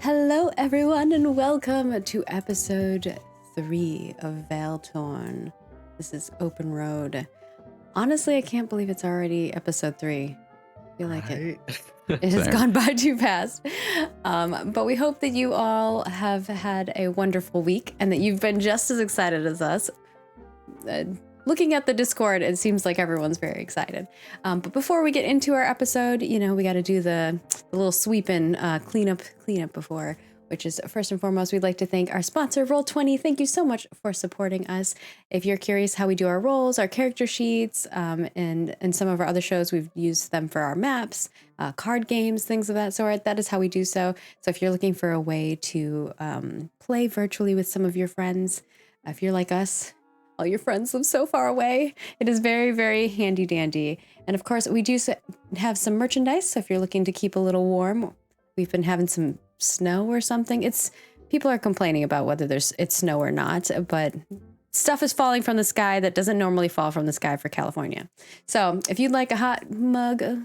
Hello, everyone, and welcome to episode 3 of Veiltorn. This is Open Road. Honestly, I can't believe it's already episode 3. I feel like it has gone by too fast. But we hope that you all have had a wonderful week and that you've been just as excited as us. Looking at the Discord, it seems like everyone's very excited. But before we get into our episode, we got to do the little sweep-in cleanup before, which is first and foremost, we'd like to thank our sponsor, Roll20. Thank you so much for supporting us. If you're curious how we do our rolls, our character sheets, and some of our other shows, we've used them for our maps, card games, things of that sort. That is how we do so. So if you're looking for a way to play virtually with some of your friends, if you're like us, all your friends live so far away, it is very, very handy dandy. And of course, we do have some merchandise. So if you're looking to keep a little warm, we've been having some snow or something. People are complaining about whether it's snow or not, but stuff is falling from the sky that doesn't normally fall from the sky for California. So if you'd like a hot mug of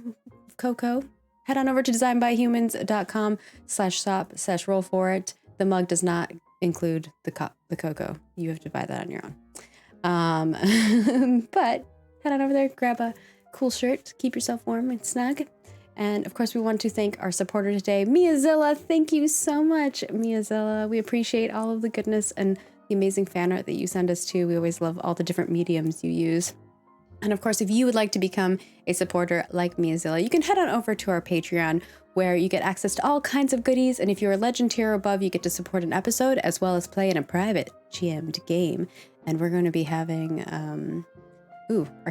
cocoa, head on over to designbyhumans.com/shop/roll for it. The mug does not include the cocoa. You have to buy that on your own. But head on over there, grab a cool shirt, keep yourself warm and snug. And of course, we want to thank our supporter today, Miazilla. Thank you so much, Miazilla. We appreciate all of the goodness and the amazing fan art that you send us to. We always love all the different mediums you use. And of course, if you would like to become a supporter like Miazilla, you can head on over to our Patreon, where you get access to all kinds of goodies. And if you're a legend tier or above, you get to support an episode as well as play in a private GM'd game. And we're going to be having, our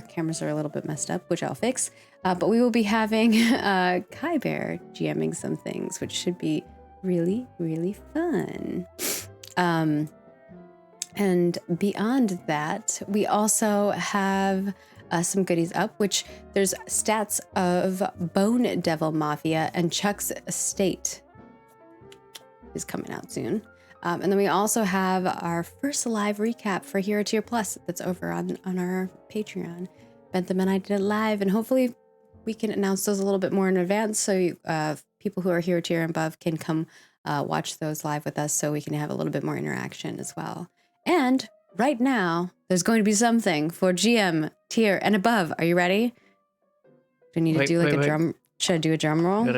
cameras are a little bit messed up, which I'll fix. But we will be having Kyber GMing some things, which should be really, really fun. And beyond that, we also have some goodies up, which there's stats of Bone Devil Mafia and Chuck's Estate is coming out soon. And then we also have our first live recap for Hero Tier Plus that's over on our Patreon. Bentham and I did it live, and hopefully we can announce those a little bit more in advance so people who are Hero Tier and above can come watch those live with us so we can have a little bit more interaction as well. And right now, there's going to be something for GM Tier and above. Are you ready? Do I need to do a drum? Should I do a drum roll?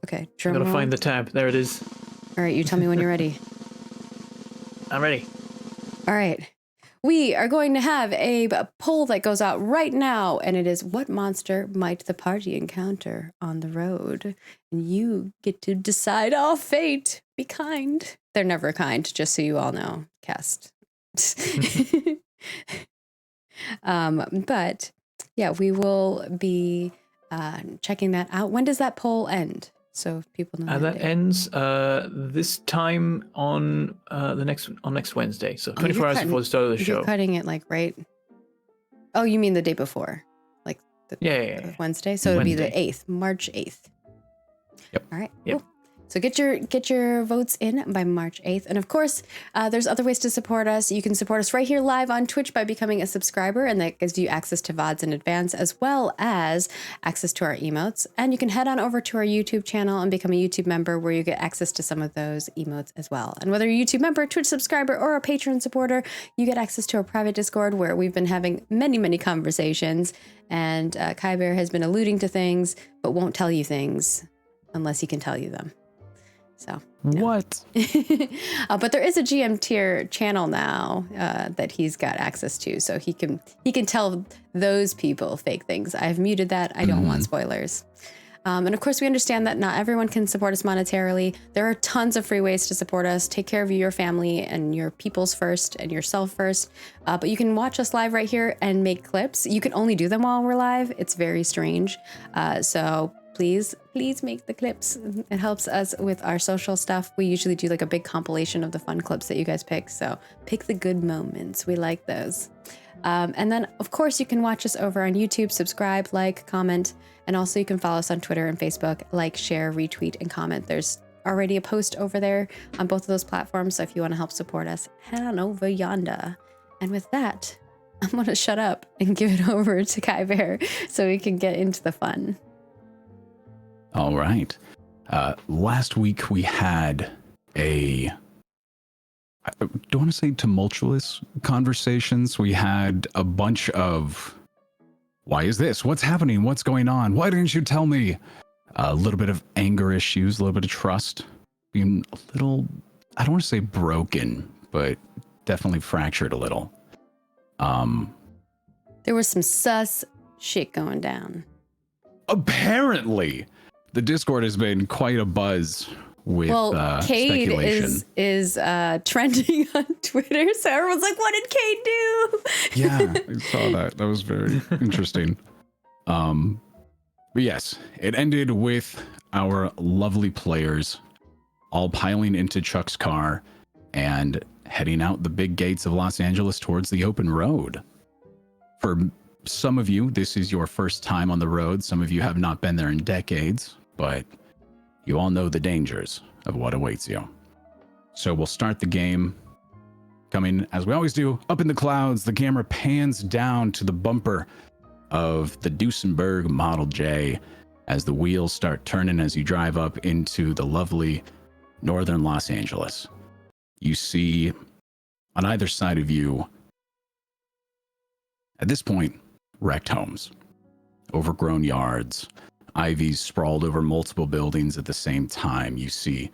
Okay, drum roll. Gotta find the tab. There it is. All right, you tell me when you're ready. I'm ready. All right. We are going to have a poll that goes out right now, and it is, what monster might the party encounter on the road? And you get to decide our fate. Be kind. They're never kind, just so you all know. Cast. But yeah, we will be checking that out. When does that poll end? So if people know that ends this time on next Wednesday. So 24 hours before the start of the show. You're cutting it like right. Oh, you mean the day before, like the Wednesday? So it'll be the 8th, March 8th. Yep. All right. Yep. Cool. So get your votes in by March 8th. And of course, there's other ways to support us. You can support us right here live on Twitch by becoming a subscriber, and that gives you access to VODs in advance, as well as access to our emotes. And you can head on over to our YouTube channel and become a YouTube member, where you get access to some of those emotes as well. And whether you're a YouTube member, Twitch subscriber, or a Patreon supporter, you get access to our private Discord, where we've been having many, many conversations. And Kyber has been alluding to things, but won't tell you things unless he can tell you them. So what? But there is a GM tier channel now that he's got access to, so he can tell those people fake things. I've muted that. I don't want spoilers. And of course, we understand that not everyone can support us monetarily. There are tons of free ways to support us. Take care of your family and your peoples first and yourself first. But you can watch us live right here and make clips. You can only do them while we're live. It's very strange. So please make the clips. It helps us with our social stuff. We usually do like a big compilation of the fun clips that you guys pick. So pick the good moments. We like those. And then, of course, you can watch us over on YouTube, subscribe, like, comment, and also you can follow us on Twitter and Facebook, like, share, retweet, and comment. There's already a post over there on both of those platforms. So if you want to help support us, head on over yonder. And with that, I'm going to shut up and give it over to Kyber so we can get into the fun. All right. Last week we had I don't want to say tumultuous conversations. We had a bunch of, why is this? What's happening? What's going on? Why didn't you tell me? A little bit of anger issues, a little bit of trust. Being a little, I don't want to say broken, but definitely fractured a little. There was some sus shit going down. Apparently, the Discord has been quite a buzz with Cade speculation. is trending on Twitter, so everyone's like, "What did Cade do?" Yeah, I saw that. That was very interesting. But yes, it ended with our lovely players all piling into Chuck's car and heading out the big gates of Los Angeles towards the open road. For some of you, this is your first time on the road. Some of you have not been there in decades, but you all know the dangers of what awaits you. So we'll start the game coming, as we always do, up in the clouds. The camera pans down to the bumper of the Duesenberg Model J as the wheels start turning as you drive up into the lovely northern Los Angeles. You see on either side of you, at this point, wrecked homes, overgrown yards, ivies sprawled over multiple buildings at the same time. You see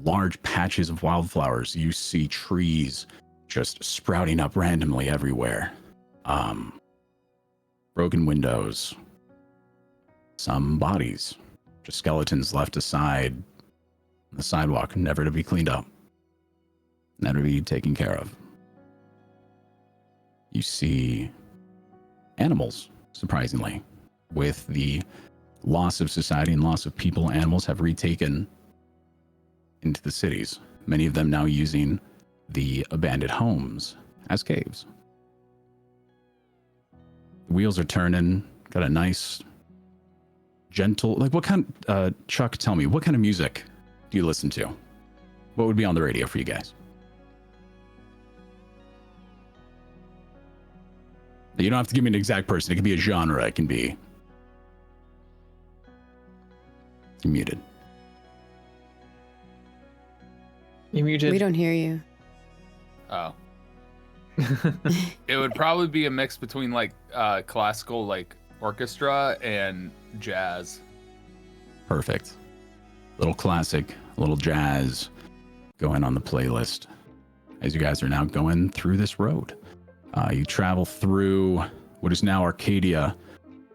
large patches of wildflowers. You see trees just sprouting up randomly everywhere. Broken windows, some bodies, just skeletons left aside on the sidewalk, never to be cleaned up, never to be taken care of. You see animals, surprisingly, with the loss of society and loss of people, animals have retaken into the cities, many of them now using the abandoned homes as caves. The wheels are turning, got a nice, gentle, like what kind, Chuck, tell me, what kind of music do you listen to? What would be on the radio for you guys? You don't have to give me an exact person. It can be a genre. It can be... You're muted. You muted. We don't hear you. Oh. It would probably be a mix between like classical like orchestra and jazz. Perfect. Little classic, a little jazz going on the playlist as you guys are now going through this road. You travel through what is now Arcadia.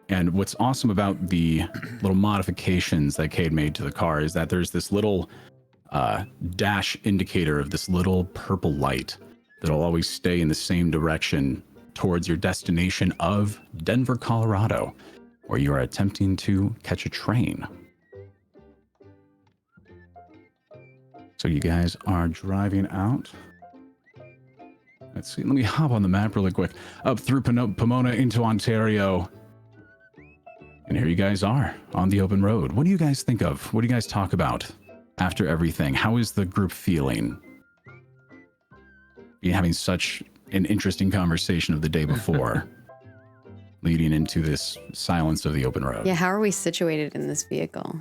And what's awesome about the little modifications that Cade made to the car is that there's this little dash indicator of this little purple light that'll always stay in the same direction towards your destination of Denver, Colorado, where you are attempting to catch a train. So you guys are driving out. Let's see, let me hop on the map really quick. Up through Pomona into Ontario. And here you guys are on the open road. What do you guys think of? What do you guys talk about after everything? How is the group feeling? You're having such an interesting conversation of the day before, leading into this silence of the open road. Yeah, how are we situated in this vehicle?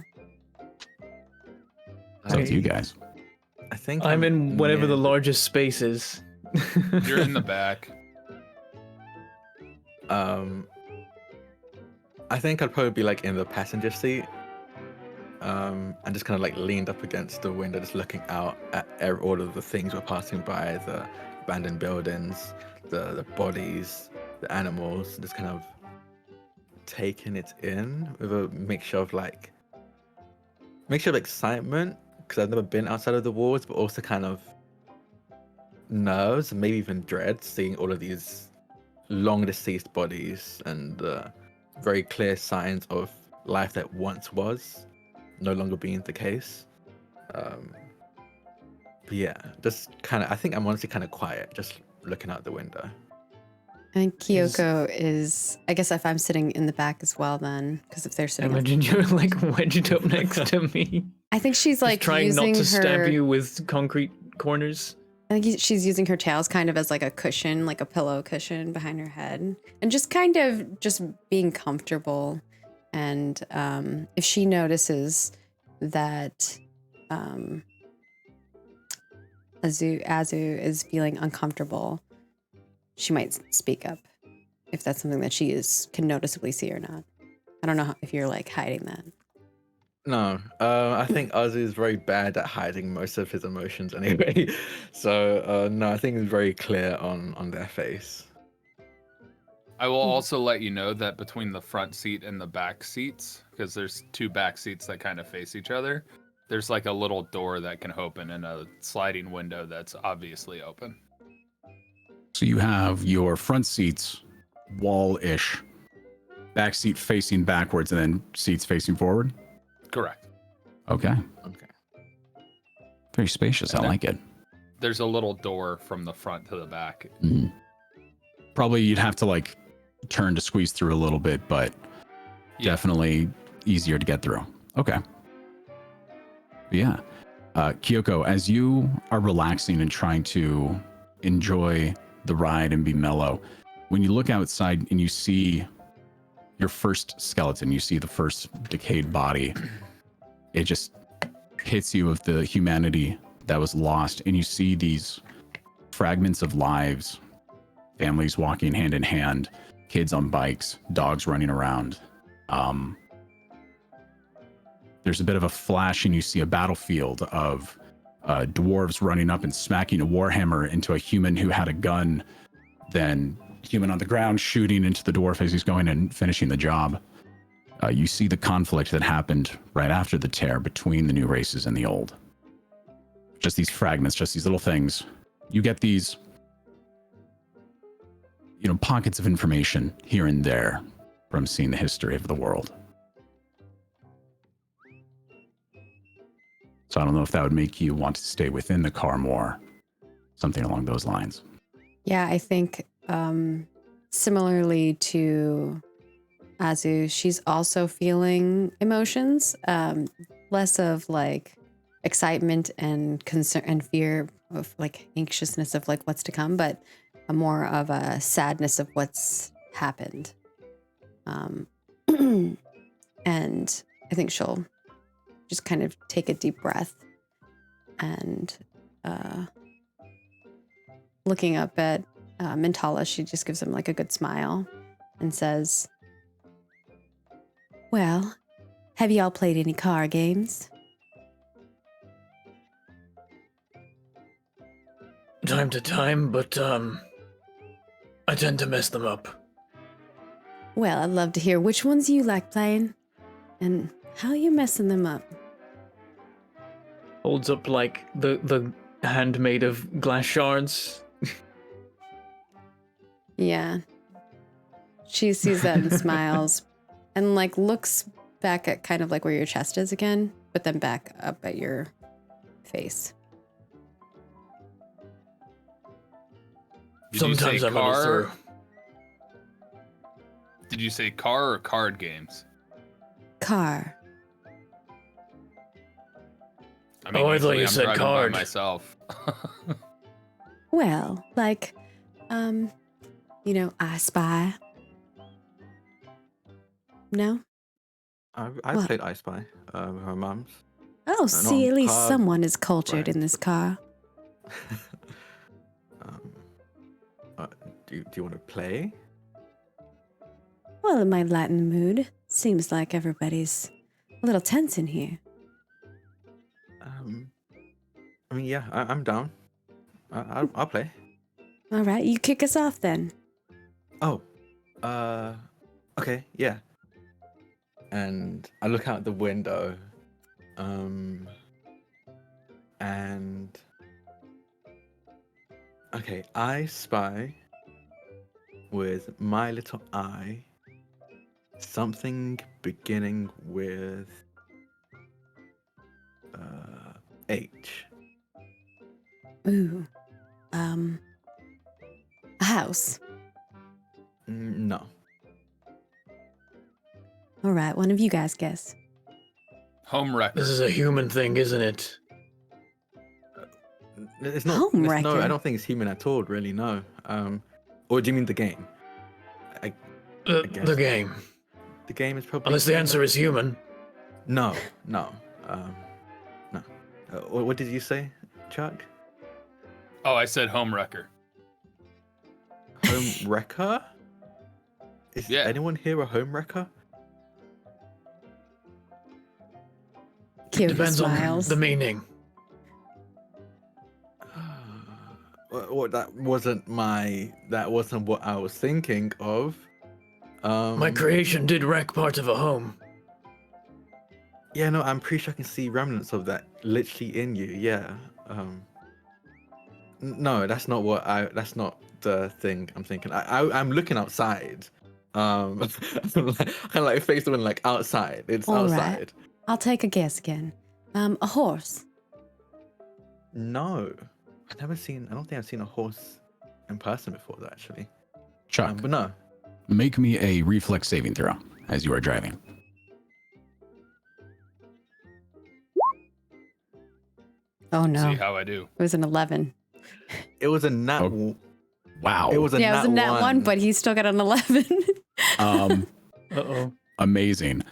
It's up to you guys. I think I'm in whatever the largest space is. You're in the back. I think I'd probably be like in the passenger seat, and just kind of like leaned up against the window, just looking out at all of the things we're passing by, the abandoned buildings, the bodies, the animals, just kind of taking it in with a mixture of excitement, because I've never been outside of the walls, but also kind of nerves and maybe even dread, seeing all of these long deceased bodies and very clear signs of life that once was no longer being the case. But yeah, just kind of, I think I'm honestly kind of quiet, just looking out the window. I think Kyoko is, I guess if I'm sitting in the back as well then, because if they're sitting... Imagine you're like wedged up next to me. I think she's like trying using not to her... stab you with concrete corners. I think she's using her tails kind of as like a cushion, like a pillow cushion behind her head. And just kind of just being comfortable. And if she notices that Azu is feeling uncomfortable, she might speak up if that's something that can noticeably see or not. I don't know if you're like hiding that. No, I think Azu is very bad at hiding most of his emotions anyway. So no, I think it's very clear on their face. I will also let you know that between the front seat and the back seats, because there's 2 back seats that kind of face each other, there's like a little door that can open and a sliding window that's obviously open. So you have your front seats wall-ish, back seat facing backwards, and then seats facing forward? Correct. Okay. Okay. Very spacious. I like it. There's a little door from the front to the back. Mhm. Probably you'd have to like turn to squeeze through a little bit, but definitely easier to get through. Okay. But yeah. Kyoko, as you are relaxing and trying to enjoy the ride and be mellow, when you look outside and you see your first skeleton, you see the first decayed body, it just hits you of the humanity that was lost, and you see these fragments of lives, families walking hand in hand, kids on bikes, dogs running around. There's a bit of a flash, and you see a battlefield of dwarves running up and smacking a warhammer into a human who had a gun, then human on the ground shooting into the dwarf as he's going and finishing the job. You see the conflict that happened right after the tear between the new races and the old. Just these fragments, just these little things. You get these, pockets of information here and there from seeing the history of the world. So I don't know if that would make you want to stay within the car more. Something along those lines. Yeah, I think similarly to Azu, she's also feeling emotions, less of like excitement and concern and fear of like anxiousness of like what's to come, but a more of a sadness of what's happened. And I think she'll just kind of take a deep breath and looking up at Mintala, she just gives him like a good smile and says, "Well, have y'all played any car games?" Time to time, but I tend to mess them up. Well, I'd love to hear which ones you like playing and how you messing them up. Holds up like the hand made of glass shards. Yeah. She sees that and smiles and like looks back at kind of like where your chest is again, but then back up at your face. Sometimes I'm a little through. Did you say car or card games? Car. I mean, I thought you I'm said driving by card. myself. Well, like, I Spy. No? I played I Spy with my mum's. Oh, see, at least card, someone is cultured in this car. Do you want to play? Well, it might lighten the mood. Seems like everybody's a little tense in here. I mean, yeah, I'm down. I'll play. All right, you kick us off then. Oh, okay, yeah. And I look out the window, and okay, I spy with my little eye something beginning with H. Ooh, a house. No. All right, one of you guys guess. Home wrecker. This is a human thing, isn't it? It's not. Home No, wrecker? I don't think it's human at all. Really, no. Or do you mean the game? The guess. game. The game is probably. Unless the answer is human. No. No. What did you say, Chuck? Oh, I said home wrecker. Home wrecker? Is Yeah. anyone here a home wrecker? Kyoko Depends smiles. on the meaning. Well, that wasn't what I was thinking of. My creation did wreck parts of a home. Yeah, no, I'm pretty sure I can see remnants of that literally in you. Yeah. No, that's not the thing I'm thinking. I'm looking outside. Kind of like face the wind, like outside. It's All outside. right. I'll take a guess again. A horse. No, I don't think I've seen a horse in person before, though, actually. Chuck, But no. make me a reflex saving throw as you are driving. Oh no, See how I do. it was an 11. It was a nat. Oh. Wow. It was a Yeah, it was a nat one, but he still got an 11. Uh-oh. Amazing.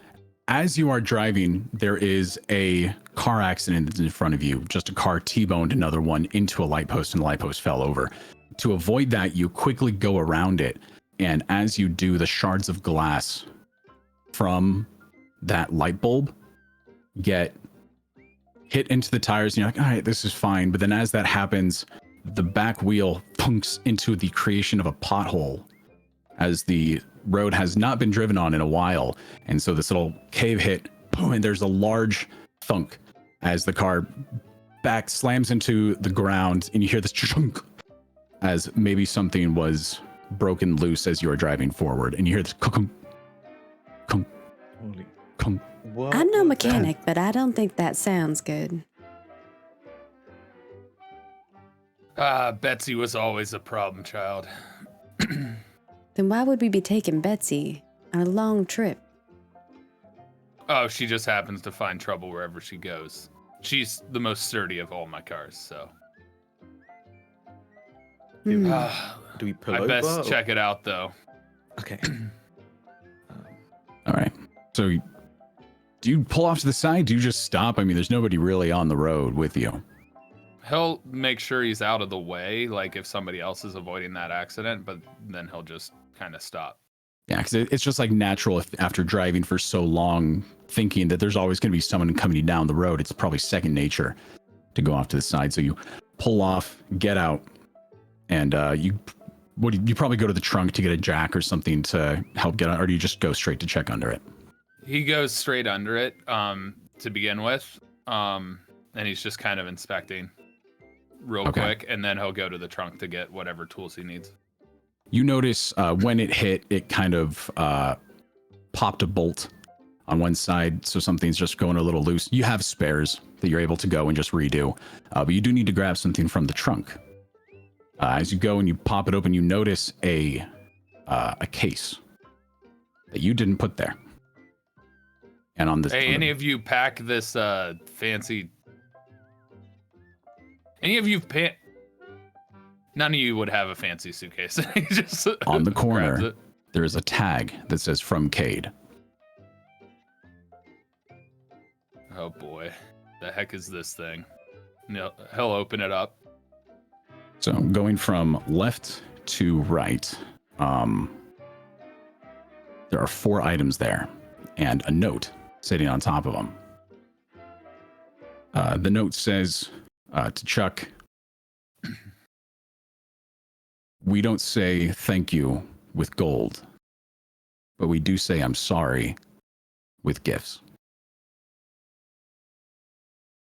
As you are driving, there is a car accident that's in front of you. Just a car T-boned another one into a light post, and the light post fell over. To avoid that, you quickly go around it. And as you do, the shards of glass from that light bulb get hit into the tires. And you're like, all right, this is fine. But then as that happens, the back wheel thunks into the creation of a pothole as the road has not been driven on in a while. And so this little cave hit, boom, and there's a large thunk as the car back slams into the ground, and you hear this chunk as maybe something was broken loose as you are driving forward, and you hear this kunk, kunk, Holy. kunk. What I'm no was mechanic, but I don't think that sounds good. Betsy was always a problem child. Then why would we be taking Betsy on a long trip? Oh, she just happens to find trouble wherever she goes. She's the most sturdy of all my cars, so. Hmm. Do we pull I over? best check it out, though. Okay. All right. So do you pull off to the side? Do you just stop? I mean, there's nobody really on the road with you. He'll make sure he's out of the way, like if somebody else is avoiding that accident, but then he'll just kind of stop. Yeah, because it's just like natural if after driving for so long, thinking that there's always going to be someone coming you down the road. It's probably second nature to go off to the side. So you pull off, get out, and you probably go to the trunk to get a jack or something to help get out, or do you just go straight to check under it? He goes straight under it to begin with, and he's just kind of inspecting real quick, and then he'll go to the trunk to get whatever tools he needs. You notice when it hit, it kind of popped a bolt on one side, so something's just going a little loose. You have spares that you're able to go and just redo, but you do need to grab something from the trunk. As you go and you pop it open, you notice a case that you didn't put there. And on this, Hey, any of you pack this fancy? Any of you None of you would have a fancy suitcase. He just on the grabs corner, it. there is a tag that says "From Cade." Oh boy, the heck is this thing? No, he'll open it up. So going from left to right, there are 4 items there, and a note sitting on top of them. The note says to Chuck, "We don't say thank you with gold, but we do say I'm sorry with gifts.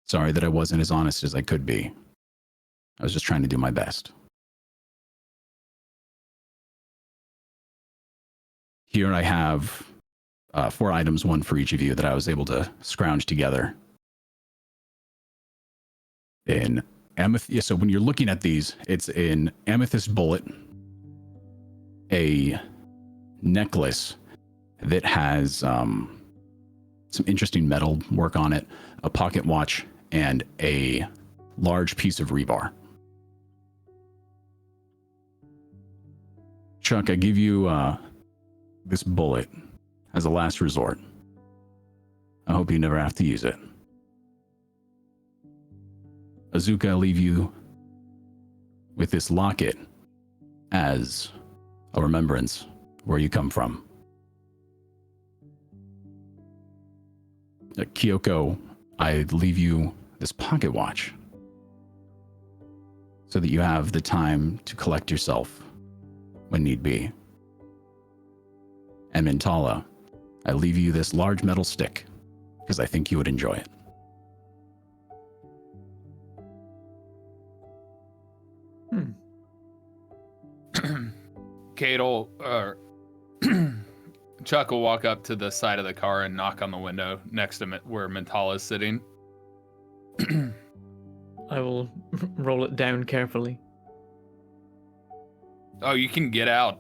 Sorry that I wasn't as honest as I could be. I was just trying to do my best." Here I have 4 items, one for each of you, that I was able to scrounge together. In amethyst, so when you're looking at these, it's an amethyst bullet, a necklace that has some interesting metal work on it, a pocket watch, and a large piece of rebar. Chuck, I give you this bullet as a last resort. I hope you never have to use it. Azuka, I leave you with this locket as a remembrance where you come from. Kyoko, I leave you this pocket watch so that you have the time to collect yourself when need be. And Mintala, I leave you this large metal stick because I think you would enjoy it. Kate will, Chuck will walk up to the side of the car and knock on the window next to where Mentala is sitting. I will roll it down carefully. Oh, you can get out.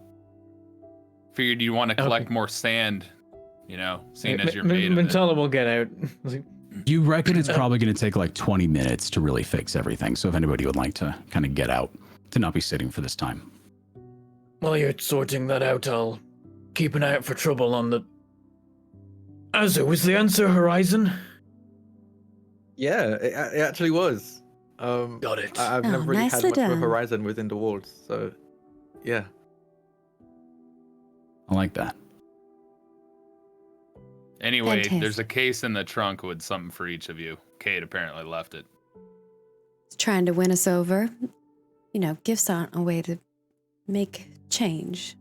Figured you want to collect more sand, seeing as you're made of it. Mentala will get out. You reckon it's probably going to take like 20 minutes to really fix everything. So if anybody would like to kind of get out, to not be sitting for this time. While you're sorting that out, I'll keep an eye out for trouble on the... Azu, was the answer Horizon? Yeah, it actually was. Got it. I've never really had nicely much of a done. horizon within the walls, so yeah. I like that. Anyway, Fantastic. there's a case in the trunk with something for each of you. Kate apparently left it. He's trying to win us over. Gifts aren't a way to make change.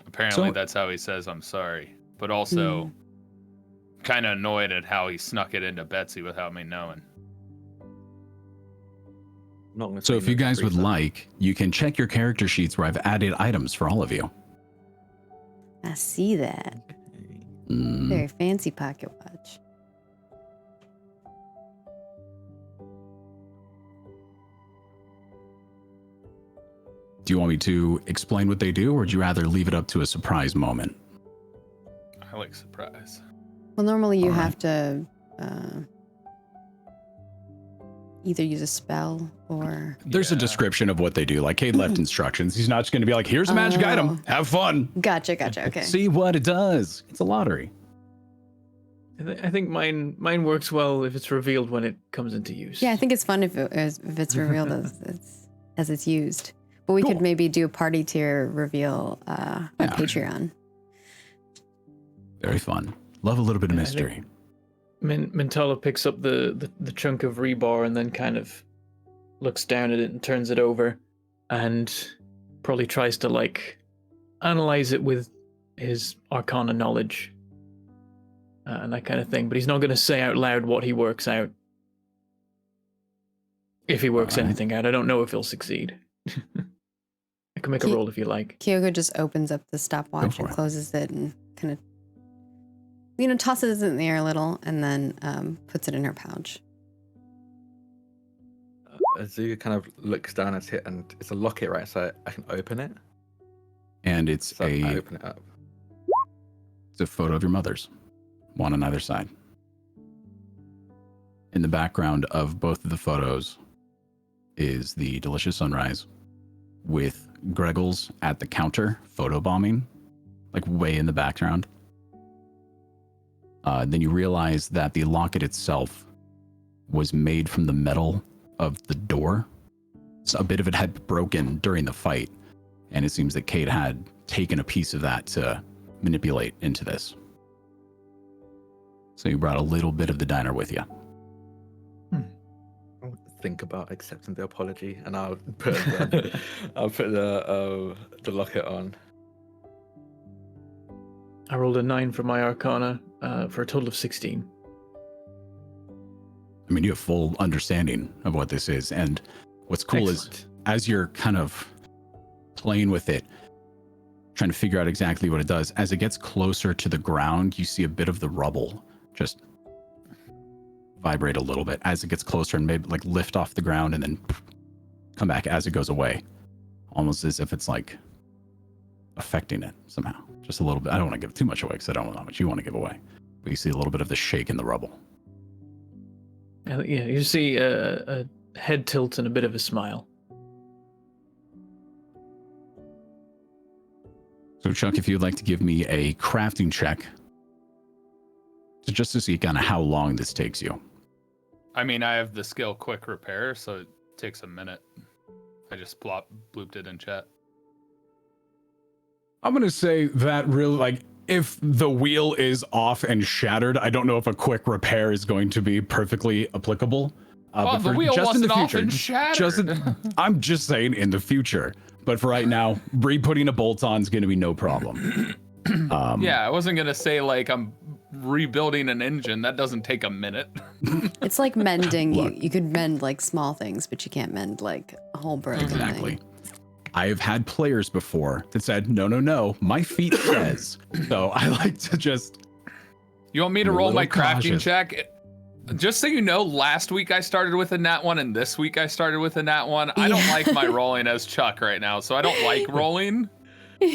Apparently So- that's how he says I'm sorry. But also kind of annoyed at how he snuck it into Betsy without me knowing. Not gonna So say if you no to guys would Teresa. like, you can check your character sheets where I've added items for all of you. I see that. Mm. Very fancy pocket watch. Do you want me to explain what they do, or would you rather leave it up to a surprise moment? I like surprise. Well, normally you All right. have to either use a spell or... There's a Yeah. description of what they do. Like, Cade left instructions. He's not just going to be like, here's a magic Oh. item. Have fun. Gotcha, okay. See what it does. It's a lottery. I think mine works well if it's revealed when it comes into use. Yeah, I think it's fun if it's revealed as it's used. But we could Cool. maybe do a party tier reveal on Yeah. Patreon. Very fun. Love a little bit of Yeah, I think- mystery. Mentala picks up the chunk of rebar and then kind of looks down at it and turns it over and probably tries to analyze it with his arcana knowledge and that kind of thing. But he's not going to say out loud what he works out. If he works Alright. anything out, I don't know if he'll succeed. I can make a He- roll if you like. Kyoko just opens up the stopwatch Go and for it. closes it and kind of, tosses it in the air a little and then puts it in her pouch. Azuka kind of looks down at it, and it's a locket, right? So I can open it. And it's So I a open it up. photo of your mother's, one on either side. In the background of both of the photos is the delicious sunrise with Greggles at the counter photobombing, like way in the background. Then you realize that the locket itself was made from the metal of the door. So a bit of it had broken during the fight, and it seems that Kate had taken a piece of that to manipulate into this. So you brought a little bit of the diner with you. I'll think about accepting the apology, and I'll put the locket on. I rolled a 9 for my arcana for a total of 16. I mean, you have full understanding of what this is. And what's cool is Excellent. as you're kind of playing with it, trying to figure out exactly what it does, as it gets closer to the ground, you see a bit of the rubble just vibrate a little bit as it gets closer and maybe like lift off the ground and then come back as it goes away. Almost as if it's like affecting it somehow. Just a little bit. I don't want to give too much away because I don't know how much you want to give away. But you see a little bit of the shake in the rubble. Yeah, you see a head tilt and a bit of a smile. So Chuck, if you'd like to give me a crafting check, just to see kind of how long this takes you. I mean, I have the skill quick repair, so it takes a minute. I just blooped it in chat. I'm gonna say that really, like, if the wheel is off and shattered, I don't know if a quick repair is going to be perfectly applicable. Well, the wheel wasn't off and shattered. I'm just saying in the future. But for right now, re-putting a bolt on is going to be no problem. Yeah, I wasn't going to say, like, I'm rebuilding an engine. That doesn't take a minute. It's like mending. Look. You could mend like small things, but you can't mend like a whole broken Exactly. thing. I have had players before that said, no, my feet says. So I like to just... You want me to I'm a roll my little crafting cautious. check? Just so you know, last week I started with a nat 1 and this week I started with a nat 1. I don't like my rolling as Chuck right now, so I don't like rolling.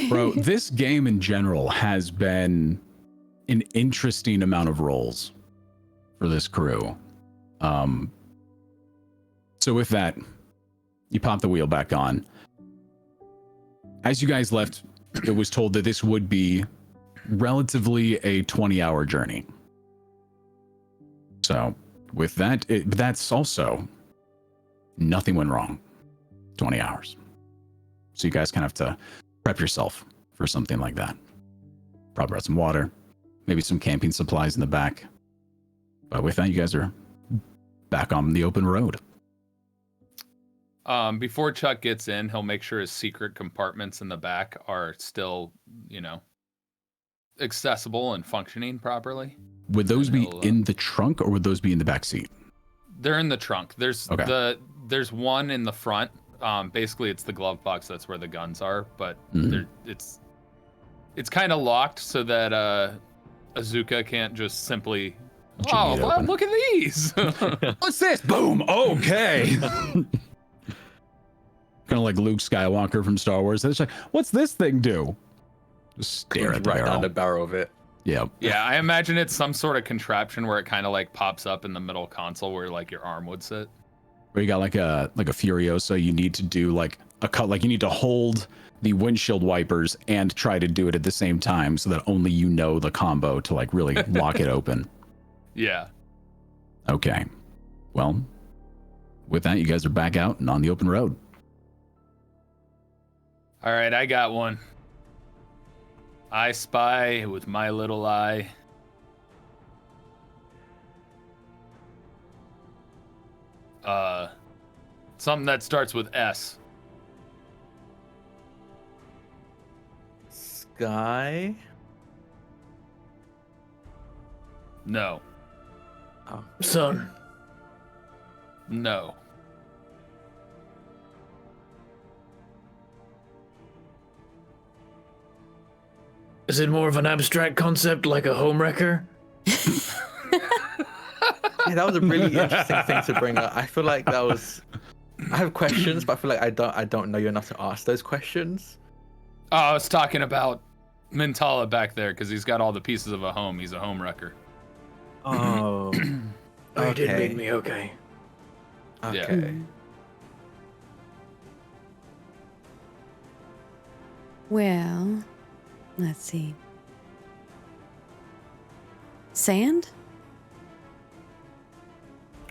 Bro, this game in general has been an interesting amount of rolls for this crew. So with that, you pop the wheel back on. As you guys left, it was told that this would be relatively a 20-hour journey. So with that, that's also nothing went wrong. 20 hours. So you guys kind of have to prep yourself for something like that. Probably brought some water, maybe some camping supplies in the back. But with that, you guys are back on the open road. Before Chuck gets in, he'll make sure his secret compartments in the back are still, accessible and functioning properly. Would those be in the trunk or would those be in the back seat? They're in the trunk. There's Okay. there's one in the front. Basically, it's the glove box. That's where the guns are. But it's kind of locked so that Azuka can't just simply. Oh, it well, open. look at these! What's this? Boom. Okay. Kind of like Luke Skywalker from Star Wars. It's like, what's this thing do? Just stare at the right barrel. down the barrel of it. Yeah. Yeah, I imagine it's some sort of contraption where it kind of like pops up in the middle console where like your arm would sit. Where you got like a Furiosa, you need to do like a cut, like you need to hold the windshield wipers and try to do it at the same time so that only you know the combo to like really lock it open. Yeah. Okay. Well, with that, you guys are back out and on the open road. All right, I got one. I spy with my little eye. Something that starts with S. Sky. No. Oh. Sun. No. Is it more of an abstract concept like a homewrecker? Yeah, that was a really interesting thing to bring up. I feel like that was. I have questions, but I feel like I don't know you enough to ask those questions. Oh, I was talking about Mintala back there because he's got all the pieces of a home. He's a home wrecker. Oh. Oh, you did Okay. read me, okay. Okay. Well, let's see. Sand?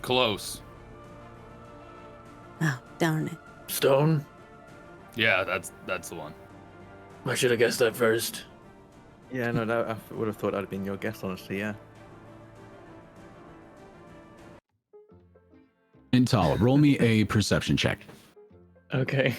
Close. Oh, darn it. Stone? Yeah, that's the one. I should have guessed that first. Yeah, no, I would have thought that would have been your guess, honestly. Yeah. Intala, roll me a perception check. Okay.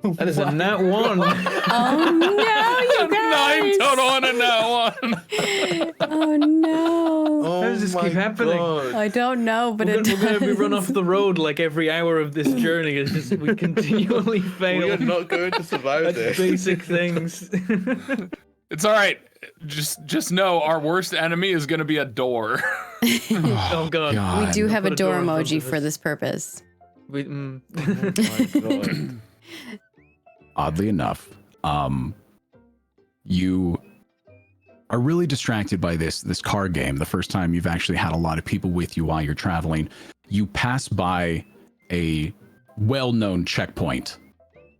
That is a nat 1. Oh no, you guys! 9 total on a nat 1. Oh no. How does this keep happening? I don't know, but We're it gonna be does. run off the road like every hour of this journey. It's just we continually fail We are not going to survive at this. basic things. It's all right. Just know our worst enemy is going to be a door. Oh god. We do have a Put a door door in front emoji of for us. this purpose. We, Oh my god. Oddly enough, you are really distracted by this car game. The first time you've actually had a lot of people with you while you're traveling, you pass by a well-known checkpoint.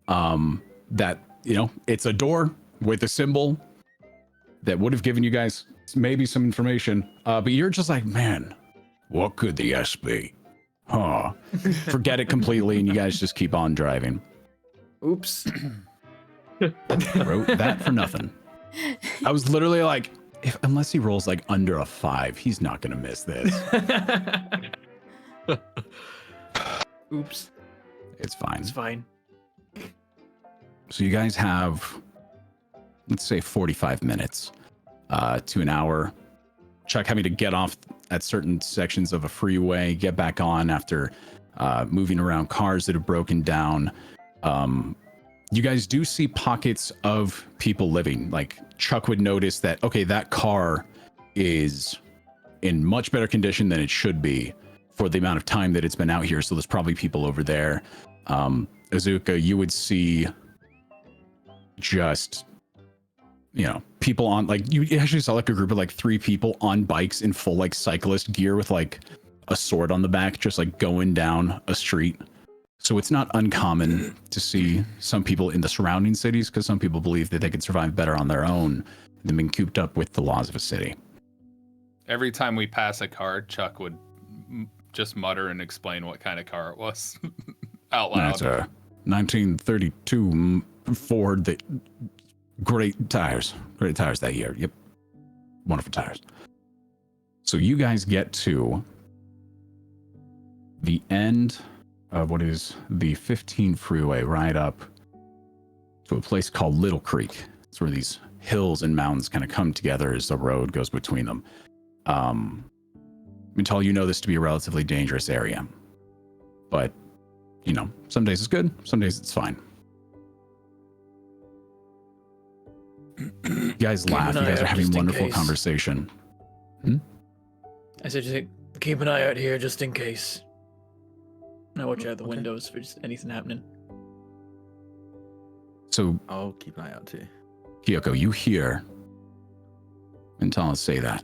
That it's a door with a symbol that would have given you guys maybe some information. But you're just like, man, what could the S be? Huh. Forget it completely, and you guys just keep on driving. Oops. Wrote that for nothing. I was literally like, unless he rolls like under a 5, he's not gonna miss this. Oops. It's fine. It's fine. So you guys have, let's say, 45 minutes to an hour. Chuck having to get off at certain sections of a freeway, get back on after moving around cars that have broken down. You guys do see pockets of people living. Like Chuck would notice that, okay, that car is in much better condition than it should be for the amount of time that it's been out here. So there's probably people over there. Azuka, you would see just, people on, like, you actually saw like a group of like 3 people on bikes in full like cyclist gear with like a sword on the back, just like going down a street. So it's not uncommon to see some people in the surrounding cities, because some people believe that they could survive better on their own than being cooped up with the laws of a city. Every time we pass a car, Chuck would just mutter and explain what kind of car it was out loud. That's a 1932 Ford. That great tires that year. Yep, wonderful tires. So you guys get to the end of what is the 15 freeway, right up to a place called Little Creek. It's where these hills and mountains kind of come together as the road goes between them. Until you know this to be a relatively dangerous area, but some days it's good, some days it's fine. You guys laugh. You guys are having wonderful conversation. I said, just keep an eye out here just in case. And I watch out the windows for just anything happening. So I'll keep an eye out too. Kyoko, you hear Mentala say that,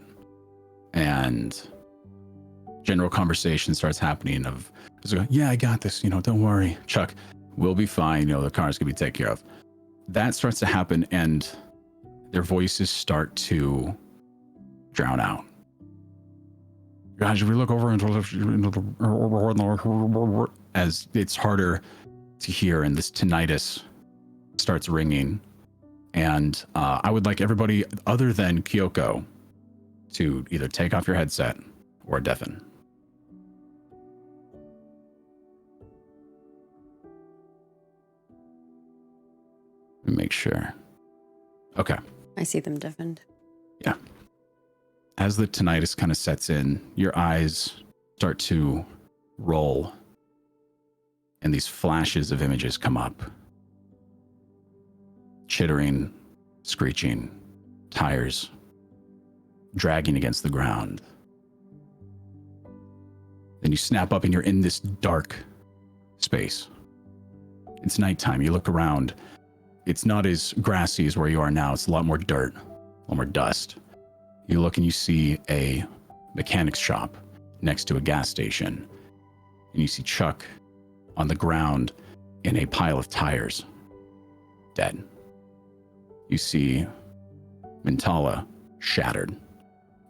and general conversation starts happening of, yeah, I got this, don't worry, Chuck, we'll be fine, the car's gonna be taken care of. That starts to happen, and their voices start to drown out. Guys, if we look over into the as it's harder to hear, and this tinnitus starts ringing, and I would like everybody other than Kyoko to either take off your headset or deafen. Let me make sure. Okay. I see them deafened. Yeah. As the tinnitus kind of sets in, your eyes start to roll, and these flashes of images come up. Chittering, screeching, tires dragging against the ground. Then you snap up and you're in this dark space. It's nighttime. You look around. It's not as grassy as where you are now. It's a lot more dirt, a lot more dust. You look and you see a mechanic's shop next to a gas station. And you see Chuck on the ground in a pile of tires, dead. You see Mentala shattered,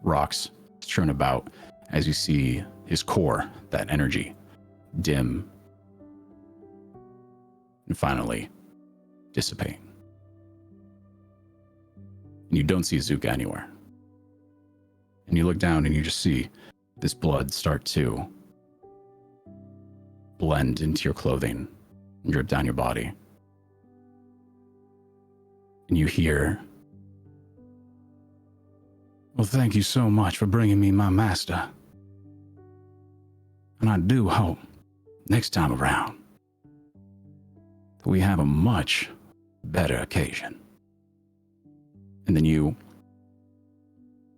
rocks strewn about as you see his core, that energy, dim and finally dissipate. And you don't see Azuka anywhere. And you look down and you just see this blood start to blend into your clothing and drip down your body. And you hear, well, thank you so much for bringing me my master. And I do hope next time around that we have a much better occasion. And then you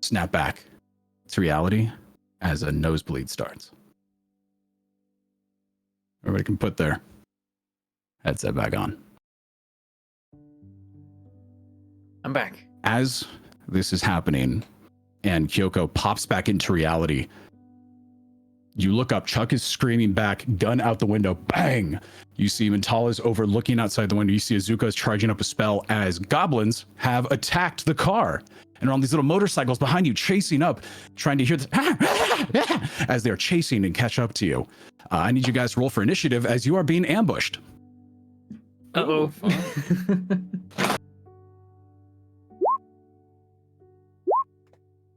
snap back to reality as a nosebleed starts. Everybody can put their headset back on. I'm back. As this is happening and Kyoko pops back into reality, you look up, Chuck is screaming back, gun out the window, bang! You see Mentala's over looking outside the window. You see Azuka is charging up a spell as goblins have attacked the car. and on these little motorcycles behind you, chasing up, trying to hear this as they're chasing and catch up to you. I need you guys to roll for initiative as you are being ambushed. Uh-oh.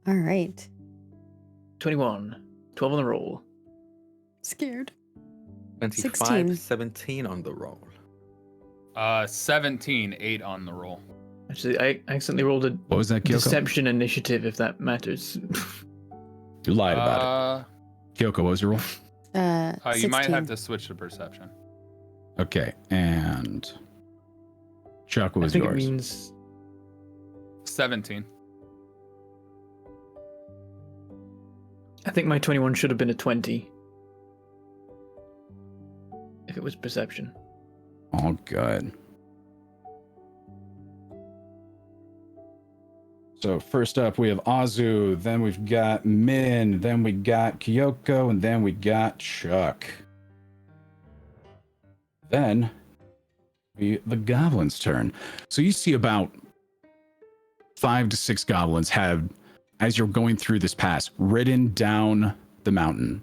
All right. 21. 12 on the roll. Scared. 25, 16. 17 on the roll. 17, 8 on the roll. Actually, I accidentally rolled a What was that, Kyoko? deception initiative, if that matters. You lied about it. Kyoko, what was your roll? 16. You might have to switch to perception. Okay, and Chuck, what I was think yours? it means 17. I think my 21 should have been a 20. If it was perception. All good. So first up, we have Azu, then we've got Min, then we got Kyoko, and then we got Chuck. Then the goblins' turn. So you see about 5 to 6 goblins have, as you're going through this pass, ridden down the mountain.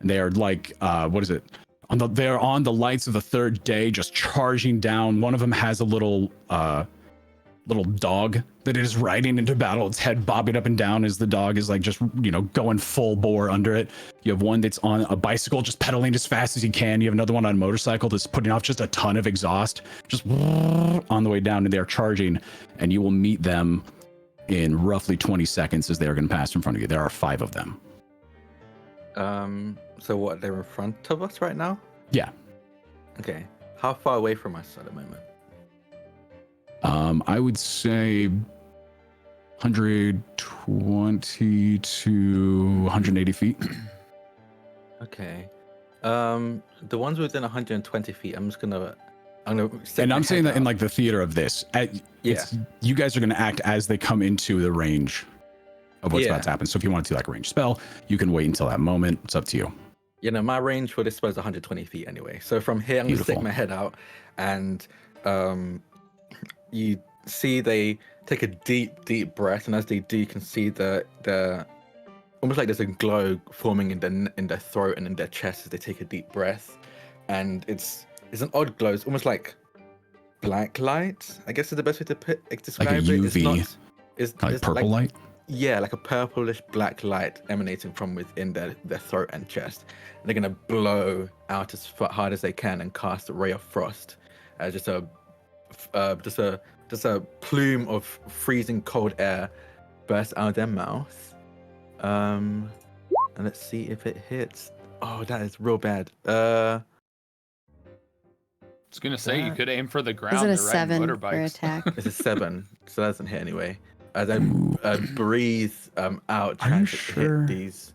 And they are like, what is it? They're on the lights of the third day, just charging down. One of them has a little dog that is riding into battle. Its head bobbing up and down as the dog is like just, going full bore under it. You have one that's on a bicycle, just pedaling as fast as he can. You have another one on a motorcycle that's putting off just a ton of exhaust, just on the way down, and they're charging. And you will meet them in roughly 20 seconds as they are going to pass in front of you. There are 5 of them. So what, they're in front of us right now? Yeah. Okay. How far away from us at the moment? I would say 120 to 180 feet. Okay. The ones within 120 feet, I'm gonna And I'm saying that in like the theater of this. You guys are going to act as they come into the range of what's about to happen. So if you want to do like a range spell, you can wait until that moment. It's up to you. My range for this spell is 120 feet anyway. So from here, I'm going to stick my head out, and you see they take a deep breath, and as they do, you can see the almost like there's a glow forming in their throat and in their chest as they take a deep breath, and it's an odd glow. It's almost like black light, I guess is the best way to describe like a UV, it's purple light. Yeah, like a purplish black light emanating from within their throat and chest. And they're gonna blow out as hard as they can and cast a ray of frost, just a plume of freezing cold air bursts out of their mouth. And let's see if it hits. Oh, that is real bad. I was gonna say you could aim for the ground. Is it a to ride 7 for motorbikes. attack? It's a 7, so that doesn't hit anyway. As I breathe out, Are trying you to sure? hit these.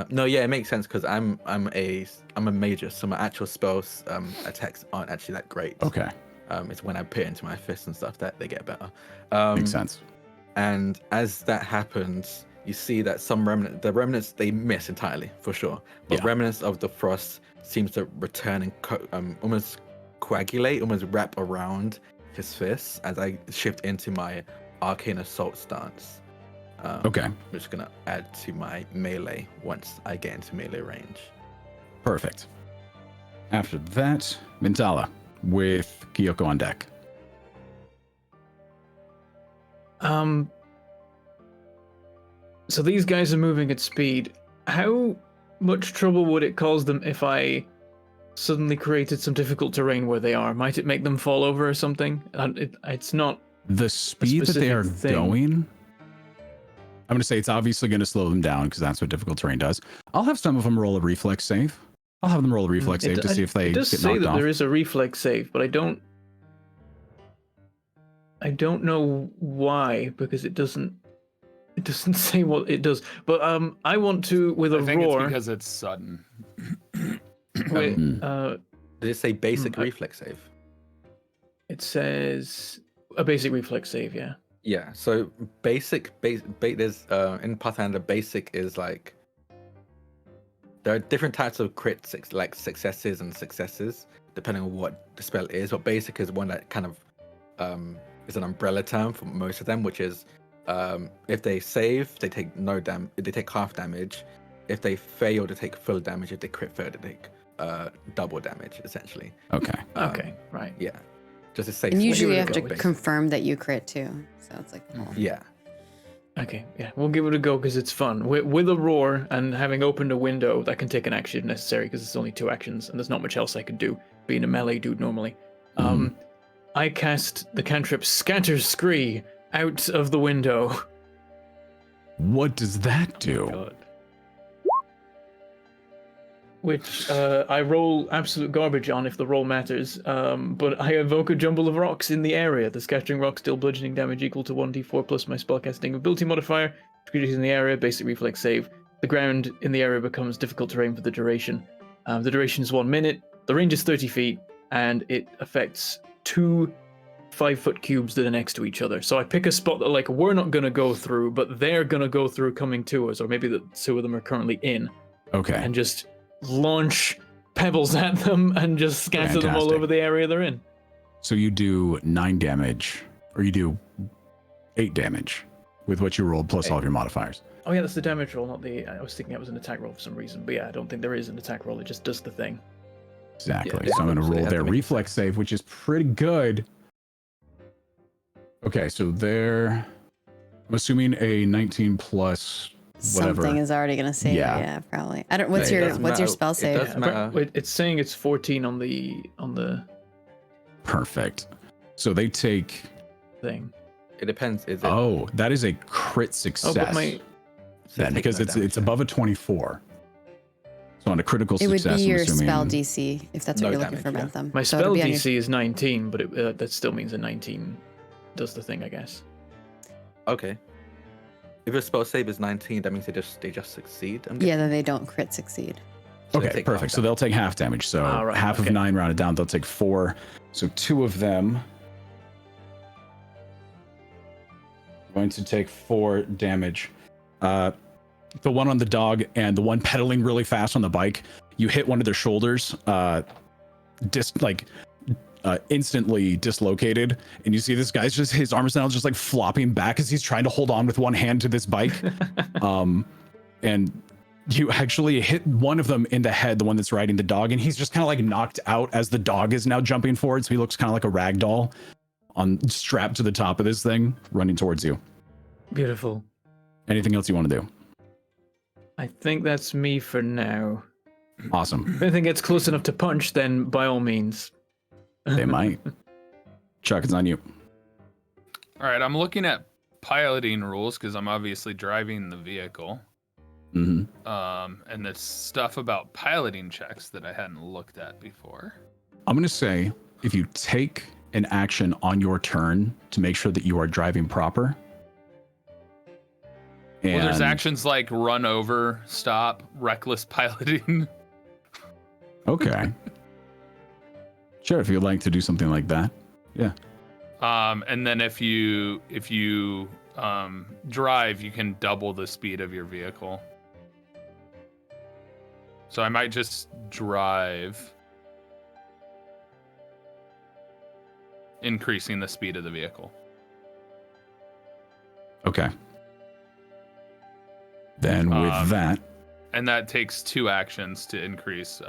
No, yeah, it makes sense because I'm a major, so my actual spells attacks aren't actually that great. Okay. It's when I put it into my fists and stuff that they get better. Makes sense. And as that happens, you see that the remnants, they miss entirely for sure, but remnants of the frost seems to return and almost coagulate, almost wrap around his fists as I shift into my arcane assault stance. Okay. I'm just gonna add to my melee once I get into melee range. Perfect. After that, Mintala with Kyoko on deck. So these guys are moving at speed. How much trouble would it cause them if I suddenly created some difficult terrain where they are? Might it make them fall over or something? It's not The speed that they are going, I'm going to say it's obviously going to slow them down because that's what difficult terrain does. I'll have some of them roll a reflex save. I'll have them roll a reflex save to see if they It does get say knocked that off. there is a reflex save, but I don't know why, because it doesn't say what it does. But I want to with a I think roar. it's because it's sudden. Wait, Did it say basic reflex save? It says a basic reflex save, yeah. Yeah, so there's in Pathfinder, basic is like there are different types of crits, like successes and successes, depending on what the spell is. But basic is one that kind of is an umbrella term for most of them, which is If they save, they take no damage. They take half damage. If they fail, they take full damage. If they crit fail, they take double damage, essentially. Okay. Okay, right. Yeah. Just a safe. And way usually you to have to go, basically. confirm that you crit too. So it's like, oh. Yeah. Okay, yeah, we'll give it a go because it's fun. With a roar and having opened a window, that can take an action if necessary because it's only 2 actions and there's not much else I could do, being a melee dude normally. I cast the cantrip Scatter Scree out of the window. What does that do? God. Which I roll absolute garbage on if the roll matters, but I evoke a jumble of rocks in the area. The scattering rocks deal bludgeoning damage equal to 1d4 plus my spellcasting ability modifier. Creatures in the area, basic reflex save. The ground in the area becomes difficult terrain for the duration. The duration is 1 minute, the range is 30 feet, and it affects 2 5-foot cubes that are next to each other. So I pick a spot that like we're not going to go through, but they're going to go through coming to us, or maybe the 2 of them are currently in. Okay. And just launch pebbles at them and just scatter them all Fantastic. over the area they're in. So you do 9 damage, or you do 8 damage with what you rolled plus all of your modifiers. Oh yeah, that's the damage roll, not the... I was thinking that was an attack roll for some reason. But yeah, I don't think there is an attack roll. It just does the thing. Exactly. Yeah, so I'm going to so they roll have their to make a reflex save, which is pretty good. Okay, so they're... I'm assuming a 19 plus whatever. Something is already gonna save. Yeah. Yeah, probably. I don't. What's It your doesn't what's your matter. spell It save? does matter. It's saying it's 14 on the Perfect. So they take... thing. It depends. Is it? Oh, that is a crit Oh, success. but my... so Then, take because no it's damage then. above a 24. So on a critical It would success, be your I'm assuming... spell DC if that's what No you're looking for, damage, yeah. Bentham. My So it'll spell be on your- DC is 19, but that still means a 19 does the thing, I guess. Okay. If your spell save is 19, that means they just succeed. I'm Yeah, guessing? then they don't crit succeed. So they Okay, take half perfect. So they'll take half damage. So Ah, right, half of okay. 9 rounded down, they'll take 4. So 2 of them going to take 4 damage. The one on the dog and the one pedaling really fast on the bike, you hit one of their shoulders, instantly dislocated, and you see this guy's just his arms now just like flopping back as he's trying to hold on with one hand to this bike. And you actually hit one of them in the head, the one that's riding the dog, and he's just kind of like knocked out as the dog is now jumping forward. So he looks kind of like a rag doll strapped to the top of this thing, running towards you. Beautiful. Anything else you want to do? I think that's me for now. Awesome. If anything gets close enough to punch, then by all means. They might. Chuck, it's on you. All right, I'm looking at piloting rules because I'm obviously driving the vehicle. hmm And there's stuff about piloting checks that I hadn't looked at before. I'm going to say if you take an action on your turn to make sure that you are driving proper. Well, there's and- actions like run over, stop, reckless piloting. Okay. Sure, if you'd like to do something like that. Yeah. And then if you drive, you can double the speed of your vehicle. So I might just drive, increasing the speed of the vehicle. Okay. Then with that, And that takes 2 actions to increase.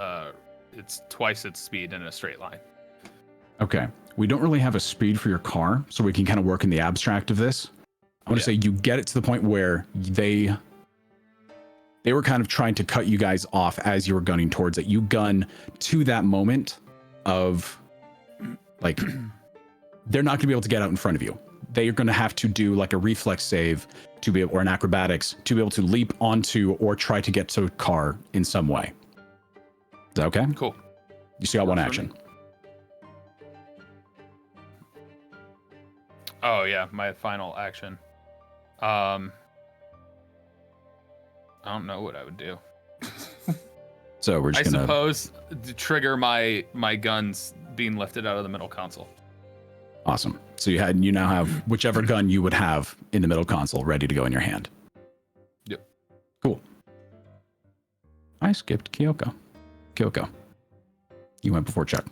It's twice its speed in a straight line. okay. We don't really have a speed for your car, so we can kind of work in the abstract of this. I want to say you get it to the point where they were kind of trying to cut you guys off as you were gunning towards it. You gun to that moment of like they're not going to be able to get out in front of you. They are going to have to do like a reflex save to be able, or an acrobatics to be able to leap onto or try to get to a car in some way. Is that okay? Cool. You still got one Works for action. me. Oh yeah, my final action. I don't know what I would do. So we're I just gonna. suppose to trigger my guns being lifted out of the middle console. Awesome. So you now have whichever gun you would have in the middle console ready to go in your hand. Yep. Cool. I skipped Kyoko. Kyoko. You went before Chuck.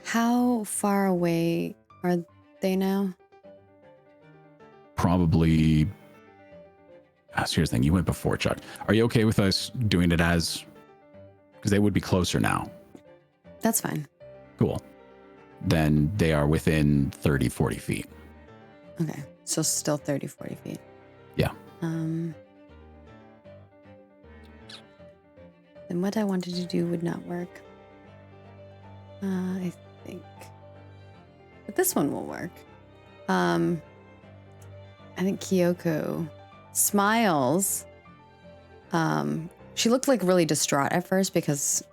How far away are they now? probably. So here's the thing. You went before, Chuck. Are you okay with us doing it as? Because they would be closer now. That's fine. Cool. Then they are within 30, 40 feet. Okay. So still 30, 40 feet. Yeah. Then what I wanted to do would not work. I think. But this one will work. I think Kyoko smiles. She looked like really distraught at first because,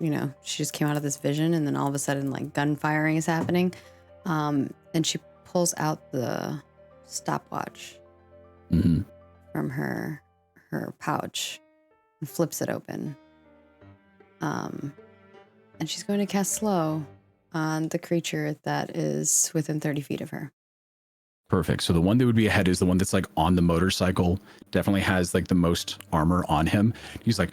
she just came out of this vision and then all of a sudden like gunfiring is happening. And she pulls out the stopwatch from her pouch and flips it open. And she's going to cast slow on the creature that is within 30 feet of her. Perfect. So the one that would be ahead is the one that's like on the motorcycle. Definitely has like the most armor on him. He's like,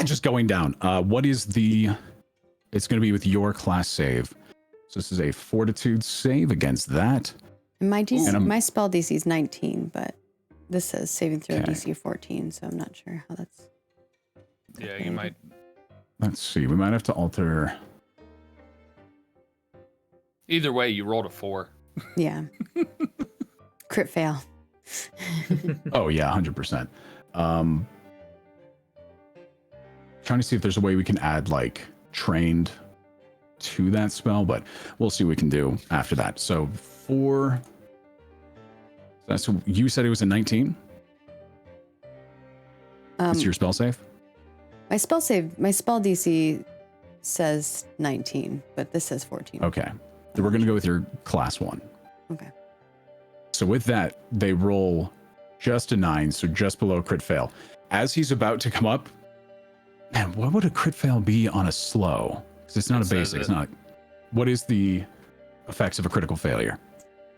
just going down. What is the? It's going to be with your class save. So this is a fortitude save against that. And my spell DC is 19, but this says saving throw DC 14, so I'm not sure how that's. Yeah, you might. Let's see. We might have to alter. Either way, you rolled a 4. Yeah. Crit fail. Oh yeah, 100%. Trying to see if there's a way we can add like trained to that spell, but we'll see what we can do after that. So that's you said it was a 19. What's your spell save? My spell DC says 19, but this says 14. Okay. Then we're going to go with your class 1. Okay. So with that, they roll just a 9, so just below crit fail. As he's about to come up, man, what would a crit fail be on a slow? Because it's not a basic. It's not. What is the effects of a critical failure?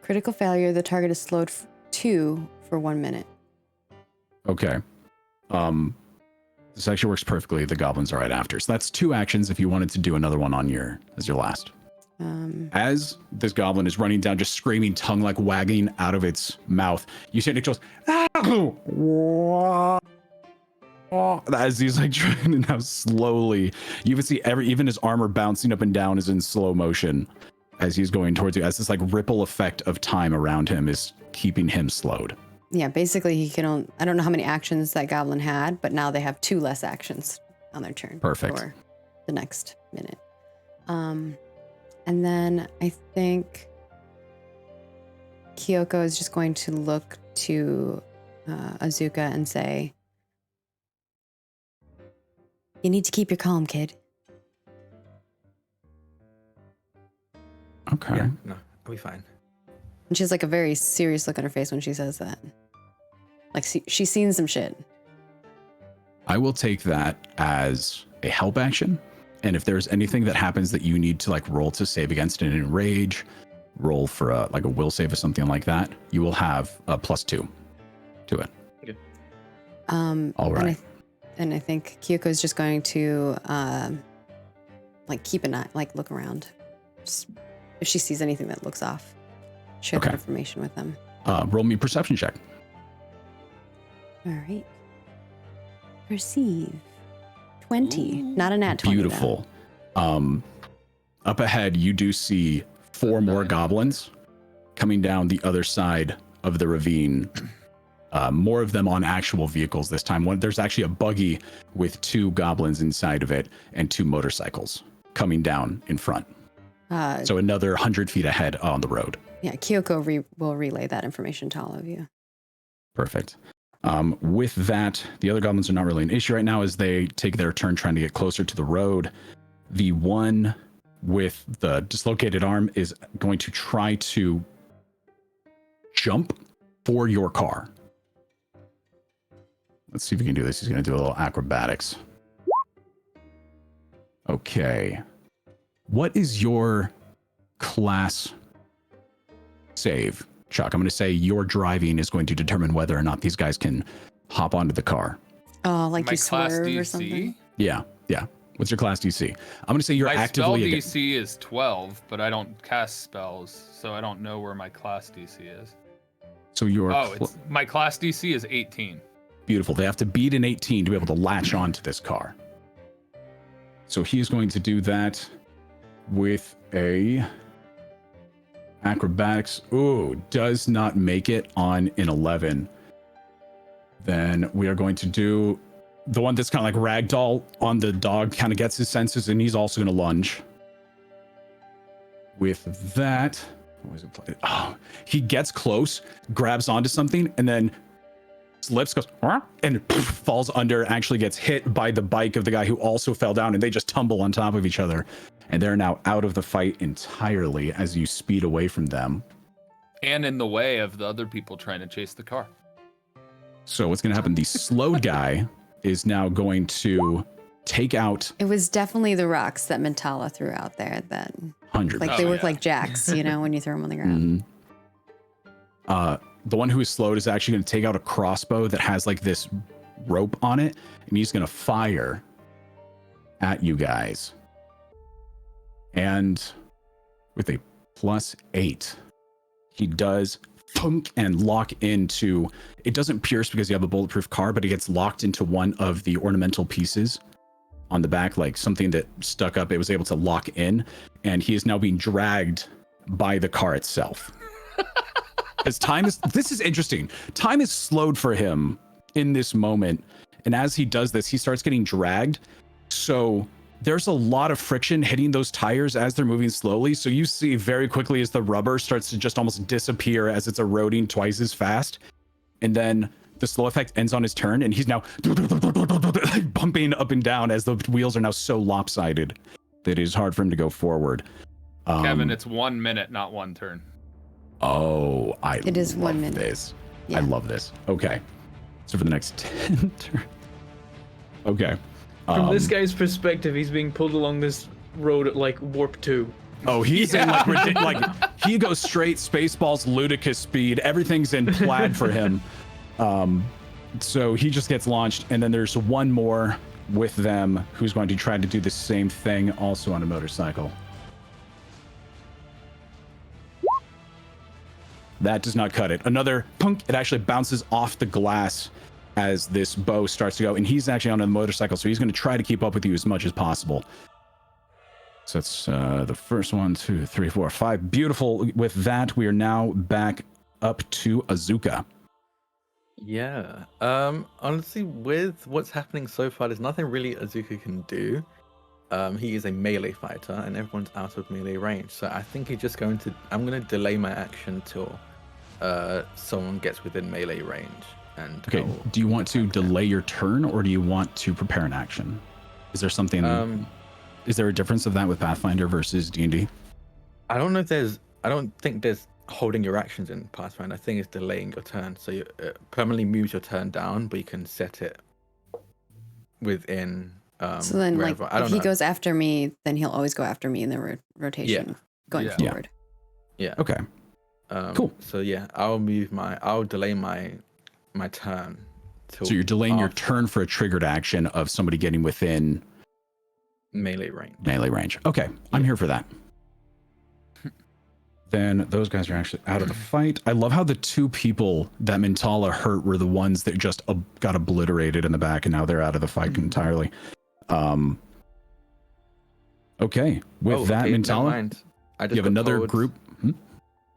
Critical failure, the target is slowed 2 for 1 minute. Okay. This actually works perfectly. The goblins are right after. So that's 2 actions if you wanted to do another one on as your last. As this goblin is running down, just screaming, tongue like wagging out of its mouth, you see it goes, as he's like trying to now slowly, you can see even his armor bouncing up and down is in slow motion as he's going towards you, as this like ripple effect of time around him is keeping him slowed. Yeah, basically he can I don't know how many actions that goblin had, but now they have 2 less actions on their turn. Perfect. For the next minute. And then I think Kyoko is just going to look to Azuka and say, "You need to keep your calm, kid." Okay. Yeah, no, I'll be fine. And she has like a very serious look on her face when she says that. Like she's seen some shit. I will take that as a help action. And if there's anything that happens that you need to like roll to save against an enrage, roll for a will save or something like that, you will have a +2 to it. Okay. All right. And I think Kyoko is just going to keep an eye, look around. Just, if she sees anything that looks off, share that information with them. Roll me a perception check. All right. Perceive. 20, not a nat 20. Beautiful. Up ahead, you do see 4 more goblins coming down the other side of the ravine. More of them on actual vehicles this time. There's actually a buggy with 2 goblins inside of it and 2 motorcycles coming down in front. So another 100 feet ahead on the road. Yeah, Kyoko will relay that information to all of you. Perfect. With that, the other goblins are not really an issue right now as they take their turn trying to get closer to the road. The one with the dislocated arm is going to try to jump for your car. Let's see if we can do this. He's going to do a little acrobatics. Okay. What is your class save? Chuck, I'm going to say your driving is going to determine whether or not these guys can hop onto the car. Oh, like my you class swerve DC? or something? Yeah. What's your class DC? I'm going to say you're My actively... spell DC is 12, but I don't cast spells, so I don't know where my class DC is. So you're my class DC is 18. beautiful. They have to beat an 18 to be able to latch onto this car. So he's going to do that with a acrobatics. Ooh, does not make it on an 11. Then we are going to do the one that's kind of like ragdoll on the dog, kind of gets his senses, and he's also going to lunge. With that, what was it? Oh, he gets close, grabs onto something, and then slips, goes, and falls under, actually gets hit by the bike of the guy who also fell down, and they just tumble on top of each other. And they're now out of the fight entirely as you speed away from them. And in the way of the other people trying to chase the car. So what's going to happen? The slowed guy is now going to take out. It was definitely the rocks that Mentala threw out there that 100. like they work like jacks, you know, when you throw them on the ground. The one who is slowed is actually going to take out a crossbow that has like this rope on it, and he's going to fire at you guys. And with a +8, he does thunk and lock into, it doesn't pierce because you have a bulletproof car, but it gets locked into one of the ornamental pieces on the back, like something that stuck up. It was able to lock in, and he is now being dragged by the car itself. As this is interesting. Time is slowed for him in this moment. And as he does this, he starts getting dragged. So there's a lot of friction hitting those tires as they're moving slowly. So you see very quickly as the rubber starts to just almost disappear as it's eroding twice as fast. And then the slow effect ends on his turn, and he's now bumping up and down as the wheels are now so lopsided that it is hard for him to go forward. Kevin, it's 1 minute, not one turn. Oh, It is 1 minute. This. Yeah. I love this. Okay. So for the next 10 turns. Okay. From this guy's perspective, he's being pulled along this road at like warp 2. Oh, he's in like he goes straight Spaceballs ludicrous speed. Everything's in plaid for him. So he just gets launched, and then there's one more with them who's going to try to do the same thing, also on a motorcycle. That does not cut it. Another punk, it actually bounces off the glass as this bow starts to go, and he's actually on a motorcycle, so he's going to try to keep up with you as much as possible. So that's the first 1, 2, 3, 4, 5. Beautiful. With that, we are now back up to Azuka. Yeah. Honestly, with what's happening so far, there's nothing really Azuka can do. He is a melee fighter, and everyone's out of melee range. So I think he's just going to. I'm going to delay my action till someone gets within melee range. And Okay. Do you want to delay your turn, or do you want to prepare an action? Is there something? Is there a difference of that with Pathfinder versus D&D? I don't know if there's. I don't think there's holding your actions in Pathfinder. I think it's delaying your turn. So you permanently moves your turn down, but you can set it within. So then, wherever. like, I don't if he know. goes after me, then he'll always go after me in the rotation going Yeah. forward. Yeah. Okay. Cool. So yeah, I'll delay my turn. Till So you're delaying your after turn for a triggered action of somebody getting within melee range. melee range. Okay, I'm here for that. Then those guys are actually out of the fight. I love how the two people that Mentala hurt were the ones that just got obliterated in the back, and now they're out of the fight entirely. Okay, with that, never Mentala, mind. I just you have got another told- group.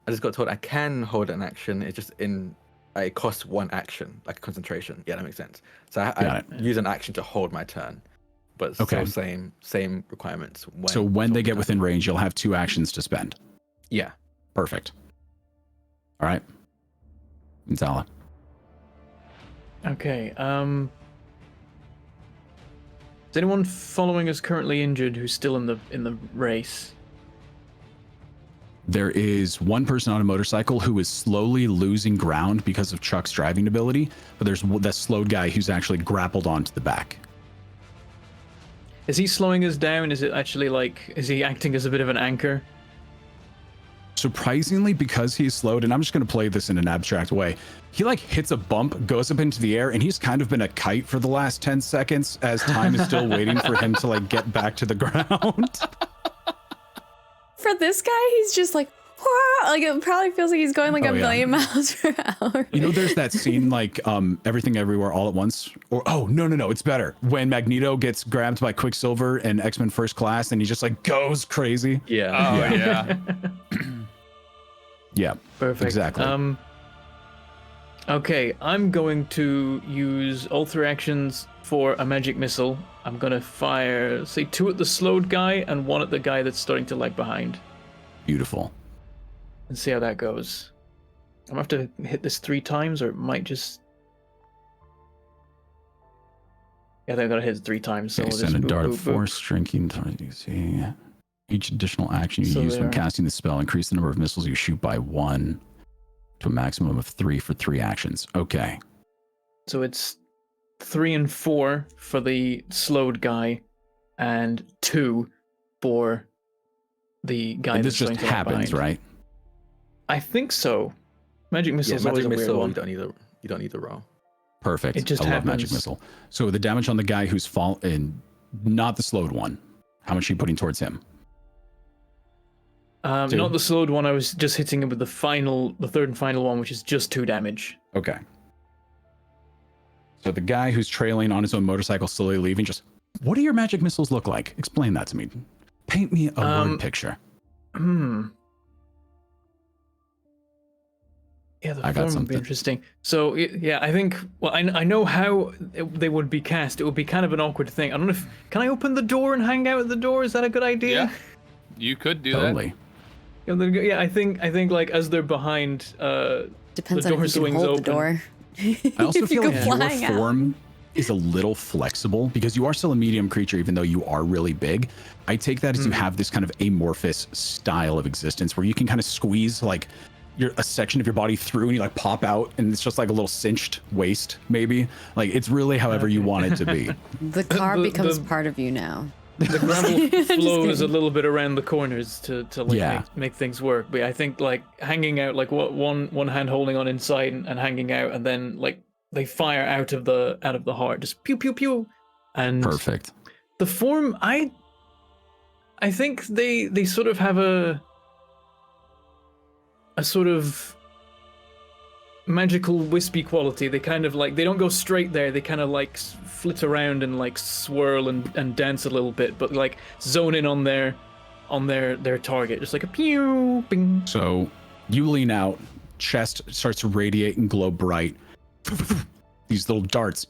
I just got told I can hold an action. It's just it costs one action, like concentration. Yeah, that makes sense. So I Got use an action to hold my turn, but still Okay. same requirements. So when they get someone within range, you'll have 2 actions to spend. yeah. Perfect. All right, Mentala. Okay. Is anyone following us currently injured who's still in the race? There is one person on a motorcycle who is slowly losing ground because of Chuck's driving ability, but there's that slowed guy who's actually grappled onto the back. Is he slowing us down? Is it actually like, is he acting as a bit of an anchor? Surprisingly, because he's slowed, and I'm just going to play this in an abstract way, he like hits a bump, goes up into the air, and he's kind of been a kite for the last 10 seconds as time is still waiting for him to like get back to the ground. For this guy, he's just like, like it probably feels like he's going like Oh, a yeah. million miles per hour. You know, there's that scene like Everything Everywhere All at Once, or no, it's better when Magneto gets grabbed by Quicksilver and X-Men First Class, and he just like goes crazy. Yeah. Oh yeah. Yeah, Perfect. exactly. Okay, I'm going to use all 3 actions for a magic missile. I'm gonna fire, say, 2 at the slowed guy and 1 at the guy that's starting to lag behind, Beautiful. and see how that goes. I'm gonna have to hit this 3 times, or it might just. Yeah, I think I gotta hit it 3 times. So Okay, we'll send just a dart boop, of boop, boop. force, shrinking target. You see, each additional action you So use when there. casting the spell increase the number of missiles you shoot by 1 to a maximum of 3 for 3 actions. Okay. So it's 3 and 4 for the slowed guy, and 2 for the guy And that's this just starting to lag happens, behind. right? I think so. Magic missile is always magic a weird missile. one. You don't need to roll. Perfect. It just I love magic happens. missile. So the damage on the guy who's fallen, not the slowed one. How much are you putting towards him? 2? Not the slowed one. I was just hitting him with the 3rd and final one, which is just 2 damage. Okay. So the guy who's trailing on his own motorcycle, slowly leaving, just, what do your magic missiles look like? Explain that to me. Paint me a word picture. Yeah, the I got form would be something. interesting. So yeah, I think. Well, I know how they would be cast. It would be kind of an awkward thing. I don't know if can I open the door and hang out at the door? Is that a good idea? Yeah. You could do Totally. Yeah, I think like as they're behind. Depends The on door if you can swings hold open. the door. I also If feel you like go flying your out. form is a little flexible because you are still a medium creature, even though you are really big. I take that as you have this kind of amorphous style of existence where you can kind of squeeze like a section of your body through and you like pop out and it's just like a little cinched waist, maybe. Like it's really however you want it to be. The car The- becomes the- part of you now. The gravel Just flows a kidding. little bit around the corners to like Yeah. make things work. But I think like hanging out, like one hand holding on inside and hanging out, and then like they fire out of the heart, just pew pew pew, and Perfect. the form. I think they sort of have a sort of magical wispy quality. They kind of like they don't go straight there. They kind of like flit around and like swirl and dance a little bit, but like zone in on their target, just like a pew bing. So you lean out, chest starts to radiate and glow bright. These little darts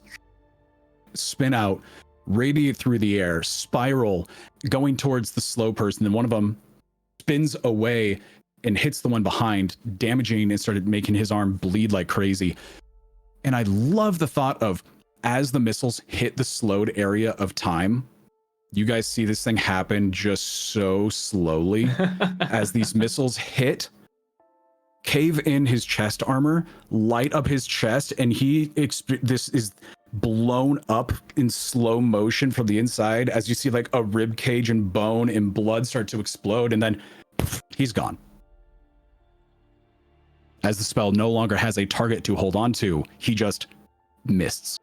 spin out, radiate through the air, spiral, going towards the slow person. Then one of them spins away and hits the one behind, damaging and started making his arm bleed like crazy. And I love the thought of as the missiles hit the slowed area of time, you guys see this thing happen just so slowly as these missiles hit, cave in his chest armor, light up his chest, and this is blown up in slow motion from the inside as you see like a rib cage and bone and blood start to explode, and then he's gone. As the spell no longer has a target to hold on to, he just mists.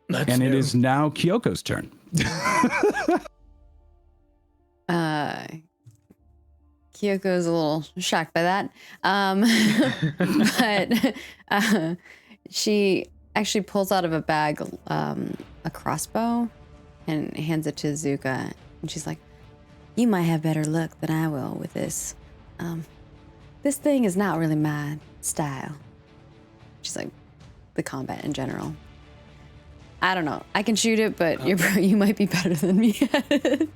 And it is now Kyoko's turn. Kyoko's a little shocked by that. But she actually pulls out of a bag a crossbow and hands it to Zuka. And she's like, you might have better luck than I will with this. This thing is not really my style. She's like, the combat in general. I don't know. I can shoot it, but you might be better than me at it.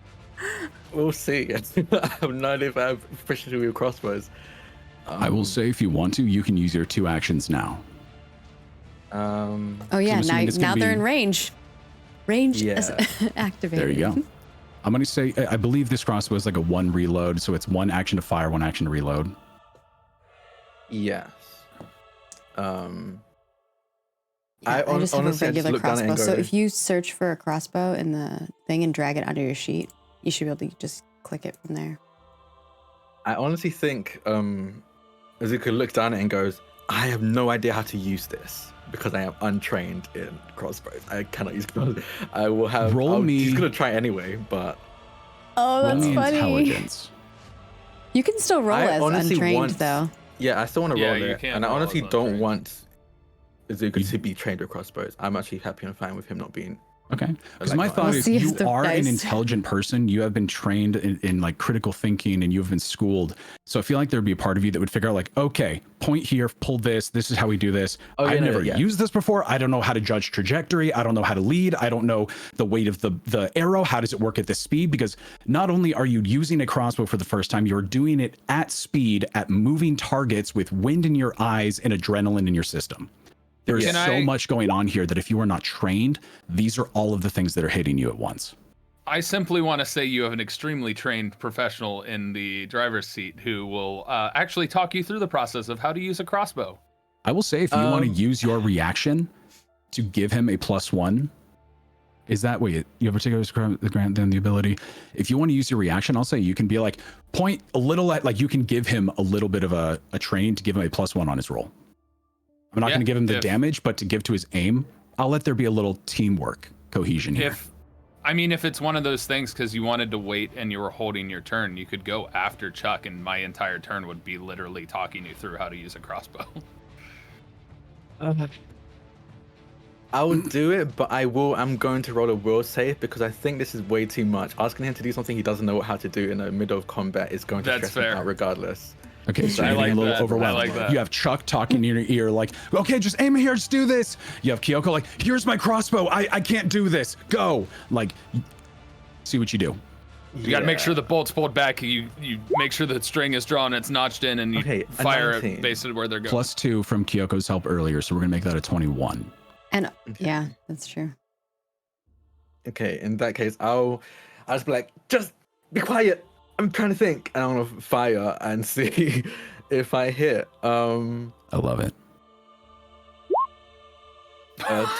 We'll see. I have no idea if I have proficiency with crossbows. I will say, if you want to, you can use your 2 actions now. Um, Oh yeah, I'm assuming it's now gonna they're be- in range. Range is Yeah. activated. There you go. I'm going to say, I believe this crossbow is like a 1 reload, so it's 1 action to fire, 1 action to reload. yes. I Yeah, I just have a honestly, I just regular look down at it crossbow. and So go, if you search for a crossbow in the thing and drag it onto your sheet, you should be able to just click it from there. I honestly think Azuka looks down at it and goes, I have no idea how to use this because I am untrained in crossbows. I cannot use crossbows. I will have. Roll me- He's gonna try anyway, but Oh, Roll that's me funny. intelligence. You can still roll I as honestly untrained, want- though. Yeah, I still want to Yeah, roll you it, can't and I roll honestly as don't untrained. want Izuku to be trained with crossbows. I'm actually happy and fine with him not being. Okay. Because like my that. thought We'll is see if you the are an dice- intelligent person. You have been trained in like critical thinking and you have been schooled. So I feel like there'd be a part of you that would figure out like, okay, point here, pull this. This is how we do this. Oh, yeah, I've no, never yeah. used this before. I don't know how to judge trajectory. I don't know how to lead. I don't know the weight of the arrow. How does it work at this speed? Because not only are you using a crossbow for the first time, you're doing it at speed, at moving targets with wind in your eyes and adrenaline in your system. There is Can so I- much going on here that if you are not trained, these are all of the things that are hitting you at once. I simply want to say you have an extremely trained professional in the driver's seat who will actually talk you through the process of how to use a crossbow. I will say if you want to use your reaction to give him a +1, is that wait, you have a particular grant then the ability. If you want to use your reaction, I'll say you can be like point a little at like you can give him a little bit of a training to give him a +1 on his roll. I'm not Yeah, going to give him the if- damage, but to give to his aim, I'll let there be a little teamwork cohesion here. If it's one of those things because you wanted to wait and you were holding your turn, you could go after Chuck and my entire turn would be literally talking you through how to use a crossbow. I will do it, but I'm going to roll a will save because I think this is way too much. Asking him to do something he doesn't know how to do in the middle of combat is going to That's stress him fair. out regardless. Okay, so I you're like getting a little that. overwhelmed. I like that. You have Chuck talking in your ear like, okay, just aim here, just do this. You have Kyoko like, here's my crossbow. I can't do this. Go. Like, see what you do. You got to make sure the bolt's pulled back. You make sure the string is drawn, it's notched in, and you Okay, a fire 19. it based on where they're going. +2 from Kyoko's help earlier, so we're gonna make that a 21. And Okay. yeah, that's true. Okay, in that case, I'll just be like, just be quiet. I'm trying to think. And I'm gonna fire and see if I hit. I love it.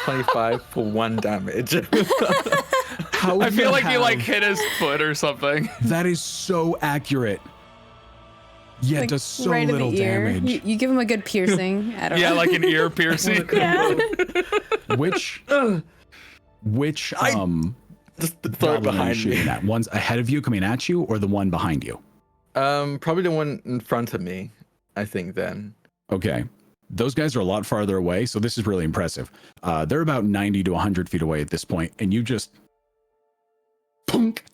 25 for 1 damage. How I do feel like you like have- hit his foot or something. That is so accurate. Yeah, Like, it does so right in little the ear. damage. You give him a good piercing. I don't Yeah, know. like an ear piercing. Yeah. Which Just throw it goblin are you behind me. shooting at? One's ahead of you coming at you, or the one behind you? Probably the one in front of me, I think then. Okay. Those guys are a lot farther away, so this is really impressive. They're about 90 to 100 feet away at this point, and you just... Punk,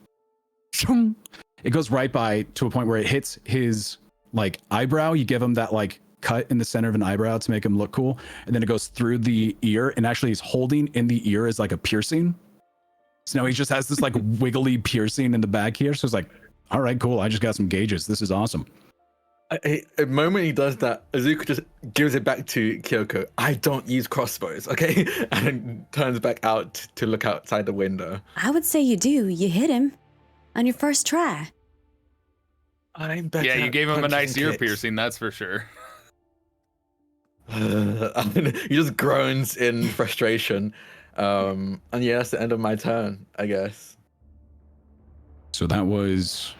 shung. It goes right by to a point where it hits his like eyebrow. You give him that like cut in the center of an eyebrow to make him look cool, and then it goes through the ear, and actually he's holding in the ear as like a piercing. So now he just has this like wiggly piercing in the back here. So it's like, all right, cool. I just got some gauges. This is awesome. The moment he does that, Izuku just gives it back to Kyoko. I don't use crossbows, okay? And then turns back out to look outside the window. I would say you do. You hit him on your first try. I'm better. Yeah, you at gave him a punches nice and ear kicks. piercing, that's for sure. He just groans in frustration. And yeah, that's the end of my turn, I guess. So that was...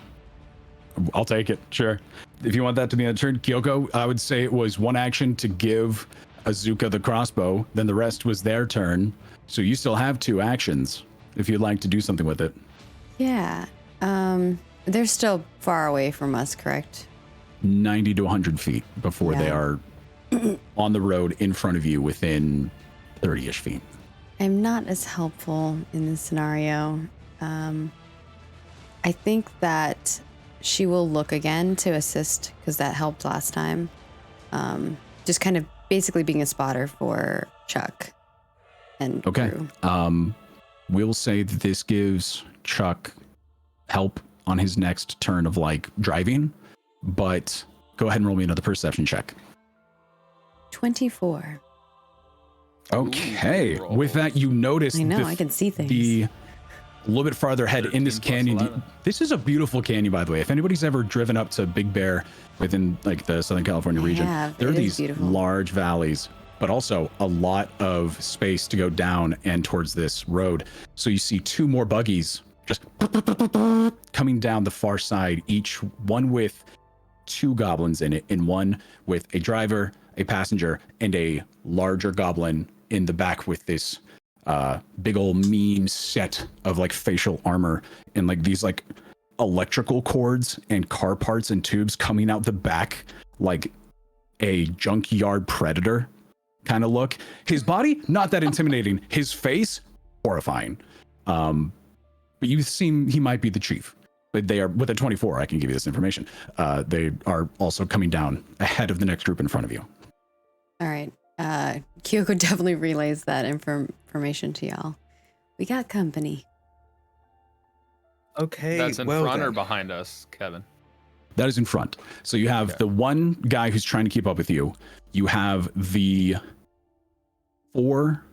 I'll take it, sure. If you want that to be a turn, Kyoko, I would say it was one action to give Azuka the crossbow, then the rest was their turn. So you still have 2 actions if you'd like to do something with it. Yeah. They're still far away from us, correct? 90 to 100 feet before they Yeah. are on the road in front of you within 30-ish feet. I'm not as helpful in this scenario. I think that she will look again to assist because that helped last time. Just kind of basically being a spotter for Chuck and Okay. crew. We'll say that this gives Chuck help on his next turn of like driving, but go ahead and roll me another perception check. 24. Okay. Ooh, With that, you notice I know, the I can see things. the a little bit farther ahead in this 13 plus canyon. 11. This is a beautiful canyon, by the way. If anybody's ever driven up to Big Bear within like the Southern California region, have. there are It is these beautiful. large valleys, but also a lot of space to go down and towards this road. So you see 2 more buggies just coming down the far side, each one with 2 goblins in it, and one with a driver, a passenger, and a larger goblin in the back with this big old mean set of like facial armor and like these like electrical cords and car parts and tubes coming out the back like a junkyard predator kind of look. His body, not that intimidating. His face, horrifying. But you seem he might be the chief. But they are, with a 24, I can give you this information. They are also coming down ahead of the next group in front of you. All right. Kyoko definitely relays that information to y'all. We got company. Okay. That's in well front or then. behind us, Kevin? That is in front. So you have the one guy who's trying to keep up with you. You have the 4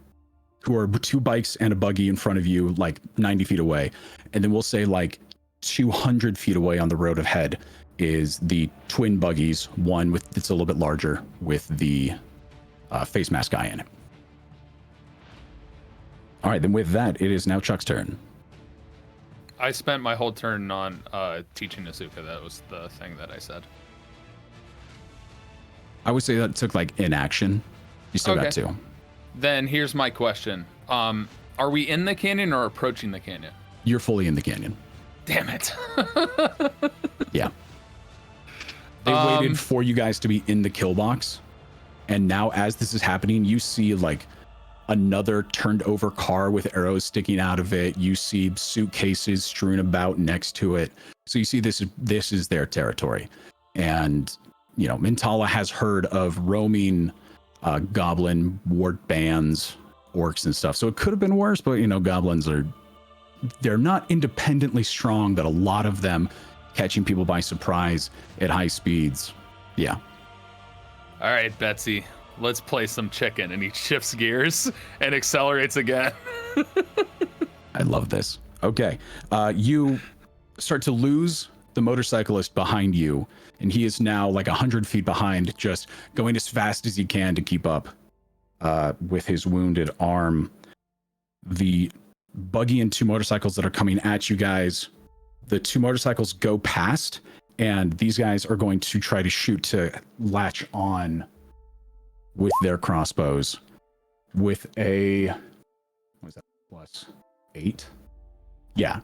who are 2 bikes and a buggy in front of you, like 90 feet away. And then we'll say like 200 feet away on the road ahead is the twin buggies, one with it's a little bit larger with the face mask guy in it. All right, then with that, it is now Chuck's turn. I spent my whole turn on teaching Asuka. That was the thing that I said. I would say that took like inaction. You still got 2. Then here's my question. Are we in the canyon or approaching the canyon? You're fully in the canyon. Damn it. Yeah. They waited for you guys to be in the kill box. And now as this is happening, you see like another turned over car with arrows sticking out of it. You see suitcases strewn about next to it. So you see this is their territory. And, you know, Mintala has heard of roaming goblin ward bands, orcs and stuff. So it could have been worse, but, you know, goblins they're not independently strong, but a lot of them catching people by surprise at high speeds. Yeah. All right, Betsy, let's play some chicken. And he shifts gears and accelerates again. I love this. Okay. You start to lose the motorcyclist behind you, and he is now like 100 feet behind, just going as fast as he can to keep up with his wounded arm. The buggy and 2 motorcycles that are coming at you guys, the 2 motorcycles go past, and these guys are going to try to shoot to latch on with their crossbows with a, what was that, +8? Yeah.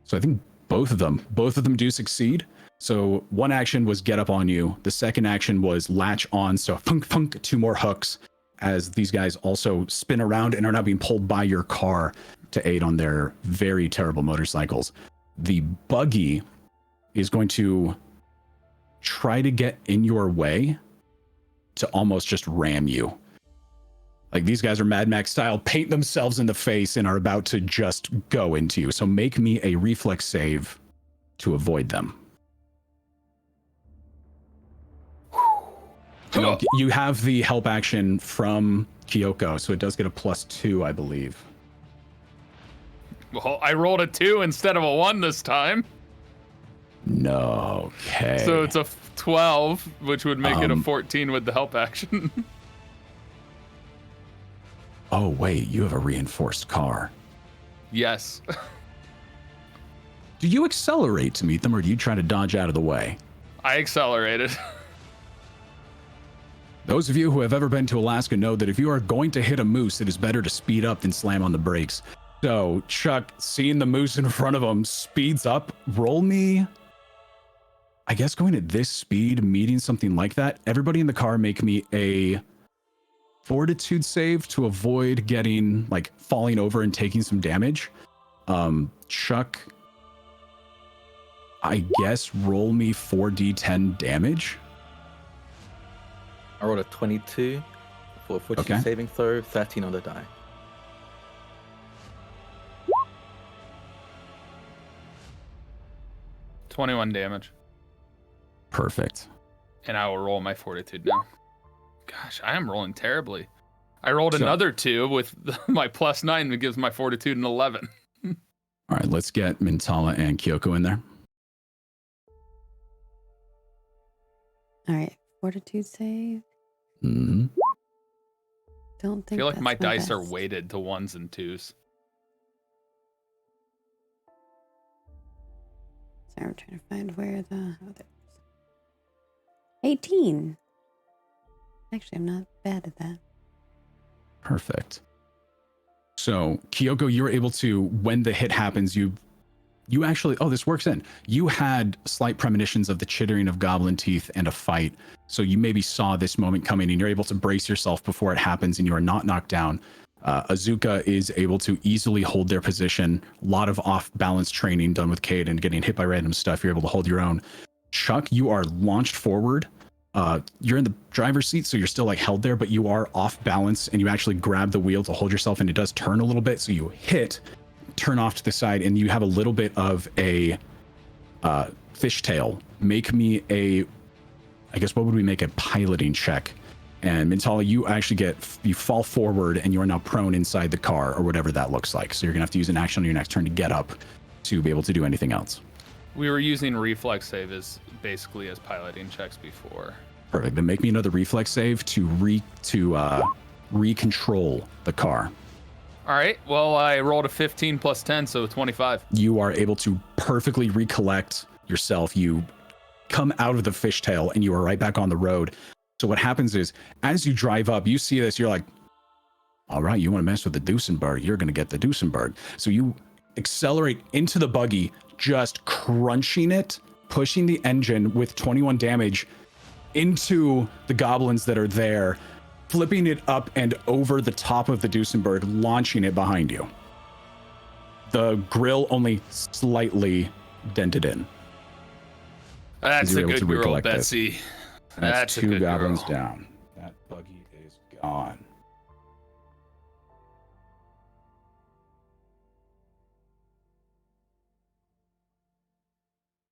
So I think both of them do succeed. So one action was get up on you. The second action was latch on. So funk, funk, 2 more hooks as these guys also spin around and are now being pulled by your car to aid on their very terrible motorcycles. The buggy is going to try to get in your way to almost just ram you. Like these guys are Mad Max style, paint themselves in the face and are about to just go into you. So make me a reflex save to avoid them. No, you have the help action from Kyoko, so it does get a +2, I believe. Well, I rolled a 2 instead of a 1 this time. No, okay. So it's a 12, which would make it a 14 with the help action. Oh, wait, you have a reinforced car. Yes. Do you accelerate to meet them, or do you try to dodge out of the way? I accelerated. Those of you who have ever been to Alaska know that if you are going to hit a moose, it is better to speed up than slam on the brakes. So Chuck, seeing the moose in front of him, speeds up. Roll me, I guess going at this speed, meeting something like that, everybody in the car make me a fortitude save to avoid getting, like, falling over and taking some damage. Chuck, I guess roll me 4d10 damage. I rolled a 22 for fortitude saving throw, 13 on the die. $21 damage. Perfect. And I will roll my fortitude now. Gosh, I am rolling terribly. I rolled another 2 with my +9 that gives my fortitude an 11. All right, let's get Mintala and Kyoko in there. All right, fortitude save. Mm-hmm. Don't think I feel like that's my dice are best. weighted to 1s and 2s. Sorry, I'm trying to find where the... Oh, there it is. 18. Actually, I'm not bad at that. Perfect. So, Kyoko, you're able to, when the hit happens, you You actually, oh, this works in. You had slight premonitions of the chittering of goblin teeth and a fight. So you maybe saw this moment coming and you're able to brace yourself before it happens and you are not knocked down. Azuka is able to easily hold their position. A lot of off-balance training done with Cade and getting hit by random stuff. You're able to hold your own. Chuck, you are launched forward. You're in the driver's seat, so you're still like held there, but you are off balance and you actually grab the wheel to hold yourself and it does turn a little bit. So you hit, turn off to the side, and you have a little bit of a fishtail. Make me I guess what would we make a piloting check? And Mintala, you fall forward and you are now prone inside the car or whatever that looks like. So you're gonna have to use an action on your next turn to get up to be able to do anything else. We were using reflex save as basically as piloting checks before. Perfect. Then make me another reflex save to recontrol the car. All right. Well, I rolled a 15 plus 10, so 25. You are able to perfectly recollect yourself. You come out of the fishtail and you are right back on the road. So what happens is, as you drive up, you see this, you're like, all right, you want to mess with the Duesenberg, you're going to get the Duesenberg. So you accelerate into the buggy, just crunching it, pushing the engine with 21 damage into the goblins that are there, flipping it up and over the top of the Duesenberg, launching it behind you. The grill only slightly dented in. That's a good girl, Betsy. This. That's a two good goblins girl. down. That buggy is gone.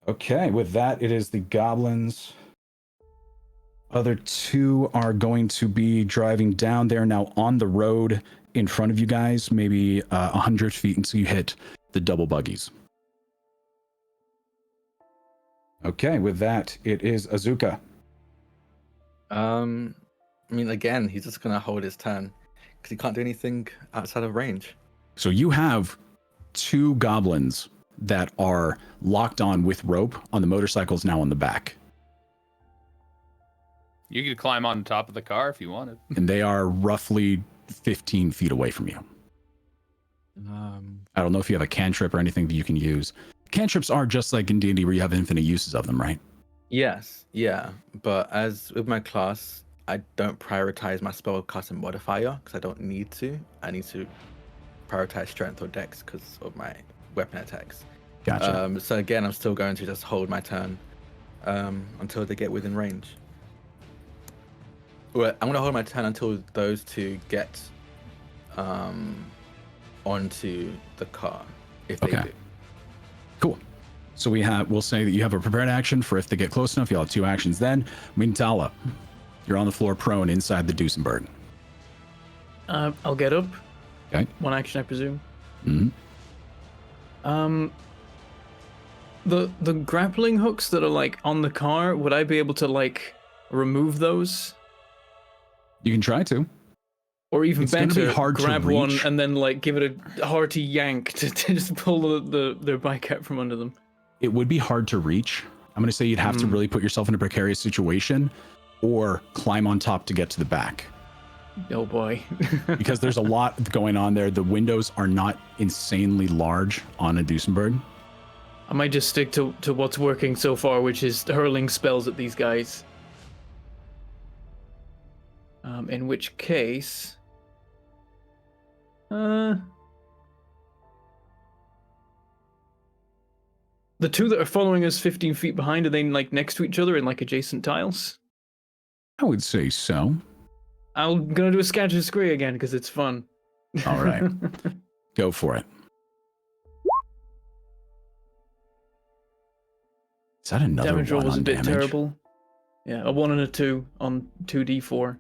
Okay, with that, it is the goblins. Other two are going to be driving down there now on the road in front of you guys, maybe 100 feet until you hit the double buggies. Okay, with that, it is Azuka. I mean, again, he's just gonna hold his turn because he can't do anything outside of range. So you have two goblins that are locked on with rope on the motorcycles now on the back. You could climb on top of the car if you wanted. And they are roughly 15 feet away from you. I don't know if you have a cantrip or anything that you can use. Cantrips are just like in D&D where you have infinite uses of them, right? Yes, yeah, but as with my class, I don't prioritize my spellcasting modifier because I don't need to. I need to prioritize strength or dex because of my weapon attacks. Gotcha. So again, I'm still going to just hold my turn until they get within range. Well, I'm going to hold my turn until those two get onto the car, if they do. Cool. So we'll say that you have a prepared action for if they get close enough. You'll have two actions then. Mintala, you're on the floor prone inside the Duesenberg. I'll get up. Okay. One action, I presume. Mm-hmm. The grappling hooks that are like on the car, would I be able to like remove those? You can try to. Or even It's gonna be better, hard to grab one reach. and then like give it a hearty yank to just pull their bike out from under them. It would be hard to reach. I'm going to say you'd have to really put yourself in a precarious situation or climb on top to get to the back. Oh boy. Because there's a lot going on there. The windows are not insanely large on a Duesenberg. I might just stick to what's working so far, which is hurling spells at these guys. In which case... the two that are following us 15 feet behind, are they like next to each other in like adjacent tiles? I would say so. I'm gonna do a Scatter Scree again because it's fun. All right. Go for it. Is that another Damage roll one was on a bit damage? terrible. Yeah, a 1 and a 2 on 2d4.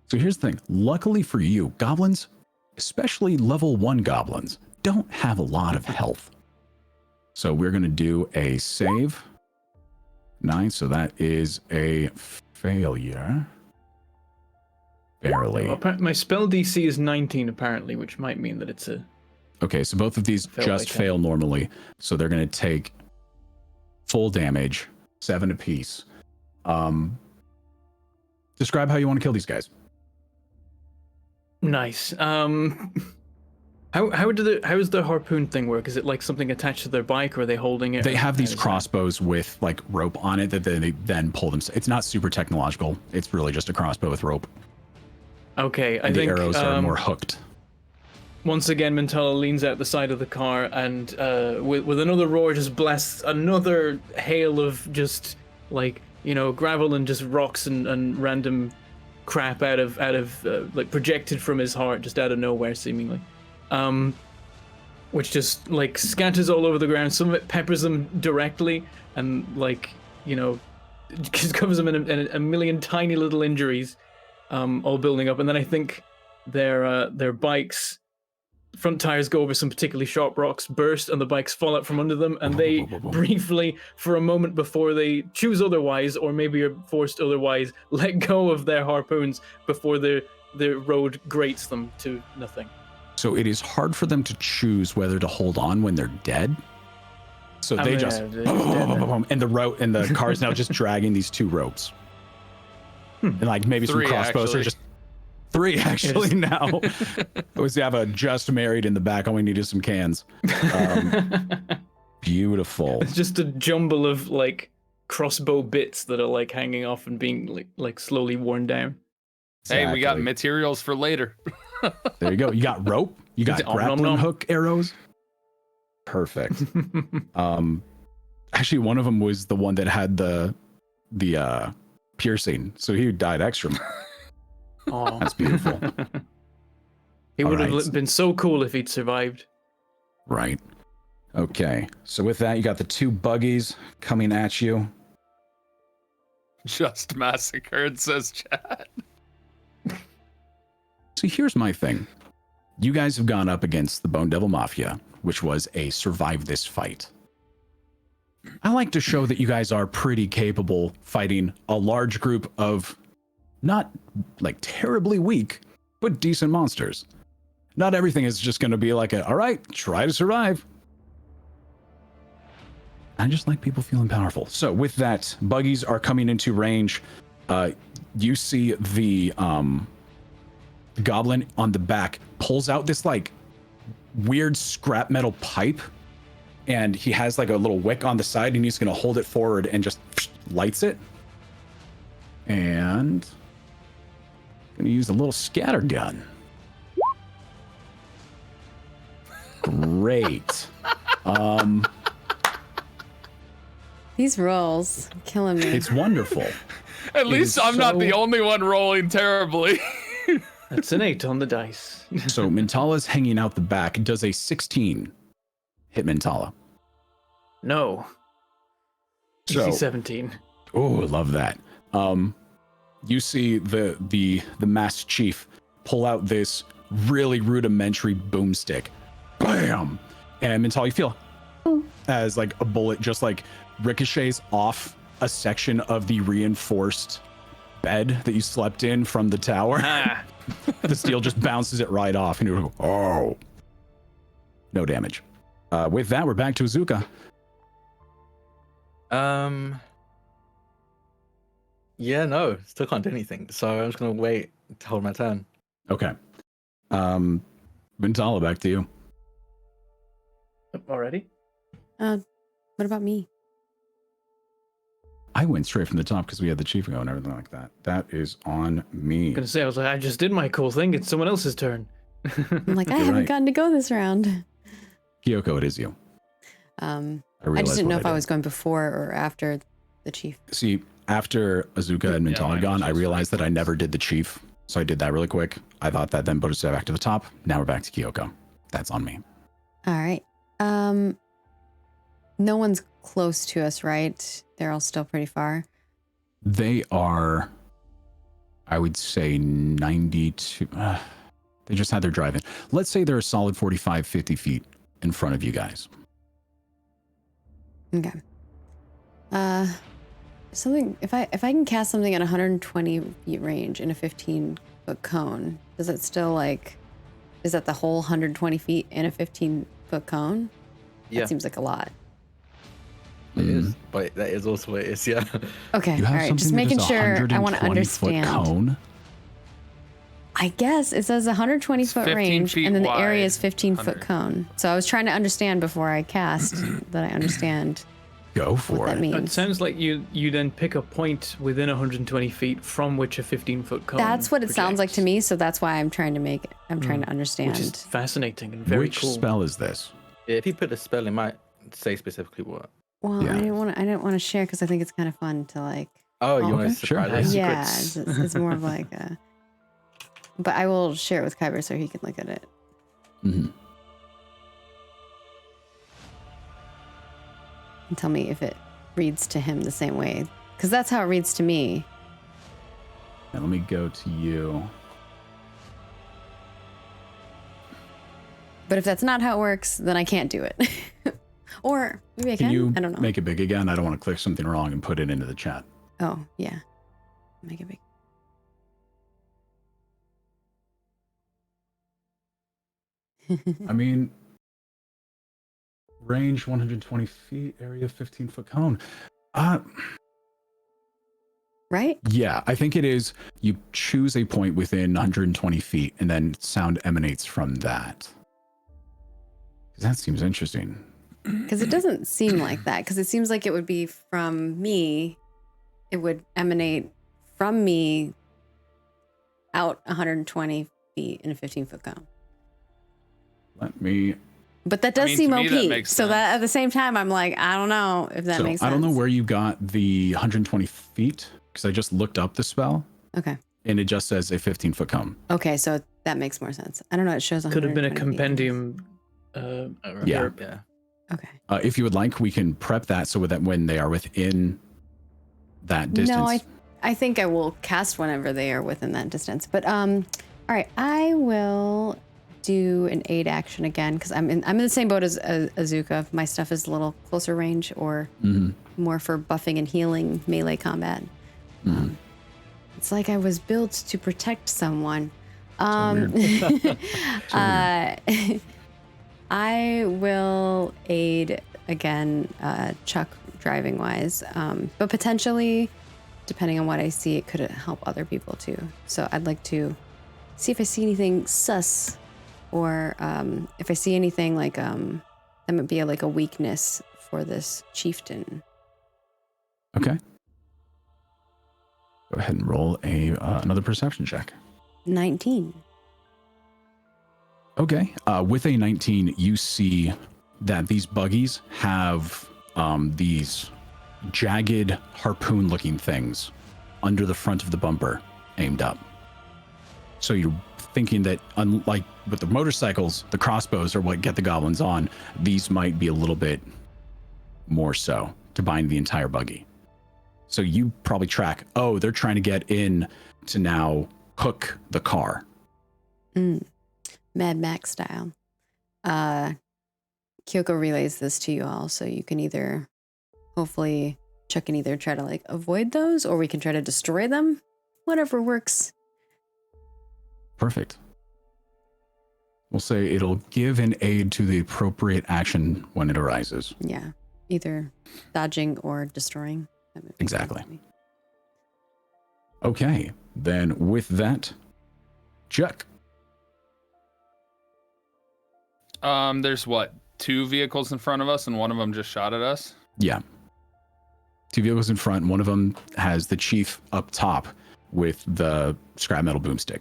So here's the thing. Luckily for you, goblins, especially level 1 goblins, don't have a lot of health. So we're going to do a save. 9, so that is a failure. Barely. My spell DC is 19 apparently, which might mean that it's a... Okay, so both of these just fail normally. So they're going to take full damage, 7 apiece. Describe how you want to kill these guys. Nice. How does the harpoon thing work? Is it like something attached to their bike, or are they holding it? They have these How does crossbows with like rope on it that they then pull them. It's not super technological. It's really just a crossbow with rope. that- Okay, I And the think arrows are more hooked. once again, Mentala leans out the side of the car and with another roar just blasts another hail of just like, you know, gravel and just rocks and random crap out of like projected from his heart just out of nowhere seemingly. Which just like scatters all over the ground. Some of it peppers them directly and like, you know, just covers them in a million tiny little injuries, all building up. And then I think their bikes, front tires go over some particularly sharp rocks, burst, and the bikes fall out from under them, and they briefly, for a moment before they choose otherwise, or maybe are forced otherwise, let go of their harpoons before the road grates them to nothing. So it is hard for them to choose whether to hold on when they're dead. So they just they're just dead then. and the car is now just dragging these 2 ropes. And like maybe some 3 crossbows actually. are just 3 actually now. We have a just married in the back. All we need is some cans. Beautiful. It's just a jumble of like crossbow bits that are like hanging off and being like slowly worn down. Hey, we got Exactly. materials for later. There you go. You got rope. You got Nom, nom, grappling nom. hook arrows. Perfect. Actually, one of them was the one that had the piercing, so he died extra. Oh, That's beautiful. He would Alright. have been so cool if he'd survived. Right. Okay. So with that, you got the 2 buggies coming at you. Just massacred, says Chad. So here's my thing. You guys have gone up against the Bone Devil Mafia, which was a survive this fight. I like to show that you guys are pretty capable fighting a large group of not like terribly weak, but decent monsters. Not everything is just going to be like all right, try to survive. I just like people feeling powerful. So with that, buggies are coming into range. You see the goblin on the back pulls out this like weird scrap metal pipe, and he has like a little wick on the side, and he's going to hold it forward and just lights it. And going to use a little scatter gun. Great. These rolls killing me. It's wonderful. At least I'm not the so- only one rolling terribly. That's an 8 on the dice. So Mintala's hanging out the back. Does a 16 hit Mintala? No. So- DC 17. Oh, love that. You see the masked chief pull out this really rudimentary boomstick. Bam! And Mintala, you feel as like a bullet just like ricochets off a section of the reinforced bed that you slept in from the tower. Ah. The steel just bounces it right off, and you go, oh. No damage. With that, we're back to Azuka. Yeah, no, still can't do anything. So I'm just gonna wait to hold my turn. Okay. Mintala, back to you. Already? What about me? I went straight from the top because we had the chief go and everything like that. That is on me. I'm gonna say, I just did my cool thing. It's someone else's turn. I'm like, I You're haven't right. gotten to go this round. Kyoko, it is you. I realized just didn't know what if I did. was going before or after the chief. See, after Azuka and Yeah, Mintala mine had gone, was I just realized that I never did the chief. So I did that really quick. I thought that then put us back to the top. Now we're back to Kyoko. That's on me. All right. No one's close to us, right? They're all still pretty far. They are, I would say 92. They just had their drive in. Let's say they're a solid 45, 50 feet in front of you guys. Okay. Something. If I can cast something at 120 feet range in a 15-foot cone, does it still like? Is that the whole 120 feet in a 15-foot cone? Yeah, That seems like a lot. it is, but that is also what it is. Yeah. Okay. You All have right. something Just that making is a sure. I want to 120-foot understand. cone? I guess it says 120 It's foot 15 range, feet and then the area wide, is 15-foot 100. cone. So I was trying to understand before I cast that I understand Go what for that it. It means. sounds like you then pick a point within 120 feet from which a 15-foot cone. That's what it sounds like to projects, me. So that's why I'm trying to make it. I'm trying to understand. Which is fascinating and very Which cool. spell is this? Yeah, if you put a spell, it might say specifically what. Well, Yeah. I didn't want to share because I think it's kind of fun to like. Oh, you want okay, to sure. surprise us? Yeah, Secrets. it's more of like a. But I will share it with Kyber so he can look at it. hmm And tell me if it reads to him the same way. Because that's how it reads to me. Now let me go to you. But if that's not how it works, then I can't do it. Or maybe I can. Can you I don't know. make it big again? I don't want to click something wrong and put it into the chat. Oh, yeah. Make it big. I mean, range 120 feet, area 15-foot cone. Right? Yeah, I think it is. You choose a point within 120 feet, and then sound emanates from that. That seems interesting. Because it doesn't seem like that. Because it seems like it would be from me. It would emanate from me out 120 feet in a 15-foot cone. Let me. But that does mean, seem to me, that OP. makes So that sense. at the same time, I'm like, I don't know if that So makes sense. I don't know where you got the 120 feet because I just looked up the spell, Okay. and it just says a 15-foot cone. Okay, so that makes more sense. I don't know. It shows Could have been a 120 feet. compendium. Yeah. Europe. Yeah. Okay. If you would like, we can prep that so that when they are within that distance. No, I think I will cast whenever they are within that distance. But all right, I will do an aid action again because I'm in the same boat as Azuka. My stuff is a little closer range or more for buffing and healing melee combat. It's like I was built to protect someone. I will aid again, Chuck driving wise, but potentially, depending on what I see, it could help other people too. So I'd like to see if I see anything sus, or if I see anything like that might be like a weakness for this chieftain. Okay. Go ahead and roll another perception check. 19. Okay. With a 19, you see that these buggies have these jagged harpoon-looking things under the front of the bumper aimed up. So you're thinking that, unlike with the motorcycles, the crossbows are what get the goblins on. These might be a little bit more so to bind the entire buggy. So you probably track, oh, they're trying to get in to now hook the car. Mad Max style. Kyoko relays this to you all, so you can either, hopefully, Chuck can either try to like avoid those, or we can try to destroy them. Whatever works. Perfect. We'll say it'll give an aid to the appropriate action when it arises. Yeah, either dodging or destroying. That would make sense Exactly. to me. Okay, then with that, Chuck. There's what, 2 vehicles in front of us, and one of them just shot at us. Yeah. 2 vehicles in front. One of them has the chief up top with the scrap metal boomstick.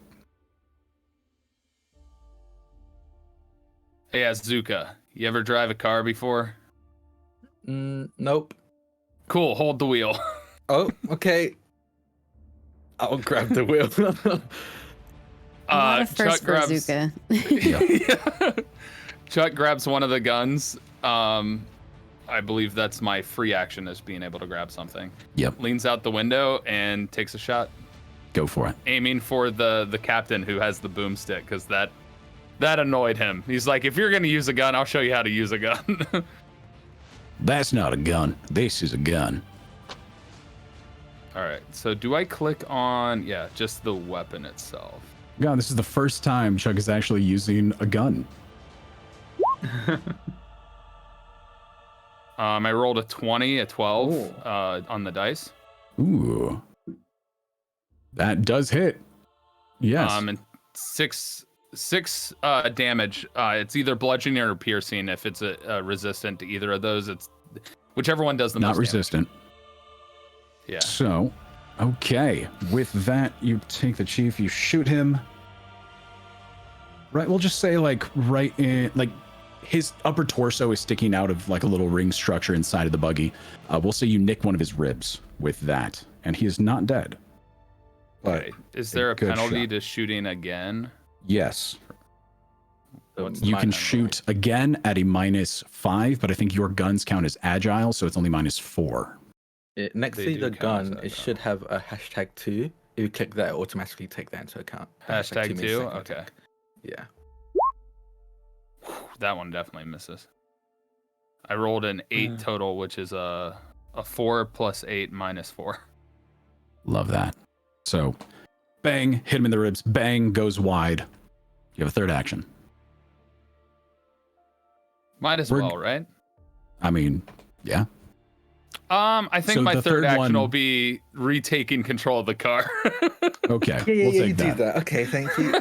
Hey, Azuka, you ever drive a car before? Nope. Cool, hold the wheel. Oh, okay. I'll grab the wheel. A lot of firsts Chuck for grabs. Azuka. Yeah. Chuck grabs one of the guns. I believe that's my free action, is being able to grab something. Yep. Leans out the window and takes a shot, Go for it. aiming for the captain who has the boomstick, because that annoyed him. He's like, if you're gonna use a gun, I'll show you how to use a gun. That's not a gun. This is a gun. All right. So do I click on just the weapon itself? God, this is the first time Chuck is actually using a gun. I rolled a 20, a 12 on the dice. Ooh. That does hit. Yes. And six damage. It's either bludgeoning or piercing. If it's resistant to either of those, it's whichever one does the most. Not resistant. Yeah. So, okay. With that, you take the chief, you shoot him. Right, we'll just say like right in, like his upper torso is sticking out of like a little ring structure inside of the buggy. We'll say you nick one of his ribs with that, and he is not dead. Okay. Is there a good penalty shot. to shooting again? Yes. What's You my can penalty? shoot again at a -5, but I think your guns count as agile, so it's only -4. Next They to do the count as gun, that, it though. should have a #2. If you click that, it automatically take that into account. Hashtag means 2? second Okay. attack. Yeah. That one definitely misses. I rolled an 8 total, which is a 4 plus 8 minus 4. Love that. So, bang, hit him in the ribs. Bang, goes wide. You have a third action. Might as We're- well, right? I mean, yeah. I think So my the third third action one- will be retaking control of the car. Okay, Yeah, we'll you take do that. that. Okay, thank you.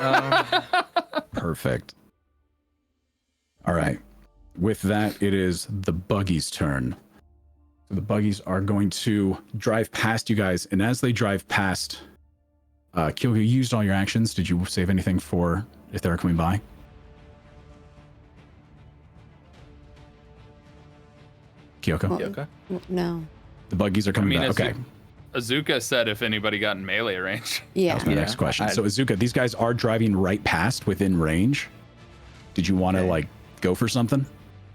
Perfect. All right. With that, it is the buggy's turn. So the buggies are going to drive past you guys, and as they drive past, Kyoko, you used all your actions. Did you save anything for if they're coming by? Kyoko? Well, Kyoko? No. The buggies are coming back. Okay. Azuka said if anybody got in melee range. Yeah. That's my Yeah. next question. I- So Azuka, these guys are driving right past within range. Did you want to Okay. like go for something?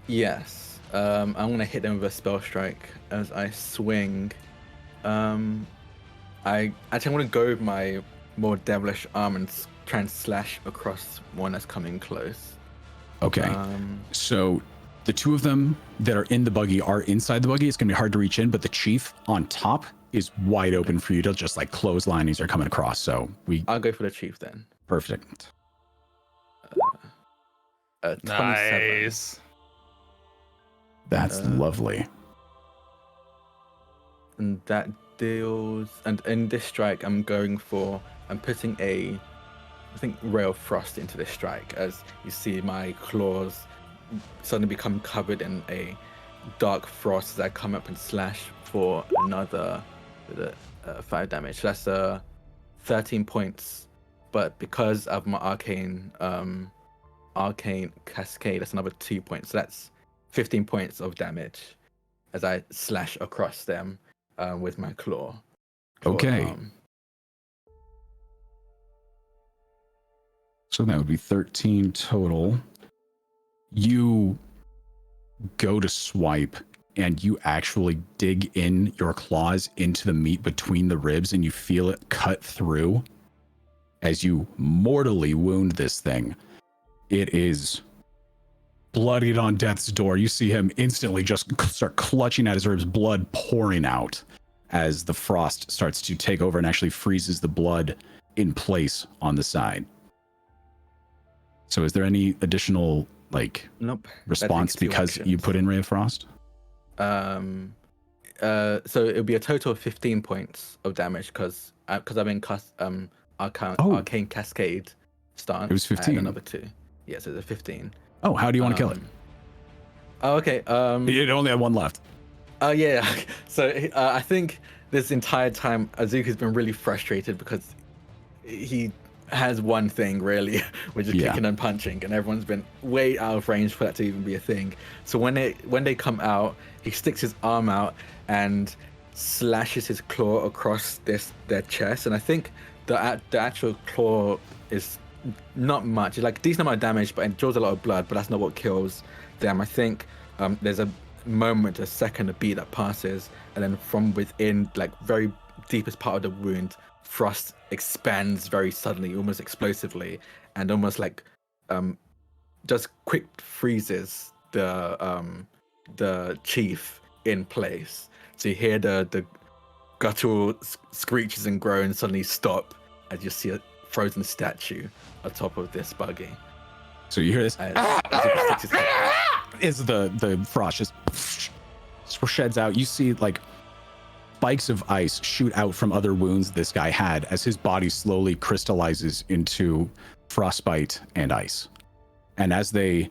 Yes. I'm gonna hit them with a spell strike as I swing. I'm gonna go with my more devilish arm and try and slash across one that's coming close. Okay. So the two of them that are in the buggy are inside the buggy. It's going to be hard to reach in, but the chief on top is wide open for you to just like clothesline as you're coming across. So I'll go for the chief then. perfect. 27. Nice. That's lovely. And that deals. And in this strike, I'm putting I think ray of frost into this strike, as you see my claws suddenly become covered in a dark frost as I come up and slash for another 5 damage. So that's 13 points. But because of my arcane cascade, that's another 2 points. So that's 15 points of damage as I slash across them with my claw. Okay. So that would be 13 total. You go to swipe and you actually dig in your claws into the meat between the ribs and you feel it cut through as you mortally wound this thing. It is bloodied on death's door. You see him instantly just start clutching at his ribs, blood pouring out as the frost starts to take over and actually freezes the blood in place on the side. So is there any additional Nope. response That takes 2 because you actions. put in Ray of Frost? So it'll be a total of 15 points of damage because I'm in arcane cascade stance. It was 15. And another 2. Yeah, so there's 15. Oh, how do you want to kill it? Oh, okay. It only had one left. Oh yeah. So I think this entire time Azuka's been really frustrated because he has one thing really, which is kicking and punching, and everyone's been way out of range for that to even be a thing. So when they come out, he sticks his arm out and slashes his claw across their chest, and I think the actual claw is not much. It's like a decent amount of damage, but it draws a lot of blood, but that's not what kills them. I think there's a moment, a second, a beat that passes, and then from within, like very deepest part of the wound, frost expands very suddenly, almost explosively, and almost like just quick freezes the chief in place. So you hear the guttural screeches and groans suddenly stop as you see a frozen statue atop of this buggy. So you hear this As he sticks his head. is the frost just sheds out. You see like spikes of ice shoot out from other wounds this guy had as his body slowly crystallizes into frostbite, and ice. And as the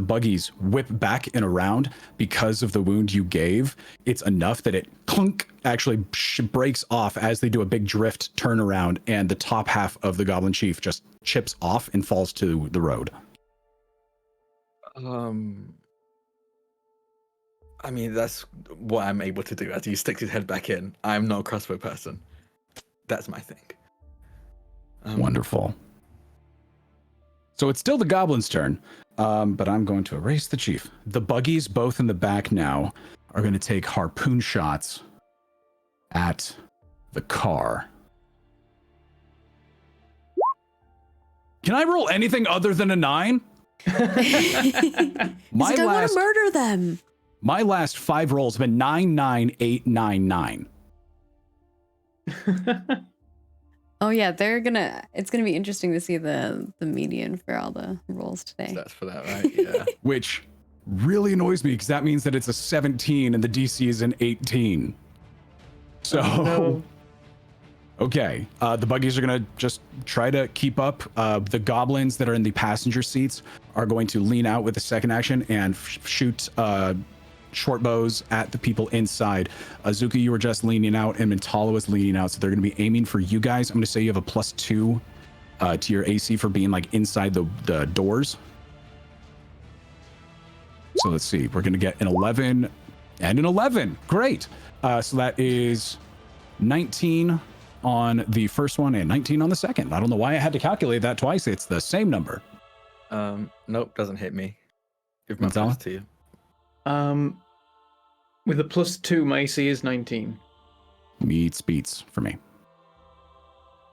buggies whip back and around, because of the wound you gave, it's enough that it clunk actually breaks off as they do a big drift turnaround, and the top half of the Goblin Chief just chips off and falls to the road. I mean, that's what I'm able to do as he sticks his head back in. I'm not a crossbow person. That's my thing. Wonderful. So it's still the Goblin's turn, but I'm going to erase the Chief. The buggies, both in the back now, are going to take harpoon shots at the car. Can I roll anything other than a 9? I want to murder them. My last 5 rolls have been 9, 9, 8, 9, 9. Oh yeah, it's gonna be interesting to see the median for all the rolls today. That's for that, right? Yeah. Which really annoys me because that means that it's a 17 and the DC is an 18. So, No. Okay, the buggies are gonna just try to keep up. The goblins that are in the passenger seats are going to lean out with the second action and shoot short bows at the people inside. Azuka, you were just leaning out, and Mentala was leaning out, so they're going to be aiming for you guys. I'm going to say you have a +2 to your AC for being like inside the doors. So let's see, we're going to get an 11 and an 11. Great. So that is 19 on the first one and 19 on the second. I don't know why I had to calculate that twice. It's the same number. Nope, doesn't hit me. Give my Mentala? plus to you. With a +2, my AC is 19. Meets beats for me.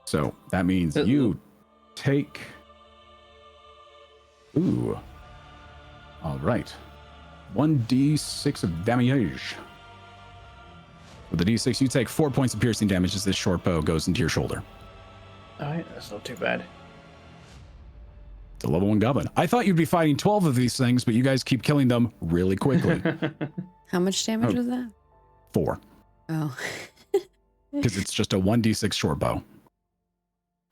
So that means you take. Ooh. All right. 1d6 of damage. With the d6, you take 4 points of piercing damage as this short bow goes into your shoulder. Alright, that's not too bad. It's a level 1 goblin. I thought you'd be fighting 12 of these things, but you guys keep killing them really quickly. How much damage was that? 4. Oh. Because it's just a 1d6 short bow.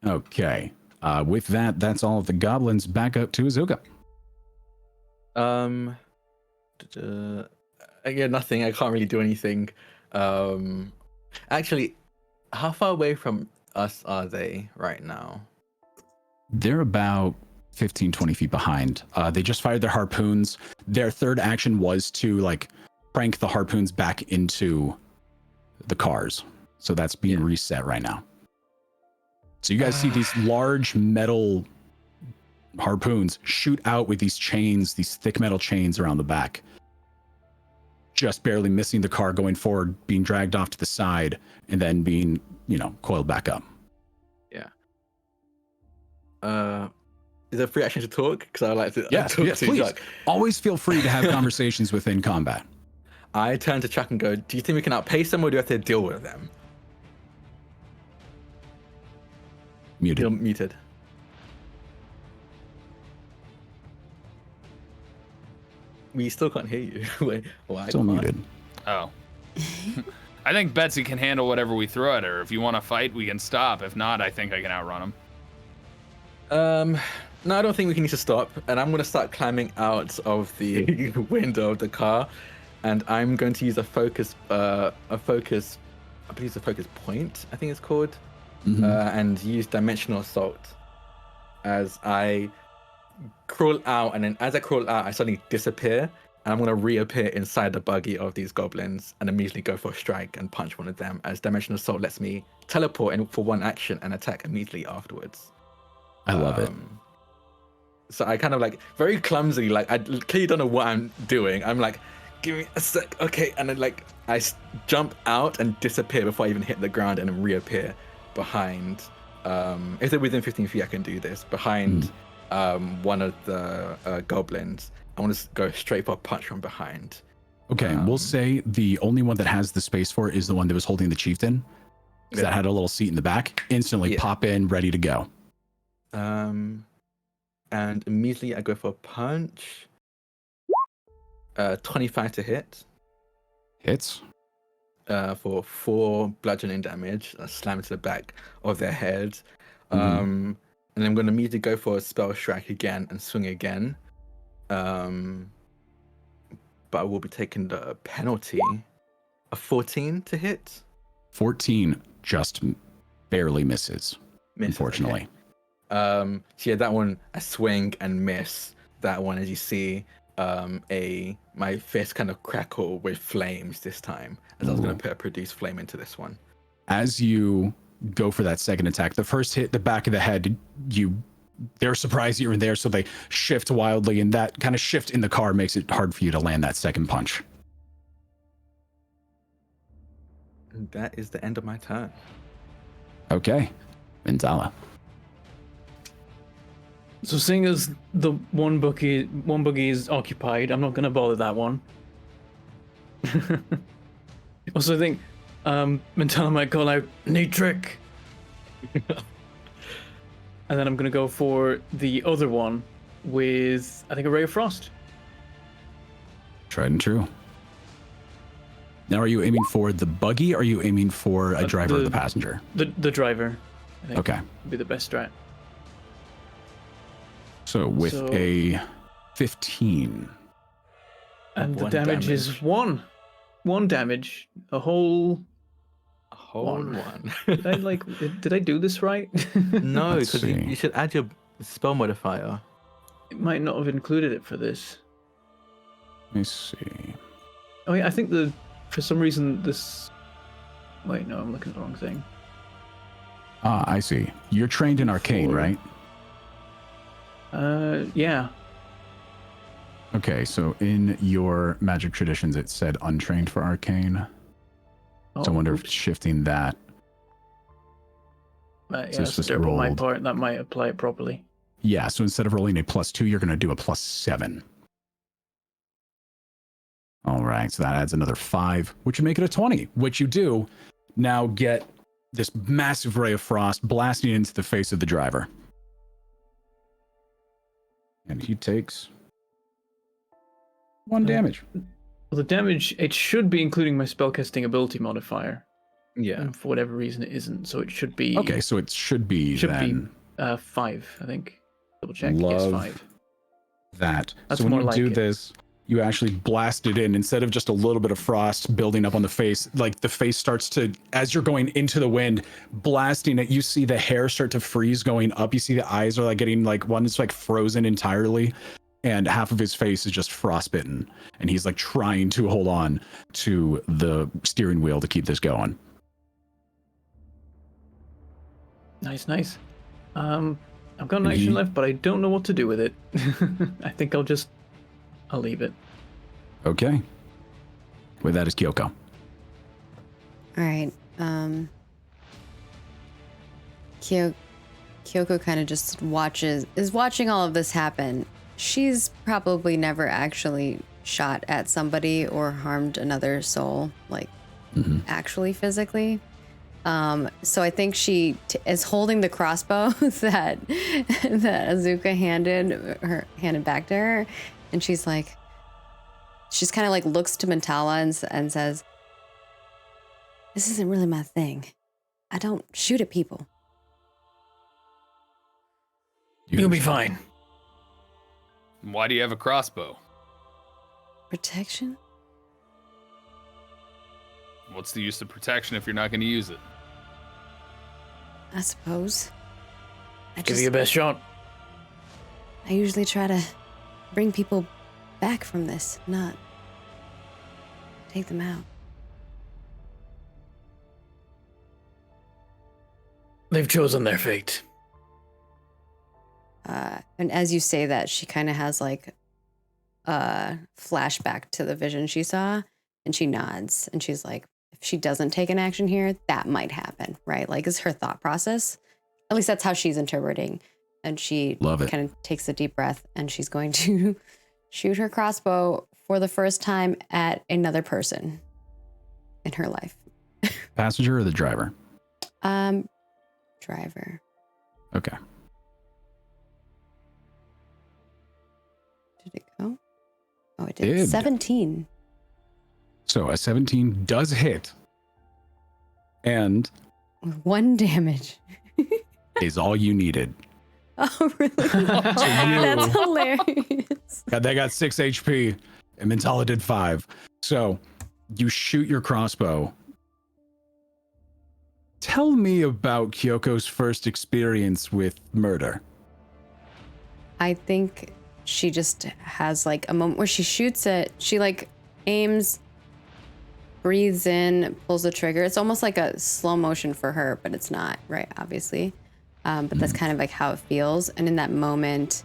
Okay. With that, that's all of the goblins. Back up to Azuka. Again, nothing. I can't really do anything. Actually, how far away from us are they right now? They're about 15, 20 feet behind. They just fired their harpoons. Their third action was to like crank the harpoons back into the cars. So that's being reset right now. So you guys see these large metal harpoons shoot out with these chains, these thick metal chains around the back. Just barely missing the car going forward, being dragged off to the side, and then being, coiled back up. Yeah. Is there free action to talk? Because I like to Yes, talk yes, to please. Chuck. Always feel free to have conversations within combat. I turn to Chuck and go, do you think we can outpace them or do we have to deal with them? Muted. You're muted. We still can't hear you. Wait, why? Still muted. Oh. I think Betsy can handle whatever we throw at her. If you want to fight, we can stop. If not, I think I can outrun him. No, I don't think we need to stop. And I'm going to start climbing out of the window of the car. And I'm going to use a focus, I believe it's a focus point, I think it's called. And use dimensional assault as I crawl out, and then as I crawl out, I suddenly disappear, and I'm gonna reappear inside the buggy of these goblins and immediately go for a strike and punch one of them, as dimensional assault lets me teleport in for one action and attack immediately afterwards. I love it. So I kind of like very clumsily, like I clearly don't know what I'm doing. I'm like, give me a sec, okay, and then like I jump out and disappear before I even hit the ground, and then reappear behind. If they're within 15 feet, I can do this behind. One of the goblins. I want to go straight for a punch from behind. Okay, we'll say the only one that has the space for it is the one that was holding the chieftain. Because that had a little seat in the back. Instantly pop in, ready to go. And immediately I go for a punch. 25 to hit. Hits. For 4 bludgeoning damage. I slam into the back of their head. And and I'm going to immediately go for a spell strike again and swing again. But I will be taking the penalty. A 14 to hit. 14 just barely misses, unfortunately. Okay. So yeah, that one I swing and miss. That one, as you see, my fist kind of crackle with flames this time, as I was going to put a produce flame into this one. As you go for that second attack, the first hit the back of the head, they're surprised you're in there, so they shift wildly, and that kind of shift in the car makes it hard for you to land that second punch. And that is the end of my turn. Okay, Mintala. So seeing as the one buggy is occupied, I'm not going to bother that one. Also, I think Mentala might call out, "Neat trick." And then I'm going to go for the other one with, I think, a Ray of Frost. Tried and true. Now, are you aiming for the buggy, or are you aiming for a driver or the passenger? The driver, I think, okay, would be the best strat. So with a 15. And the damage is one. One damage. A whole one. Did I do this right? No, because you should add your spell modifier. It might not have included it for this. Let me see. Oh yeah, I think for some reason this... Wait, no, I'm looking at the wrong thing. Ah, I see. You're trained in arcane, right? Yeah. Okay, so in your magic traditions, it said untrained for arcane. Oh, So I wonder if shifting that. Yeah, So it's that's just terrible on my rolled. part. That might apply it properly. Yeah, so instead of rolling a +2, you're going to do a +7. All right, so that adds another 5, which would make it a 20, which you do now get this massive ray of frost blasting into the face of the driver. And he takes 1 damage. Well, the damage, it should be including my spellcasting ability modifier. Yeah. And for whatever reason, it isn't. So it should be... Okay, so it should be 5, I think. Double check. Yes, 5. That. That's so when more you like do it. this, you actually blast it in instead of just a little bit of frost building up on the face. Like the face starts to, as you're going into the wind, blasting it, you see the hair start to freeze going up. You see the eyes are like getting like one is like frozen entirely, and half of his face is just frostbitten, and he's like trying to hold on to the steering wheel to keep this going. Nice. I've got an action left, but I don't know what to do with it. I think I'll leave it. Okay. With that is Kyoko. All right. Kyoko kind of just is watching all of this happen. She's probably never actually shot at somebody or harmed another soul, like actually physically. So I think she is holding the crossbow that Azuka handed back to her, and she's kind of like looks to Mentala and says, "This isn't really my thing. I don't shoot at people." You'll be fine. Why do you have a crossbow? Protection? What's the use of protection if you're not going to use it? I suppose. Give you your best shot. I usually try to bring people back from this, not take them out. They've chosen their fate. And as you say that, she kind of has like a flashback to the vision she saw, and she nods, and she's like, if she doesn't take an action here, that might happen, right? Like, is her thought process. At least that's how she's interpreting. And she kind of takes a deep breath, and she's going to shoot her crossbow for the first time at another person in her life. Passenger or the driver? Driver. Okay. Did it go? Oh, it did. 17. So a 17 does hit, and With 1 damage. is all you needed. Oh, really? That's hilarious. They got 6 HP, and Mentala did 5. So you shoot your crossbow. Tell me about Kyoko's first experience with murder. I think she just has like a moment where she shoots it. She like aims, breathes in, pulls the trigger. It's almost like a slow motion for her, but it's not, right? Obviously. But that's kind of like how it feels. And in that moment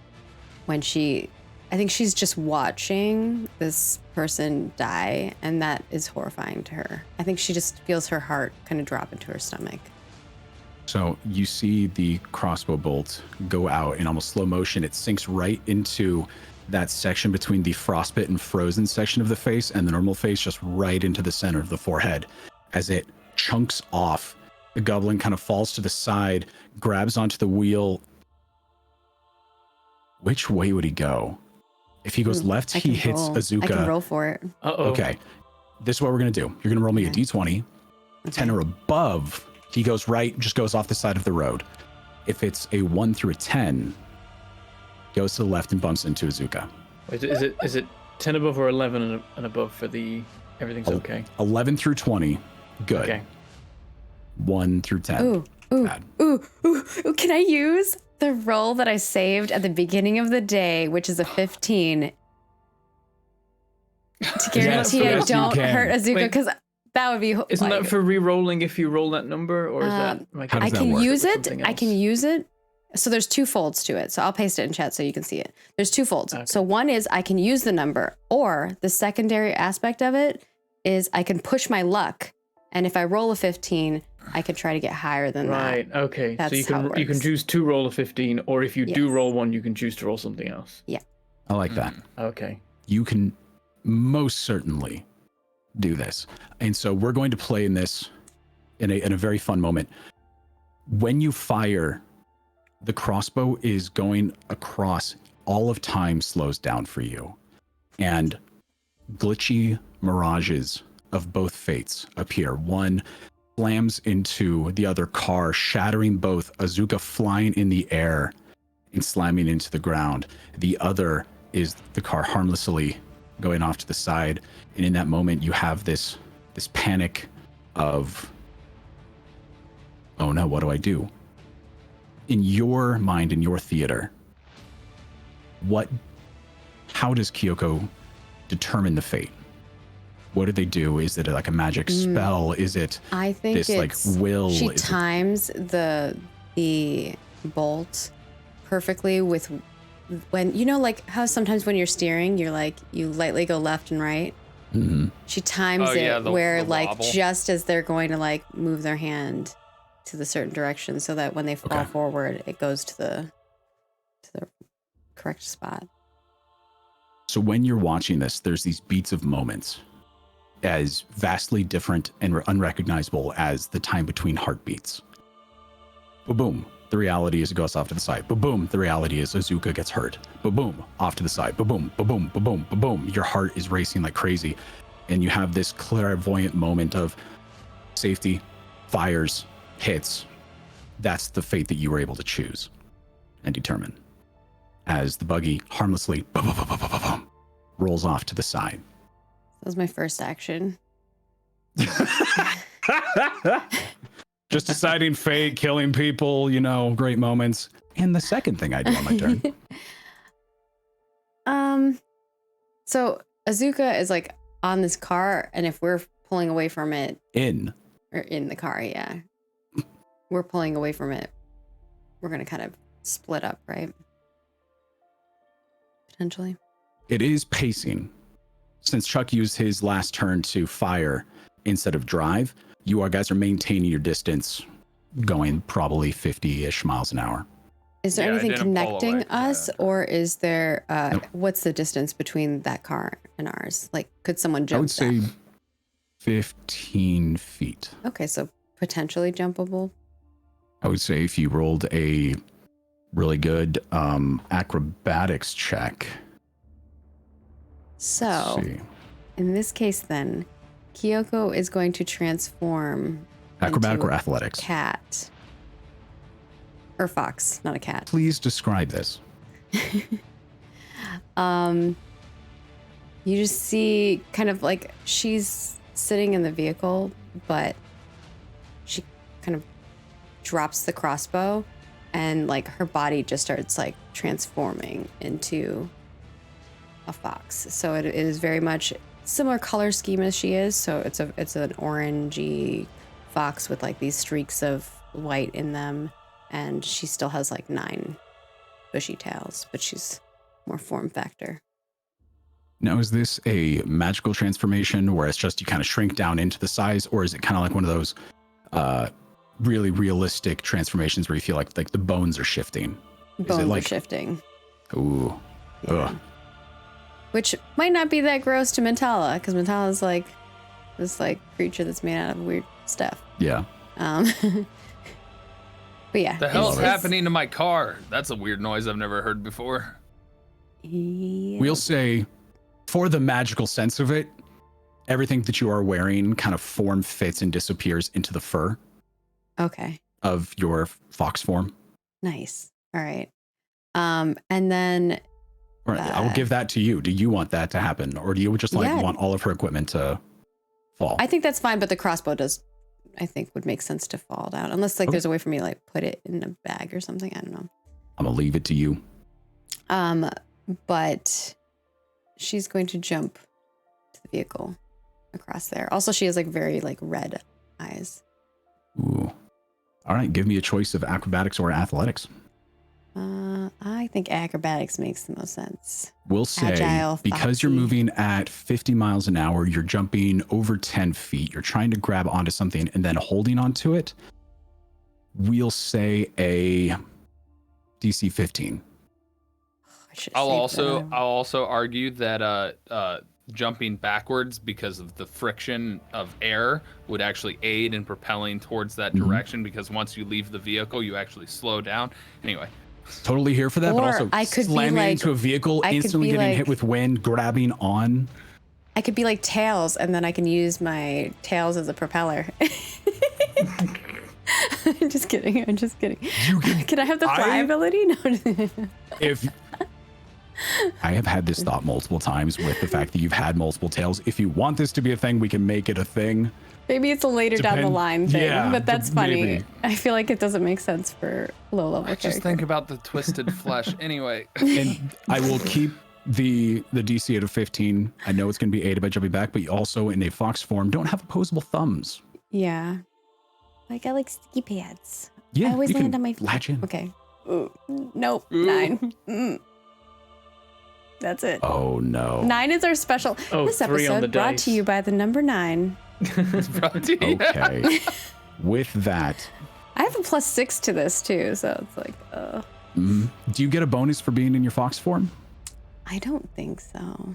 when I think she's just watching this person die, and that is horrifying to her. I think she just feels her heart kind of drop into her stomach. So you see the crossbow bolt go out in almost slow motion. It sinks right into that section between the frostbite and frozen section of the face and the normal face, just right into the center of the forehead. As it chunks off, the goblin kind of falls to the side, grabs onto the wheel. Which way would he go? If he goes left, he hits Azuka. I can roll for it. Uh-oh. Okay. This is what we're going to do. You're going to roll me a d20. 10 or above, he goes right, just goes off the side of the road. If it's a 1 through a 10, goes to the left and bumps into Azuka. Wait, is it 10 above or 11 and above for the everything's okay? 11 through 20, good. Okay. 1 through 10, bad. Ooh, can I use the roll that I saved at the beginning of the day, which is a 15, to guarantee I don't hurt Azuka? Because that would be. Isn't that for re-rolling if you roll that number, or is that? How does I that can work? use it. I can use it. So there's 2 folds to it. So I'll paste it in chat so you can see it. There's 2 folds. Okay. So one is I can use the number, or the secondary aspect of it is I can push my luck, and if I roll a 15, I can try to get higher than that. Right. Okay. That's so how it you can works. choose to roll a 15, or if you do Yes. roll one, you can choose to roll something else. Yeah. I like that. Okay. You can most certainly do this. And so we're going to play in this in a very fun moment. When you fire, the crossbow is going across. All of time slows down for you. And glitchy mirages of both fates appear. One slams into the other car, shattering both. Azuka flying in the air and slamming into the ground. The other is the car harmlessly going off to the side. And in that moment, you have this panic of, oh no, what do I do? In your mind, in your theater, how does Kyoko determine the fate? What do they do? Is it like a magic spell? Is it I think this like will? She Is it- times the bolt perfectly with when like how sometimes when you're steering, you're like you lightly go left and right. Mhm. She times where the like wobble. just as they're going to like move their hand to the certain direction, so that when they fall Okay. forward, it goes to the correct spot. So when you're watching this, there's these beats of moments as vastly different and unrecognizable as the time between heartbeats. Boom. The reality is it goes off to the side. Boom. The reality is Azuka gets hurt. Boom. Off to the side. Boom. Boom. Your heart is racing like crazy. And you have this clairvoyant moment of safety, fires, hits. That's the fate that you were able to choose and determine. As the buggy harmlessly rolls off to the side. That was my first action. Just deciding fate, killing people, great moments. And the second thing I do on my turn. So Azuka is like on this car, and if we're pulling away from it, or in the car, yeah, we're pulling away from it, we're gonna kind of split up, right? Potentially. It is pacing. Since Chuck used his last turn to fire instead of drive, you guys are maintaining your distance, going probably 50-ish miles an hour. Is there Yeah, I anything didn't pull connecting away. us, Yeah. or is there? Nope. What's the distance between that car and ours? Like, could someone jump? I would say that? 15 feet. Okay, so potentially jumpable. I would say if you rolled a really good acrobatics check. So, Let's see. in this case, then, Kyoko is going to transform Acrobatic into or athletics? cat. Or fox, not a cat. Please describe this. You just see kind of like she's sitting in the vehicle, but she kind of drops the crossbow and like her body just starts like transforming into a fox. So it is very much similar color scheme as she is. So it's an orangey fox with like these streaks of white in them, and she still has like 9 bushy tails, but she's more form factor. Now, is this a magical transformation where it's just you kind of shrink down into the size, or is it kind of like one of those really realistic transformations where you feel like the bones are shifting? Bones are shifting. Ooh. Yeah. Ugh. Which might not be that gross to Mentala, because Mentala's like this like creature that's made out of weird stuff. Yeah. But yeah. The hell's happening to my car? That's a weird noise I've never heard before. Yeah. We'll say, for the magical sense of it, everything that you are wearing kind of form fits and disappears into the fur Okay. of your fox form. Nice. All right. And then Or I will give that to you. Do you want that to happen, or do you just want all of her equipment to fall? I think that's fine, but the crossbow I think would make sense to fall down, unless like there's a way for me to like put it in a bag or something. I don't know. I'm gonna leave it to you. But she's going to jump to the vehicle across there. Also, she has like very like red eyes. Ooh. All right, give me a choice of acrobatics or athletics. I think acrobatics makes the most sense. We'll say, Agile, because you're foxy. moving at 50 miles an hour, you're jumping over 10 feet. You're trying to grab onto something and then holding onto it. We'll say a DC 15. I'll also argue that jumping backwards because of the friction of air would actually aid in propelling towards that direction, because once you leave the vehicle, you actually slow down. Anyway. Totally here for that, but Or also I could be slamming like- into a vehicle, I could instantly be getting like- hit with wind, grabbing on. I could be like Tails, and then I can use my tails as a propeller. I'm just kidding. Can I have the fly ability? No. If I have had this thought multiple times with the fact that you've had multiple tails. If you want this to be a thing, we can make it a thing. Maybe it's a later down the line thing, yeah, but that's funny. maybe. I feel like it doesn't make sense for low level Just character. think about the twisted flesh. Anyway. And I will keep the DC at a 15. I know it's going to be aided by jumping back, but you also, in a fox form, don't have opposable thumbs. Yeah. Like I like sticky pads. Yeah, I always you land can on my feet. latch in. Okay. Ooh. Nope. Ooh. 9. That's it. Oh no. 9 is our special. Oh, This 3 on the episode brought dice. to you by the number 9. It's brought to you. Okay. With that, I have a +6 to this too, so it's like, do you get a bonus for being in your fox form? I don't think so.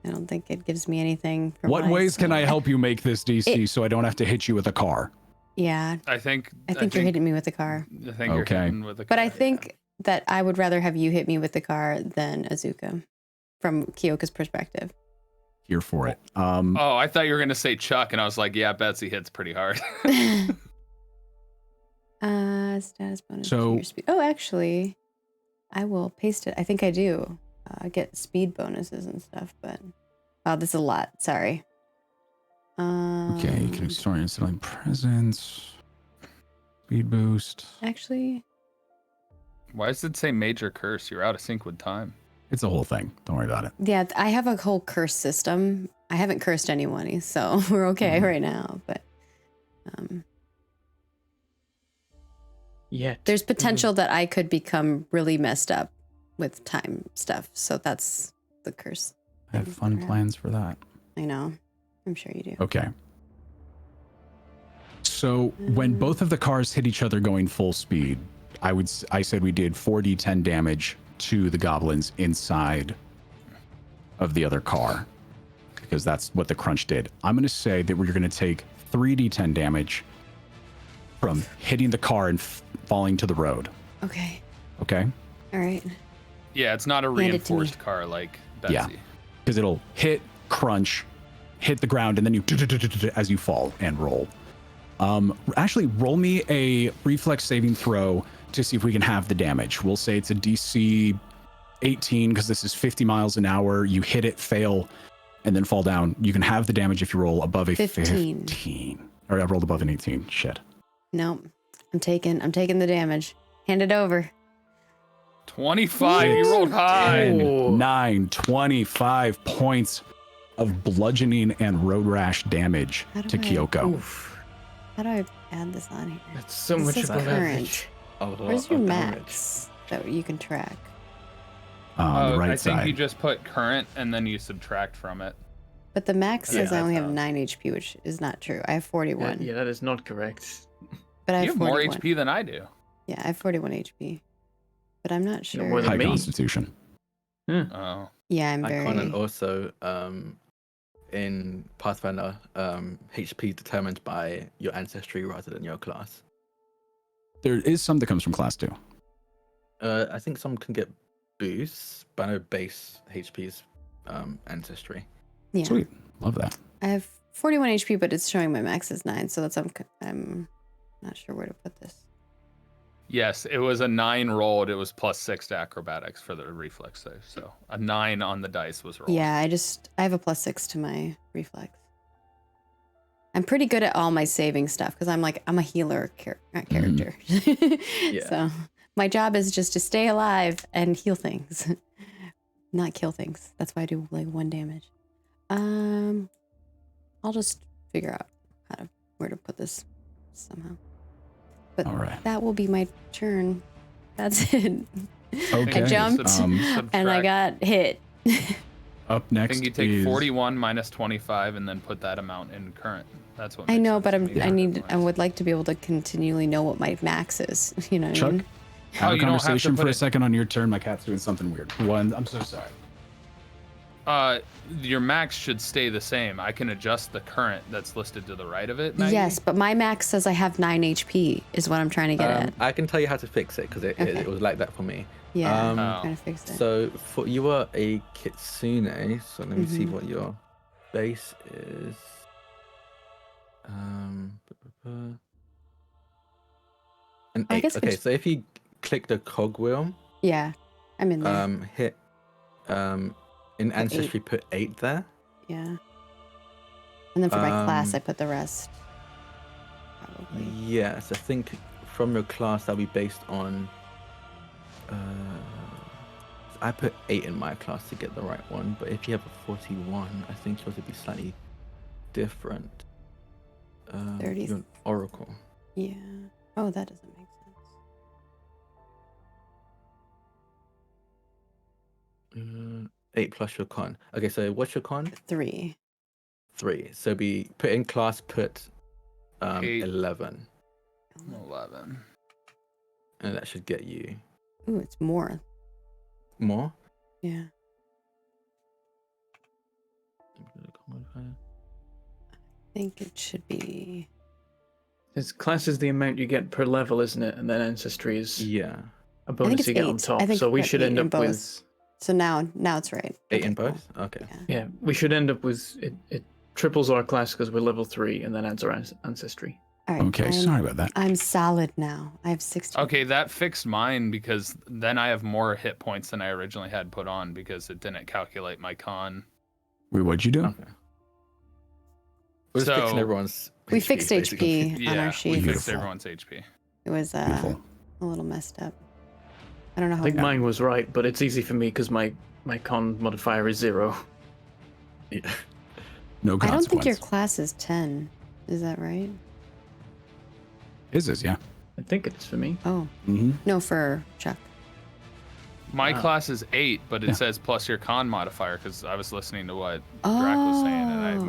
I don't think it gives me anything. For What my ways can I skill. help you make this DC It- so I don't have to hit you with a car? Yeah, I think you're hitting me with the car. I think you're Okay. hitting with the But car, I think that I would rather have you hit me with the car than Azuka, from Kyoko's perspective. Here for it. Oh, I thought you were gonna say Chuck, and I was like, yeah, Betsy hits pretty hard. Status bonus. So- to your speed. Oh, actually, I will paste it. I think I do get speed bonuses and stuff, but this is a lot. Sorry. Okay, you can store installing presence, speed boost. Actually, Why does it say major curse? You're out of sync with time. It's a whole thing. Don't worry about it. yeah, I have a whole curse system. I haven't cursed anyone, so we're okay right now. But Yet. there's potential that I could become really messed up with time stuff. So that's the curse. I have fun plans for that. I know. I'm sure you do. Okay. So when both of the cars hit each other going full speed, I said we did 4d10 damage to the goblins inside of the other car, because that's what the crunch did. I'm going to say that we're going to take 3d10 damage from hitting the car and falling to the road. Okay. Okay? All right. Yeah, it's not a Hand it to me. reinforced car like Betsy. Yeah. Because it'll hit, crunch, hit the ground, and then you as you fall and roll. Actually, roll me a reflex saving throw to see if we can have the damage. We'll say it's a DC 18 because this is 50 miles an hour. You hit it, fail, and then fall down. You can have the damage if you roll above a 15. Or I rolled above an 18. Shit. Nope. I'm taking the damage. Hand it over. 25. You rolled high. 9, 25 points of bludgeoning and road rash damage to Kyoko. How do I add this on here? That's so This much is of a current. leverage. Where's your max that you can track? On the right I think side. you just put current and then you subtract from it. But the max says I Yeah, only have that's 9 HP, which is not true. I have 41. Yeah, that is not correct. But I You have have more 41. HP than I do. Yeah, I have 41 HP. But I'm not sure. more than High me. Constitution. Oh. Yeah, I'm very. Icon, and also in Pathfinder, HP determined by your ancestry rather than your class. There is some that comes from class 2. I think some can get boosts, but I know base HP's ancestry. Yeah. Sweet. Love that. I have 41 HP, but it's showing my max is 9, so that's I'm not sure where to put this. Yes, it was a 9 rolled. It was +6 to acrobatics for the reflex save. So a 9 on the dice was rolled. Yeah, I have a +6 to my reflex. I'm pretty good at all my saving stuff because I'm a healer character. Yeah. So my job is just to stay alive and heal things, not kill things. That's why I do like 1 damage. I'll just figure out where to put this somehow. But All right. that will be my turn. That's it. Okay. I jumped and I got hit. Up I next think you take is 41 minus 25 and then put that amount in current. That's what I makes know, sense but to me. I would like to be able to continually know what my max is. You know what I Chuck. mean? Have a you don't have to conversation put for a it- second on your turn. My cat's doing something weird. I'm so sorry. Your max should stay the same. I can adjust the current that's listed to the right of it. Maggie. Yes, but my max says I have 9 HP is what I'm trying to get at. I can tell you how to fix it because Okay. it was like that for me. Yeah, I'm Oh. trying to fix it. So you are a kitsune, so let me see Mhm. what your base is. An I 8. guess we Okay, should- so if you click the cogwheel, Yeah, I'm in there. hit in ancestry, put 8 there. Yeah. And then for my class, um, I put the rest. Probably. Yes, I think from your class that'll be based on. I put 8 in my class to get the right one, but if you have a 41, I think yours would be slightly different. 30. You're an oracle. Yeah. Oh, that doesn't make sense. 8 plus your con. Okay, so what's your con? 3. 3. So be put in class. Put 8. 11, 11. and that should get you Ooh, it's more. more. Yeah. I think it should be. This class is the amount you get per level, isn't it? And then ancestry is Yeah, a bonus it's you get 8. on top. I think So we it's should 8 end in up both. with. So now it's right. 8 in Okay, cool. both. Okay. Yeah. Yeah, we should end up with it triples our class because we're level 3 and then adds our ancestry. All right. Okay, sorry about that. I'm solid now. I have 60. Okay, that fixed mine because then I have more hit points than I originally had put on because it didn't calculate my con. Wait, what'd you do? Okay. We're just fixing So- everyone's. We HP, fixed basically. HP on Yeah, our we sheet. fixed Beautiful. everyone's HP. It was Beautiful. a little messed up. I don't know how. I think it- mine was right, but it's easy for me because my con modifier is 0. Yeah. No I consequence. don't think your class is 10. Is that right? Is, yeah. I think it is for me. Oh, Mm-hmm. no, for Chuck. My Wow. class is 8, but it Yeah. says plus your con modifier because I was listening to what Drac was saying, and I Oh.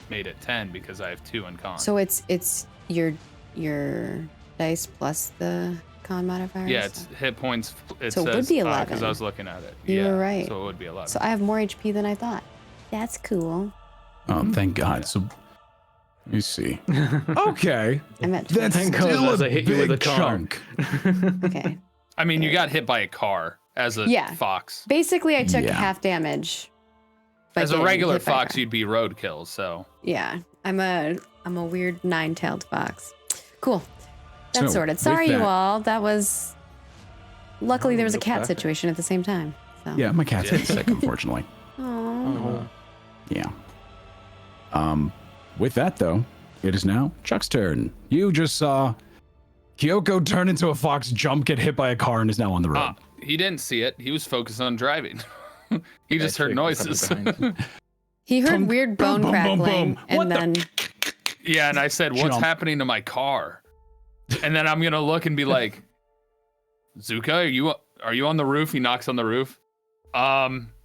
made it 10 because I have 2 in con. So it's your dice plus the con modifier. yeah, it's hit points. It So it says, would be because 11. I was looking at it. You yeah, were right. So it would be 11. So I have more HP than I thought. That's cool. Oh, thank God. So, let me see. Okay. I'm at That's 20. Thank God, still as a I hit you with big a car. chunk. Okay. I mean, you got hit by a car as a Yeah. fox. Basically, I took Yeah. half damage. by As a getting regular hit by a fox, car. you'd be roadkill. So Yeah. I'm a weird 9-tailed fox. Cool. That's So, sorted. with Sorry, you that- all. That was. Luckily, there was a you're cat perfect. situation at the same time. So. Yeah, my cat's Yeah. sick, unfortunately. Aw. Oh. Yeah. With that though, it is now Chuck's turn. You just saw Kyoko turn into a fox, jump, get hit by a car, and is now on the road. He didn't see it. He was focused on driving. He just heard true. Something noises. behind. He heard Boom, weird boom, bone boom, boom, crackling, boom. and What the- then Yeah, and I said, "What's Jump. happening to my car?" And then I'm gonna look and be like, "Zuka, are you on the roof?" He knocks on the roof.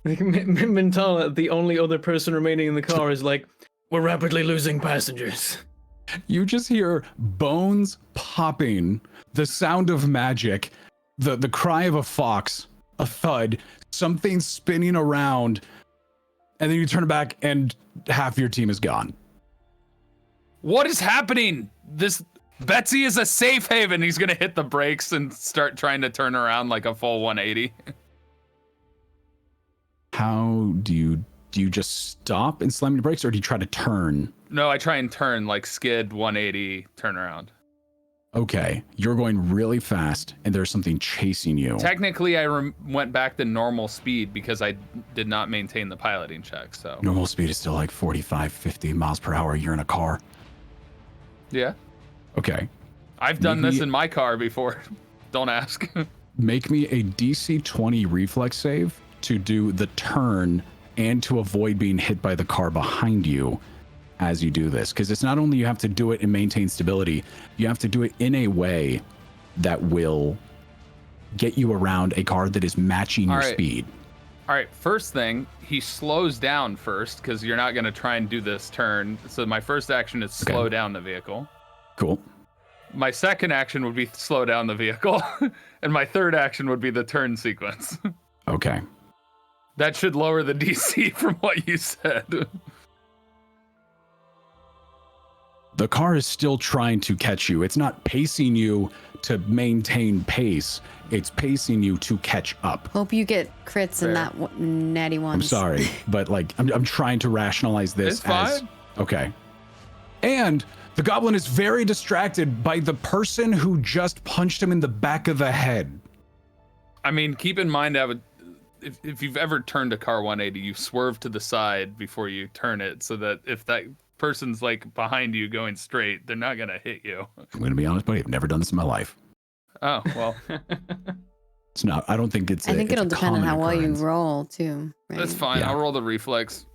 Mentala, the only other person remaining in the car, is like, we're rapidly losing passengers. You just hear bones popping, the sound of magic, the cry of a fox, a thud, something spinning around, and then you turn back and half your team is gone. What is happening? This Betsy is a safe haven. He's gonna hit the brakes and start trying to turn around like a full 180. How do you just stop and slam your brakes, or do you try to turn? No, I try and turn like skid 180, turn around. Okay, you're going really fast, and there's something chasing you. Technically, I went back to normal speed because I did not maintain the piloting check. So Normal speed is still like 45, 50 miles per hour. You're in a car. yeah, Okay, I've done this Maybe- in my car before. Don't ask. make me a DC 20 reflex save to do the turn and to avoid being hit by the car behind you as you do this. Because it's not only you have to do it and maintain stability, you have to do it in a way that will get you around a car that is matching your All right. speed. All right, first thing, he slows down first because you're not going to try and do this turn. So my first action is Okay. slow down the vehicle. Cool. My second action would be slow down the vehicle. And my third action would be the turn sequence. Okay. That should lower the DC from what you said. The car is still trying to catch you. It's not pacing you to maintain pace. It's pacing you to catch up. hope you get crits in Fair. that natty ones. I'm sorry, but like I'm trying to rationalize this It's fine. as okay. And the goblin is very distracted by the person who just punched him in the back of the head. I mean, keep in mind, if you've ever turned a car 180, you swerve to the side before you turn it so that if that person's like behind you going straight, they're not going to hit you. I'm going to be honest, buddy. I've never done this in my life. Oh, well, It's not. I don't think it's. I think it's it'll a depend on common how well you occurrence. roll too. Right? that's fine. Yeah. I'll roll the reflex.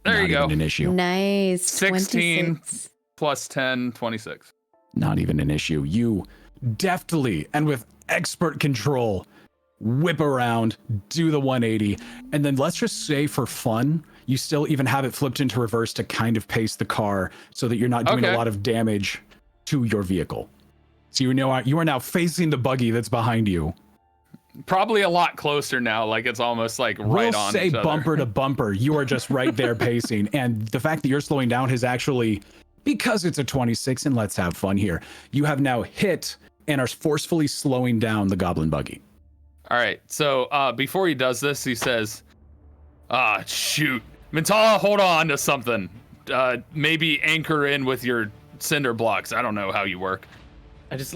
There Not you go. even an issue. Nice. 16. 26. Plus 10, 26. Not even an issue. You deftly and with expert control whip around, do the 180, and then let's just say for fun, you still even have it flipped into reverse to kind of pace the car so that you're not doing Okay. a lot of damage to your vehicle. So you are now facing the buggy that's behind you. Probably a lot closer now. Like it's almost like right We'll on say each other. bumper to bumper. You are just right there pacing. And the fact that you're slowing down has actually, because it's a 26 and let's have fun here, you have now hit and are forcefully slowing down the goblin buggy. All right. So before he does this, he says, shoot. Mentala, hold on to something. Maybe anchor in with your cinder blocks. I don't know how you work. I guess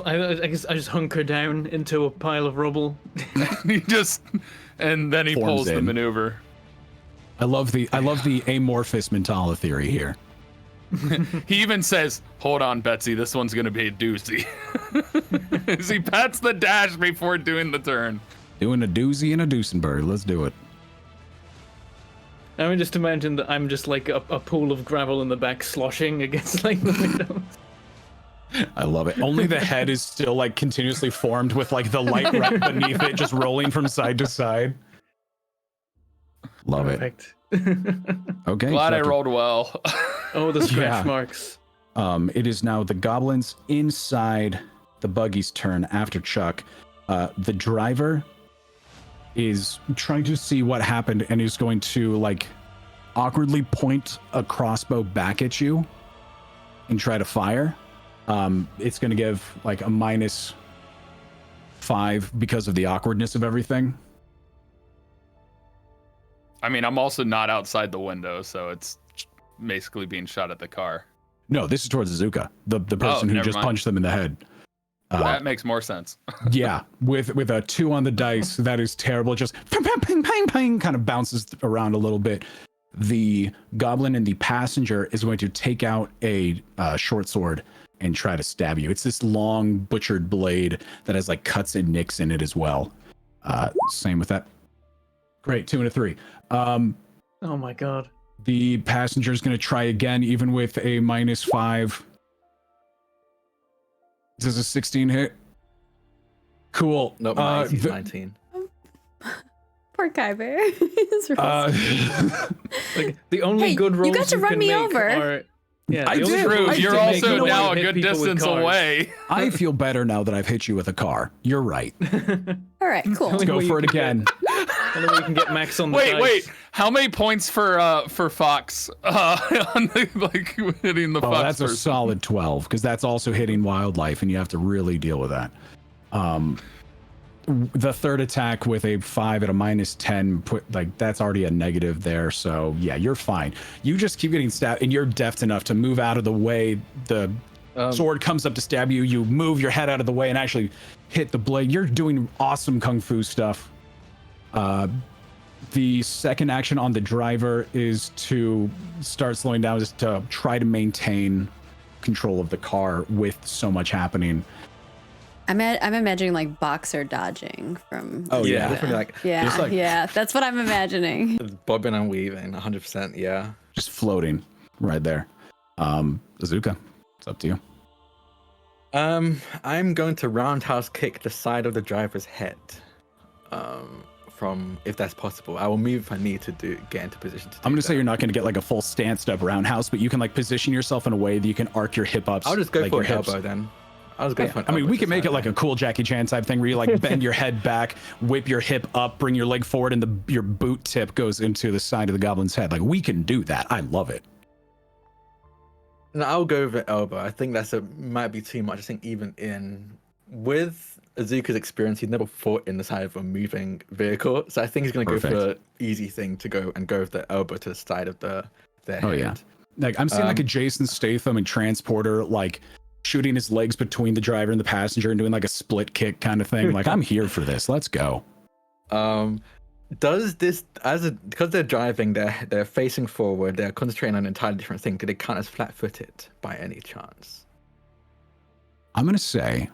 I just hunker down into a pile of rubble. And then he Forms pulls the in. maneuver. I love the amorphous Mentala theory here. He even says, hold on, Betsy, this one's going to be a doozy. As he pats the dash before doing the turn. Doing a doozy and a Duesenberg. Let's do it. I mean, just imagine that I'm just like a pool of gravel in the back sloshing against like the windows. I love it. Only the head is still like continuously formed with like the light right beneath it just rolling from side to side. Love Perfect. Okay. Glad I Chuck, rolled well. Oh, the scratch Yeah. marks. It is now the goblins inside the buggy's turn after Chuck. The driver is trying to see what happened and is going to like awkwardly point a crossbow back at you and try to fire. It's going to give like a -5 because of the awkwardness of everything. I mean, I'm also not outside the window, so it's basically being shot at the car. No, this is towards Azuka, the person who never just mind. punched them in the head. That makes more sense. Yeah, with a 2 on the dice, that is terrible. It just ping, ping, ping, ping, ping, kind of bounces around a little bit. The goblin and the passenger is going to take out a short sword and try to stab you. It's this long butchered blade that has like cuts and nicks in it as well. Same with that. Great, 2 and a 3. Oh my god. The passenger is going to try again, even with a -5. Does a 16 hit? Cool. Nope, my AC is 19. Poor Kyber. He's really Like the only Hey, good rolls you got to run can me make over. Are, yeah, I the only did. rolls I you did. You're can make also are when now you a hit good people with distance cars. away. I feel better now that I've hit you with a car. You're right. All right, cool. Let's Go for it again. Only way you can get max on the Wait, dice. wait. How many points for Fox on the, like hitting the Oh, Fox that's a person? solid 12 because that's also hitting wildlife, and you have to really deal with that. The third attack with a 5 at a -10, that's already a negative there. So yeah, you're fine. You just keep getting stabbed, and you're deft enough to move out of the way. The sword comes up to stab you. You move your head out of the way and actually hit the blade. You're doing awesome kung fu stuff. The second action on the driver is to start slowing down, just to try to maintain control of the car with so much happening. I'm imagining like boxer dodging from. Oh, Yeah, yeah. definitely like Yeah, Just like- yeah, that's what I'm imagining. bobbing and weaving, 100%. Yeah. Just floating right there. Azuka, it's up to you. I'm going to roundhouse kick the side of the driver's head. From if that's possible, I will move if I need to get into position to do I'm going to say that. you're not going to get like a full stance up roundhouse, but you can like position yourself in a way that you can arc your hip ups. I'll just go like, for your an hips. elbow then. I'll just go for an I mean, elbow we to can make the it like a side cool Jackie Chan type thing where you like bend your head back, whip your hip up, bring your leg forward, and your boot tip goes into the side of the goblin's head. Like we can do that. I love it. then. No, I'll go with the elbow. I think might be too much. I think even with Azuka's experience, he's never fought in the side of a moving vehicle, so I think he's going to go for Perfect. the easy thing to go with the elbow to the side of their head. Oh, yeah. Like I'm seeing like a Jason Statham and Transporter, like shooting his legs between the driver and the passenger and doing like a split kick kind of thing. Like I'm here for this. Let's go. Does this because they're driving, they're facing forward, they're concentrating on an entirely different thing? Did it count as flat-footed by any chance? I'm going to say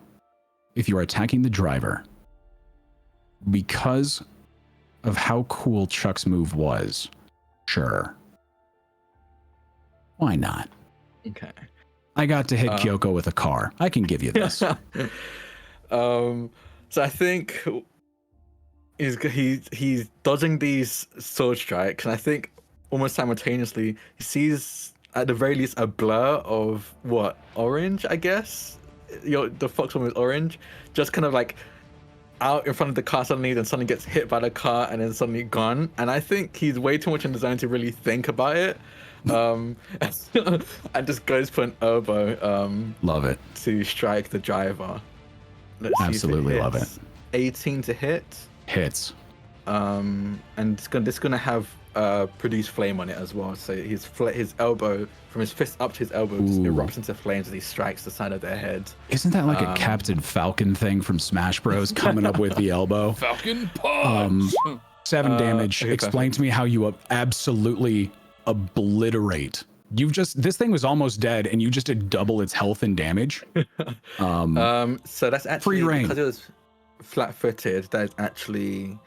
if you are attacking the driver, because of how cool Chuck's move was, sure. Why not? Okay. I got to hit Kyoko with a car. I can give you this. So I think he's dodging these sword strikes, and I think almost simultaneously he sees at the very least a blur of orange, I guess. The fox one was orange, just kind of like out in front of the car suddenly, then suddenly gets hit by the car and then suddenly gone. And I think he's way too much in the zone to really think about it. And just goes for an elbow Love it. to strike the driver. Let's see if Absolutely love it. 18 to hit. Hits. And this is gonna have produce flame on it as well. So his elbow, from his fist up to his elbow, just Ooh. erupts into flames as he strikes the side of their head. Isn't that like a Captain Falcon thing from Smash Bros. Coming up with the elbow? Falcon punch. 7 damage. okay, Explain to me how you absolutely obliterate. This thing was almost dead and you just did double its health and damage. So that's actually Free reign. because it was flat-footed. That is actually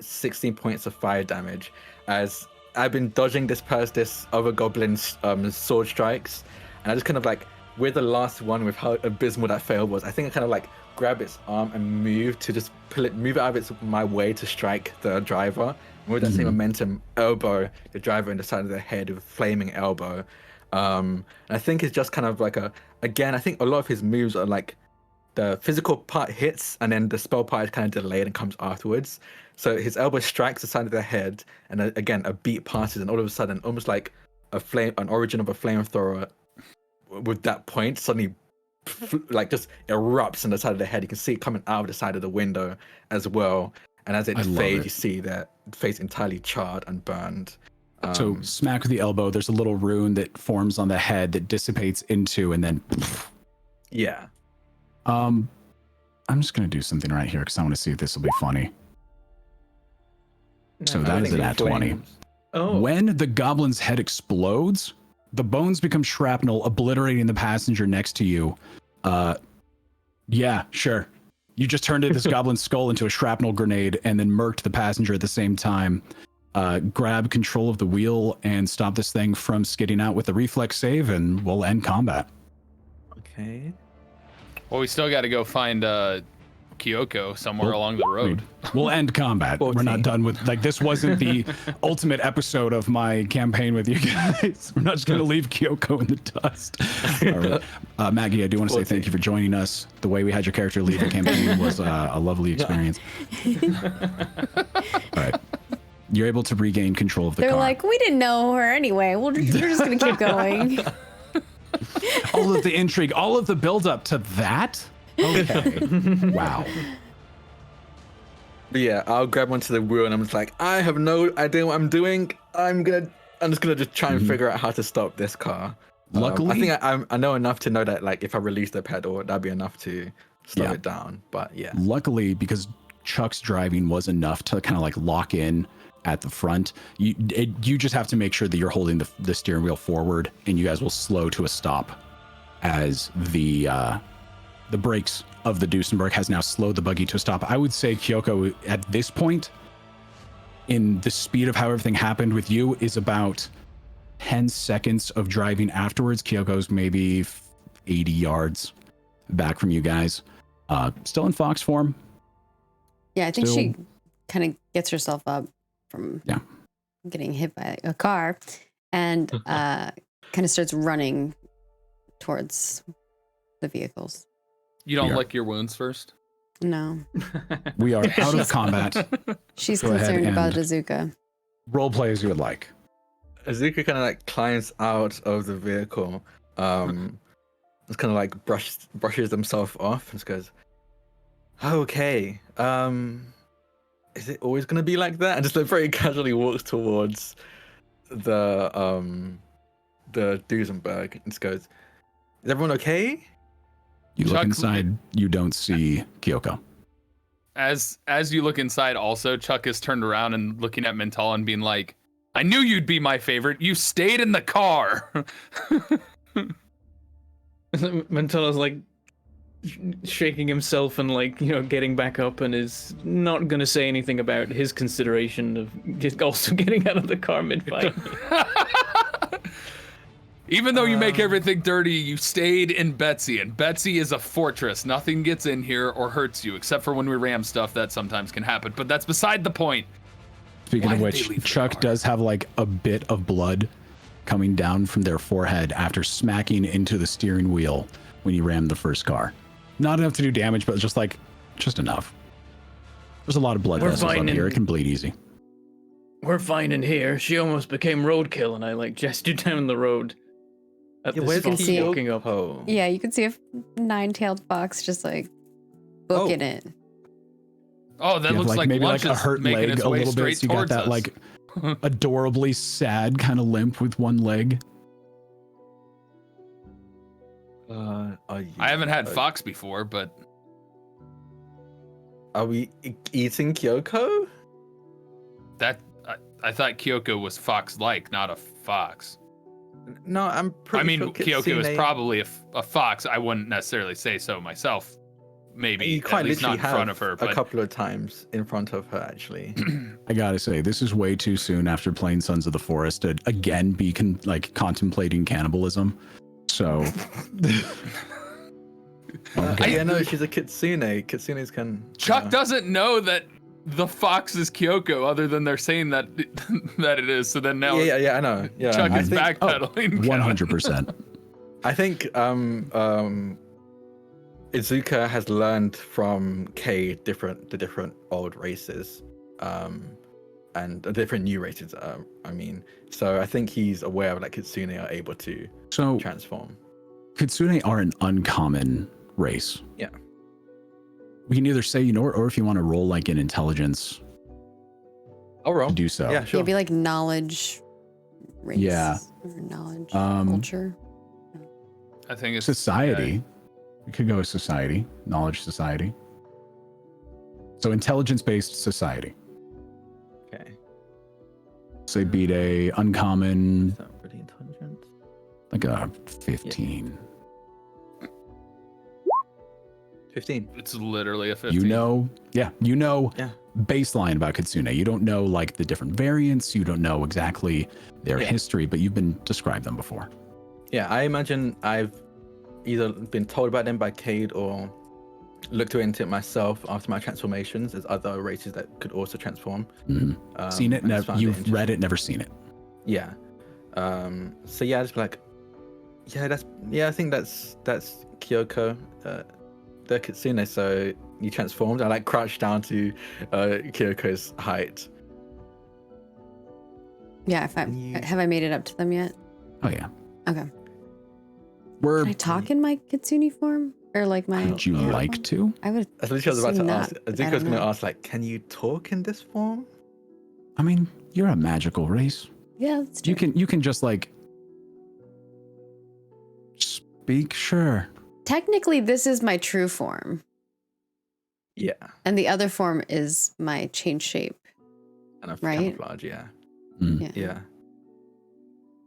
16 points of fire damage. As I've been dodging this other goblin's sword strikes, and I just kind of like, with the last one, with how abysmal that fail was, I think I kind of like grab its arm and move it out of my way to strike the driver. And with that same momentum, elbow the driver in the side of their head with a flaming elbow. And I think it's just kind of like I think a lot of his moves are like the physical part hits and then the spell part is kind of delayed and comes afterwards. So his elbow strikes the side of their head, and then again a beat passes, and all of a sudden, almost like an origin of a flamethrower, with that point suddenly like just erupts on the side of the head. You can see it coming out of the side of the window as well. And as it I love fades, it. you see that face entirely charred and burned. So smack with the elbow. There's a little rune that forms on the head that dissipates into, and then. Yeah. I'm just gonna do something right here because I want to see if this will be funny. So that is an at 20. Oh. When the goblin's head explodes, the bones become shrapnel, obliterating the passenger next to you. Yeah, sure. You just turned this goblin's skull into a shrapnel grenade and then murked the passenger at the same time. Grab control of the wheel and stop this thing from skidding out with a reflex save, and we'll end combat. Okay. Well, we still got to go find Kyoko somewhere along the road. We'll end combat. 14. We're not done with, like, this wasn't the ultimate episode of my campaign with you guys. We're not just going to leave Kyoko in the dust. All right. Maggie, I do want to say thank you for joining us. The way we had your character lead the campaign was a lovely experience. All right. You're able to regain control of the They're car. like, we didn't know her anyway. We're just going to keep going. All of the intrigue, all of the build up to that? Okay. Wow. But yeah, I'll grab onto the wheel and I'm just like, I have no idea what I'm doing. I'm just gonna try and figure out how to stop this car. Luckily, I think I know enough to know that, like, if I release the pedal, that'd be enough to slow it down. But yeah. Luckily, because Chuck's driving was enough to kind of like lock in at the front, you just have to make sure that you're holding the steering wheel forward, and you guys will slow to a stop as the brakes of the Duesenberg has now slowed the buggy to a stop. I would say Kyoko at this point, in the speed of how everything happened with you, is about 10 seconds of driving afterwards. Kyoko's maybe 80 yards back from you guys. Still in fox form. Yeah, I think Still- she kind of gets herself up from getting hit by a car and kind of starts running towards the vehicles. You don't Yeah. lick your wounds first? No, We are out of combat. she's Go ahead concerned about and- Azuka. Role play as you would like. Azuka kind of like climbs out of the vehicle, just kind of like brushes himself off and just goes, "Okay, is it always gonna be like that?" And just like very casually walks towards the Duesenberg and just goes, "Is everyone okay?" You look Chuck- inside, you don't see Kyoko. As you look inside, also Chuck is turned around and looking at Mental and being like, "I knew you'd be my favorite. You stayed in the car." Mentala's like shaking himself and like, getting back up, and is not gonna say anything about his consideration of just also getting out of the car mid-fight. Even though you make everything dirty, you stayed in Betsy, and Betsy is a fortress. Nothing gets in here or hurts you, except for when we ram stuff. That sometimes can happen, but that's beside the point. Speaking Why of did which, they leave the Chuck car? does have like a bit of blood coming down from their forehead after smacking into the steering wheel when you rammed the first car. Not enough to do damage, but just enough. There's a lot of blood We're vessels fine up here. in- It can bleed easy. We're fine in here. She almost became roadkill, and I like gestured down the road at Yeah, this where's fox Kyoko? walking up. Oh, Yeah, you can see a nine-tailed fox just like booking it. Oh, that You have looks like maybe lunch like a is hurt making leg its a way little bit. straight So you got towards that us. like adorably sad kind of limp with one leg. I haven't had fox before, but Are we eating Kyoko? I thought Kyoko was fox-like, not a fox. No, I'm pretty I mean, sure Kyoko is Kitsune- probably a fox. I wouldn't necessarily say so myself. Maybe You quite at least literally not in front of her. a But couple of times in front of her, actually. I gotta say, this is way too soon after playing Sons of the Forest to again be contemplating cannibalism. So, okay. Yeah, no, she's a Kitsune. Kitsunes can. Chuck doesn't know that the fox is Kyoko, other than they're saying that that it is. So then now Yeah, I know. Yeah, Chuck I is think, backpedaling. 100%. I think Izuka has learned from Kay the different old races, and the different new races. I mean, so I think he's aware of that Kitsune are able to So, transform. Kitsune are an uncommon race. Yeah. We can either say, or if you want to roll like an intelligence I'll roll. to do so. Yeah, Yeah, sure. it'd be like knowledge race Yeah. or knowledge, Um, culture. I think it's Society. We could go with society, knowledge society. So intelligence-based society. Okay. Say beat a uncommon, Is that pretty intelligent? like a 15. 15. It's literally a 15. You know Yeah. baseline about Kitsune. You don't know like the different variants. You don't know exactly their Yeah. history, but you've been described them before. Yeah, I imagine I've either been told about them by Cade or looked into it myself after my transformations. There's other races that could also transform. Mhm. Seen it, and just found it you've read interesting. it, never seen it. Yeah. So yeah, I just be like, I think that's Kyoko, the Kitsune. So you transformed. I like crouched down to Kyoko's height. Yeah, have I made it up to them yet? Oh yeah. Okay. We're. Can I talk in my Kitsune form? Or like my Would you animal like form? to? I would That's literally what I was assume about to not, ask. but I Azuka was don't going to know. ask, like, can you talk in this form? I mean, you're a magical race. Yeah, that's true. You can just like speak, sure. Technically, this is my true form. Yeah. And the other form is my change shape. And of Right? camouflage, yeah. Mm. Yeah. Yeah.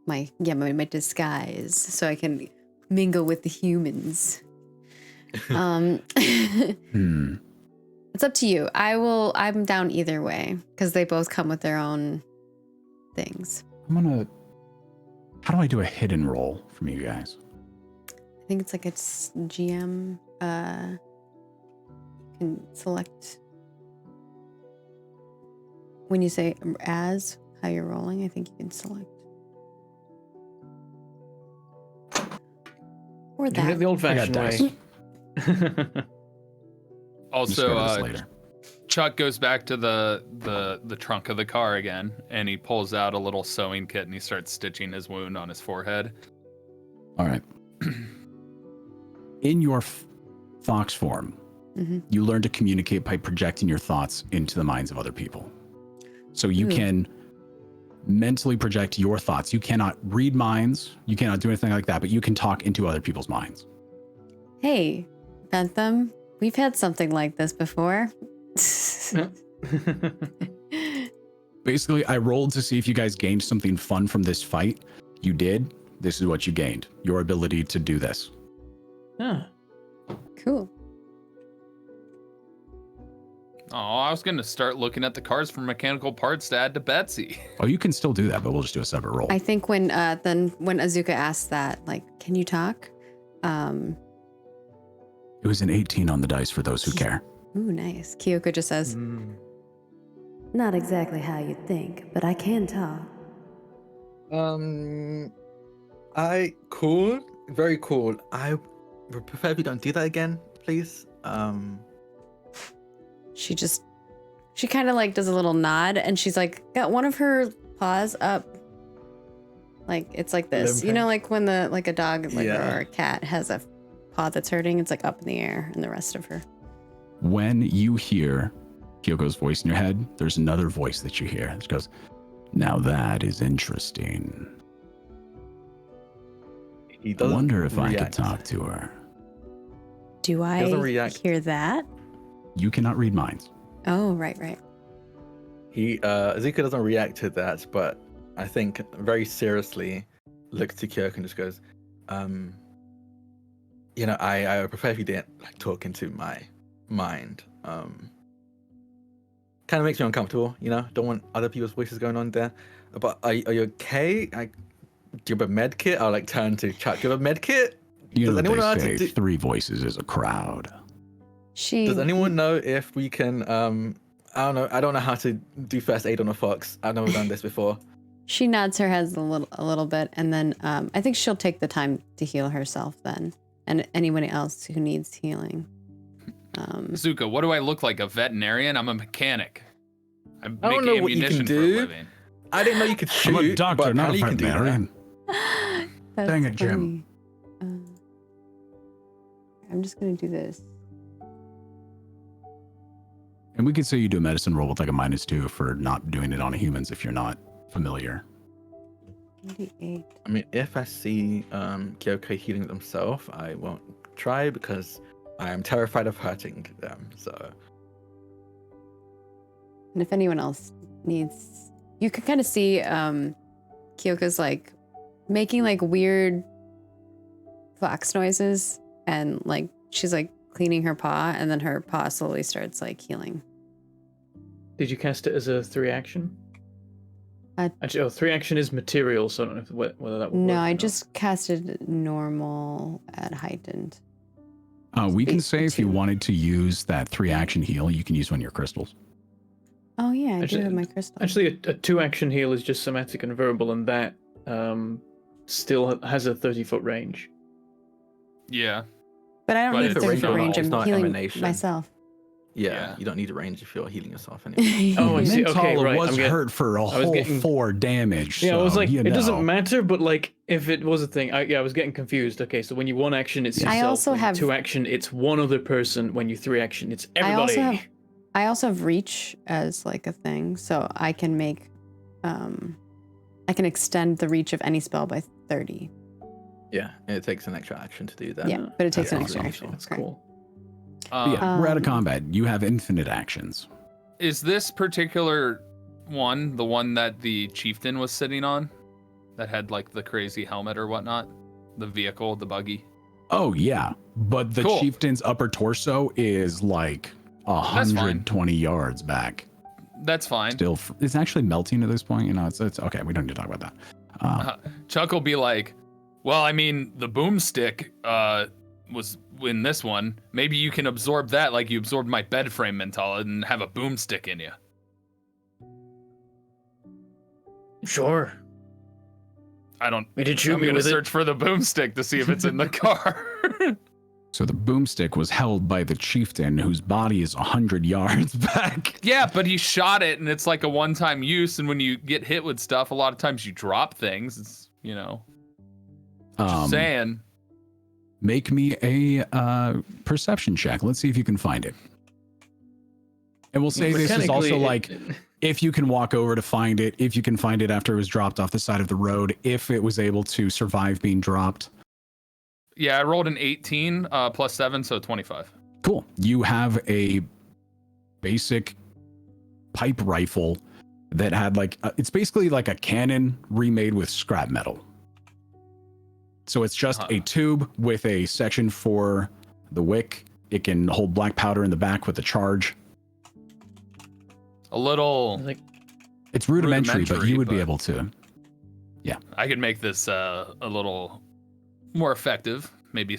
My disguise. So I can mingle with the humans. It's Hmm. up to you. I'm down either way. Because they both come with their own things. How do I do a hidden roll from you guys? I think it's like it's GM can select when you say as how you're rolling. I think you can select or Doing it that. the old-fashioned dice. way. Also, Discover this later. Chuck goes back to the trunk of the car again, and he pulls out a little sewing kit and he starts stitching his wound on his forehead. All right. In your fox form, Mhm. you learn to communicate by projecting your thoughts into the minds of other people. So you Ooh. can mentally project your thoughts. You cannot read minds. You cannot do anything like that, but you can talk into other people's minds. Hey, Bentham, we've had something like this before. Basically, I rolled to see if you guys gained something fun from this fight. You did. This is what you gained. Your ability to do this. Ah, Cool. Oh, I was gonna start looking at the cars for mechanical parts to add to Betsy. Oh, you can still do that, but we'll just do a separate roll. I think when Azuka asked that, like, can you talk? It was an 18 on the dice for those who care. Ooh, nice. Kyoko just says, not exactly how you think, but I can talk. Cool. Very cool. I would prefer if you don't do that again, please. She kind of like does a little nod and she's like got one of her paws up. Like it's like this, you know, like when a dog like Yeah. or a cat has a paw that's hurting, it's like up in the air and the rest of her. When you hear Kyoko's voice in your head, there's another voice that you hear. It goes, now that is interesting. He I doesn't wonder if I could react. talk to her. Do doesn't I react. hear that? You cannot read minds. Oh, right. Azuka doesn't react to that, but I think very seriously looks to Kyoko and just goes, you know, I would prefer if you didn't like talk into my mind. Kind of makes me uncomfortable, you know. Don't want other people's voices going on there. But are you okay? Do you have a med kit? I'll like turn to Chuck. Do you have a med kit? You know Does anyone know what how they to say, do- 3 voices is a crowd. Does anyone know if we can? I don't know. I don't know how to do first aid on a fox. I've never done this before. She nods her head a little bit, and then I think she'll take the time to heal herself then, and anyone else who needs healing. Zuka, what do I look like? A veterinarian? I'm a mechanic. I make don't know what you can ammunition for a do. living. I didn't know you could shoot. I'm a doctor, but not a apparently you can do that. veterinarian. That's Dang it, Jim. funny. I'm just gonna do this. And we could say you do a medicine roll with like a -2 for not doing it on humans if you're not familiar. 88. I mean, if I see Kyoko healing themselves, I won't try because I am terrified of hurting them. So And if anyone else needs, you can kind of see Kyoko's like making like weird fox noises, and like she's like cleaning her paw, and then her paw slowly starts like healing. Did you cast it as a 3-action? Actually, 3-action is material, so I don't know whether that would No, work or I not. just casted normal at heightened. We can Speak say if you to- wanted to use that 3-action heal, you can use one of your crystals. Oh yeah, I Actually- do have my crystal. Actually, a 2-action heal is just somatic and verbal, and that still has a 30-foot range. Yeah. but I don't but need it's 30 a foot range, range. it's I'm not healing emanation. myself. yeah, Yeah. you don't need a range if you're healing yourself anyway. Oh, I see. Mentala Okay, right. was I'm getting- hurt for a was whole getting- 4 damage. Yeah, so, I was like, you it know. doesn't matter, but like, if it was a thing, I was getting confused. Okay, so when you 1-action, it's yourself. I also when you have- 2-action, it's one other person. When you 3-action, it's everybody. I also have reach as like a thing, so I can make, I can extend the reach of any spell by 30. Yeah, it takes an extra action to do that. Yeah, but it takes an That's extra awesome. action. That's Correct. cool. But yeah, we're out of Um, combat. You have infinite actions. Is this particular one the one that the chieftain was sitting on? That had like the crazy helmet or whatnot? The vehicle, the buggy? Oh yeah, but the Cool. chieftain's upper torso is like That's fine. 120 yards back. That's fine. Still, it's actually melting at this point. You know, it's okay. We don't need to talk about that. Chuck will be like, well, I mean, the boomstick was in this one. Maybe you can absorb that like you absorbed my bed frame, Mentala, and have a boomstick in you. Sure. I don't. We did shoot I'm me gonna with search for the boomstick to see if it's in the car. So the boomstick was held by the chieftain, whose body is 100 yards back. Yeah, but he shot it, and it's like a one-time use. And when you get hit with stuff, a lot of times you drop things. It's just saying. Make me a perception check. Let's see if you can find it. And we'll say this is also like if you can walk over to find it, if you can find it after it was dropped off the side of the road, if it was able to survive being dropped. Yeah, I rolled an 18 plus 7, so 25. Cool. You have a basic pipe rifle that had like, it's basically like a cannon remade with scrap metal. So it's just a tube with a section for the wick. It can hold black powder in the back with a charge. A little. like, It's rudimentary, but you would be but- able to. I could make this a little more effective. Maybe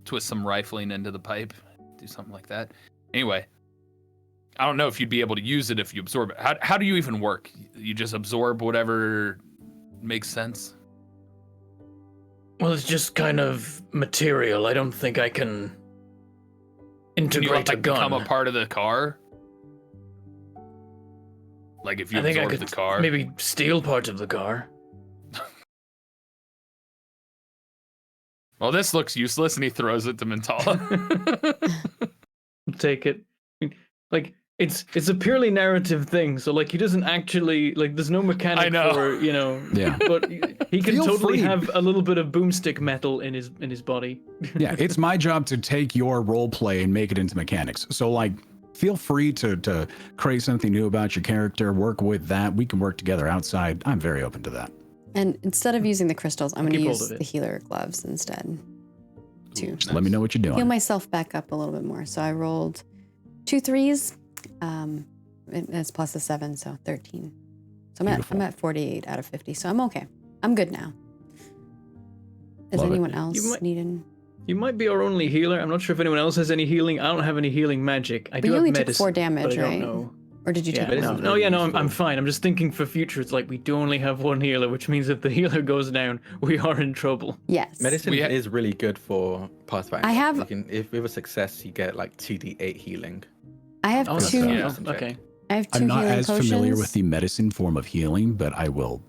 twist some rifling into the pipe, do something like that. Anyway, I don't know if you'd be able to use it if you absorb it. How do you even work? You just absorb whatever makes sense? well, it's just kind of material. I don't think I can Can you integrate a like gun. become a part of the car? Like if you I think I absorb could the car? maybe steal part of the car. Well, this looks useless, and he throws it to Mentala. Take it. Like it's a purely narrative thing. So like he doesn't actually like there's no mechanic I know. for Yeah. But he can Feel totally free. have a little bit of boomstick metal in his body. Yeah, it's my job to take your role play and make it into mechanics. So like feel free to create something new about your character, work with that. We can work together outside. I'm very open to that. And instead of using the crystals, I'm going to Keep hold use of it. the healer gloves instead to Just let me know what you're heal doing. myself back up a little bit more. So I rolled 2 3s. It's plus a 7, so 13. So Beautiful. I'm at 48 out of 50. So I'm okay. I'm good now. Is Love it. anyone else You might- needing? You might be our only healer. I'm not sure if anyone else has any healing. I don't have any healing magic. I But do you have only took medicine, 4 damage, but I don't right? know. Or did you Yeah, take no, medicine? more? no, I'm Useful. fine. I'm just thinking for future. It's like we do only have one healer, which means if the healer goes down, we are in trouble. Yes. Medicine We ha- is really good for Pathfinder. I have- if with a success, you get like 2d8 healing. I have Oh, that's 2. yeah. Medicine check. Okay. I have 2 I'm not healing as potions. familiar with the medicine form of healing, but I will.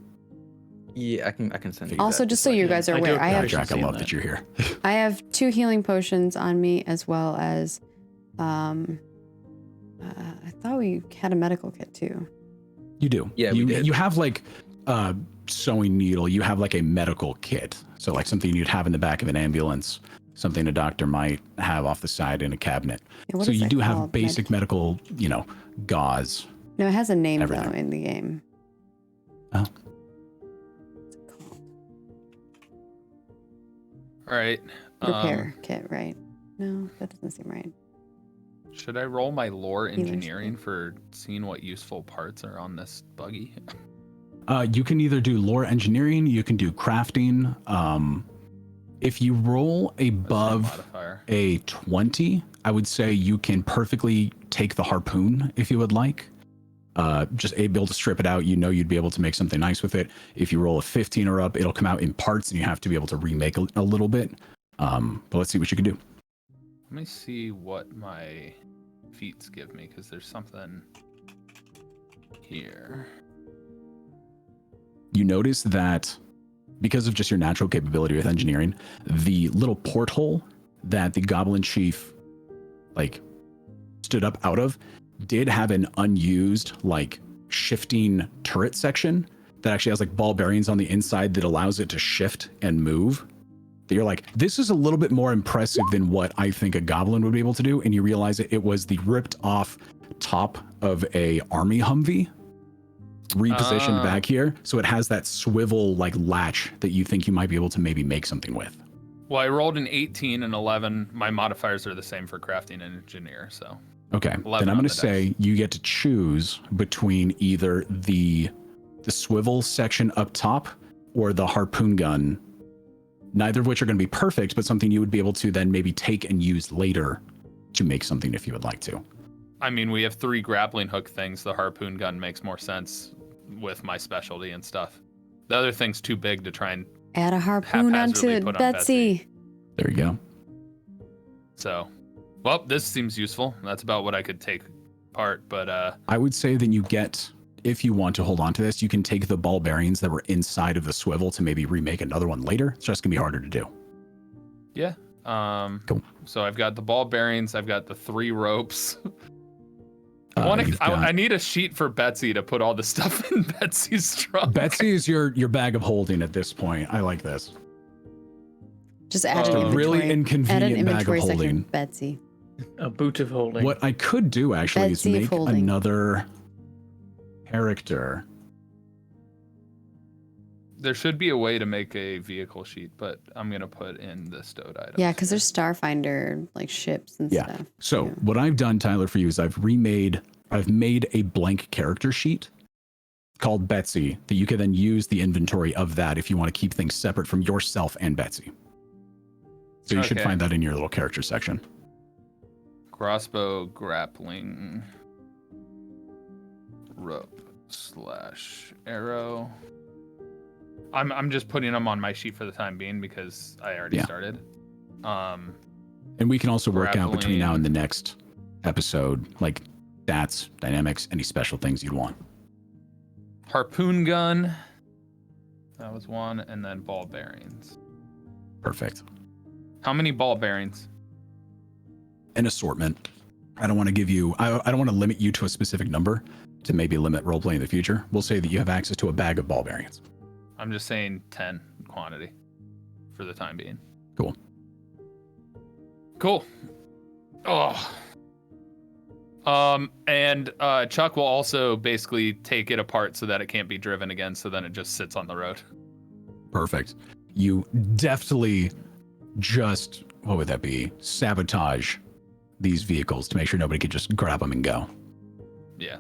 Yeah, I can send you. Also, that. just so you guys are I do aware, I have appreciate Jack, I love that. that you're here. I have 2 healing potions on me, as well as I thought we had a medical kit too. You do. Yeah, we you did. you have like sewing needle. You have like a medical kit. So like something you'd have in the back of an ambulance, something a doctor might have off the side in a cabinet. Yeah, what So is you that do have called? basic medical, gauze. No, it has a name everything. though in the game. Oh. What's it called? All right. Repair kit, right? No, that doesn't seem right. Should I roll my lore Healer's engineering for seeing what useful parts are on this buggy? You can either do lore engineering, you can do crafting. If you roll above Modifier. a 20, I would say you can perfectly take the harpoon if you would like. Just able to strip it out, you'd be able to make something nice with it. If you roll a 15 or up, it'll come out in parts and you have to be able to remake a little bit. But let's see what you can do. Let me see what my feats give me, because there's something here. You notice that because of just your natural capability with engineering, the little porthole that the Goblin Chief stood up out of did have an unused shifting turret section that actually has ball bearings on the inside that allows it to shift and move. That you're like, this is a little bit more impressive than what I think a goblin would be able to do. And you realize it was the ripped off top of a army Humvee repositioned back here. So it has that swivel latch that you think you might be able to maybe make something with. Well, I rolled an 18 and 11. My modifiers are the same for crafting and engineer, so. Okay, then I'm going to say you get to choose between either the swivel section up top or the harpoon gun, neither of which are going to be perfect, but something you would be able to then maybe take and use later to make something if you would like to. I mean, we have 3 grappling hook things. The harpoon gun makes more sense with my specialty and stuff. The other thing's too big to try and Add a harpoon onto haphazardly it, put on Betsy. There you go. So, well, this seems useful. That's about what I could take apart, but I would say that you get, if you want to hold on to this, you can take the ball bearings that were inside of the swivel to maybe remake another one later. It's just gonna be harder to do. yeah. Cool. So I've got the ball bearings. I've got the 3 ropes. You've got- I need a sheet for Betsy to put all the stuff in Betsy's trunk. Betsy is your bag of holding at this point. I like this. Just add an A inventory. really Add an inconvenient bag inventory of section, holding. Betsy. A boot of holding. What I could do actually Betsy is make folding. another character. There should be a way to make a vehicle sheet, but I'm gonna put in the stowed items. Yeah, because there's Starfinder ships and Yeah. stuff. So Yeah. what I've done, Tyler, for you is I've made a blank character sheet called Betsy that you can then use the inventory of that if you want to keep things separate from yourself and Betsy. So you should Okay. find that in your little character section. Crossbow grappling rope / arrow. I'm just putting them on my sheet for the time being because I already Yeah. started. And we can also work out between now and the next episode, stats, dynamics, any special things you'd want. Harpoon gun. That was one, and then ball bearings. Perfect. How many ball bearings? An assortment. I don't want to give you, I don't want to limit you to a specific number to maybe limit roleplay in the future. We'll say that you have access to a bag of ball bearings. I'm just saying 10 quantity for the time being. Cool. Cool. Oh. And Chuck will also basically take it apart so that it can't be driven again, so then it just sits on the road. Perfect. You deftly just, what would that be? Sabotage these vehicles to make sure nobody could just grab them and go. Yeah.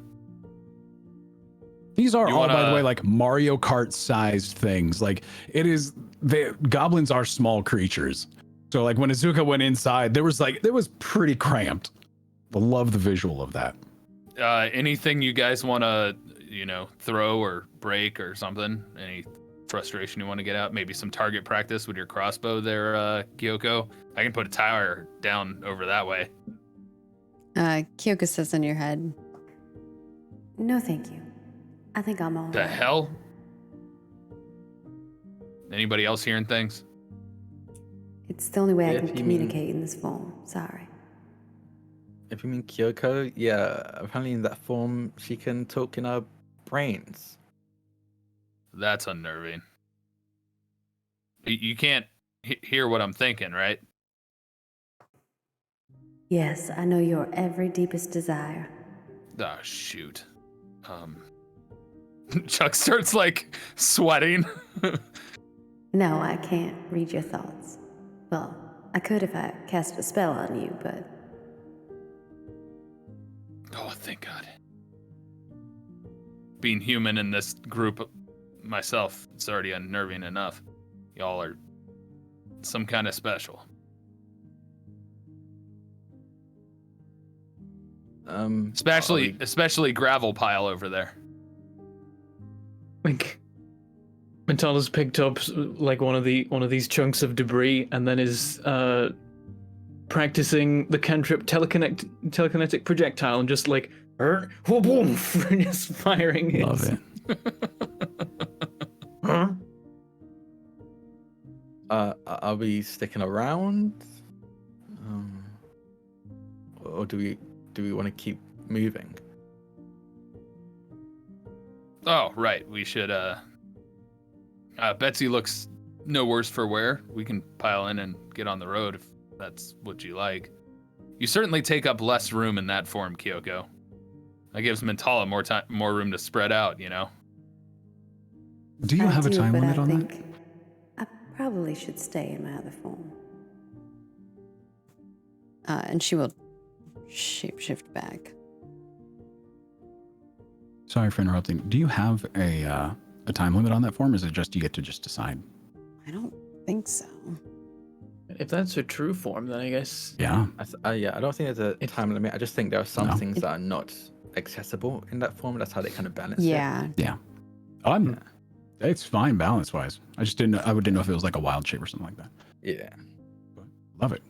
These are You all, by the wanna- way, Mario Kart sized things. The goblins are small creatures. So when Azuka went inside, there was pretty cramped. I love the visual of that. Anything you guys want to, throw or break or something? Any frustration you want to get out? Maybe some target practice with your crossbow there, Kyoko? I can put a tire down over that way. Kyoko says in your head, "No, thank you. I think I'm all The right." hell? Anybody else hearing things? It's the only way I If can you mean- communicate in this form. Sorry. If you mean Kyoko, yeah, apparently in that form she can talk in our brains. That's unnerving. You can't hear what I'm thinking, right? Yes, I know your every deepest desire. Oh, shoot. Chuck starts, like, sweating. No, I can't read your thoughts. Well, I could if I cast a spell on you, but... Oh, thank God. Being human in this group myself, it's already unnerving enough. Y'all are some kind of special. Especially gravel pile over there. Like, Mentala's picked up like one of these chunks of debris and then is practicing the cantrip telekinetic projectile and just like just firing it. Love it. Huh? Are we sticking around? Or do we want to keep moving? Oh, right. We should, Betsy looks no worse for wear. We can pile in and get on the road if that's what you like. You certainly take up less room in that form, Kyoko. That gives Mentala more room to spread out, you know? Do you have a time limit on that? I probably should stay in my other form. And she will shapeshift back. Sorry for interrupting. Do you have a time limit on that form? Or is it just you get to just decide? I don't think so. If that's her true form, then I guess. Yeah. Yeah, I don't think there's a time limit. I just think there are some things that are not accessible in that form. That's how they kind of balance it. Yeah. Yeah. It's fine balance wise. I just didn't know if it was like a wild shape or something like that. Yeah. But love it.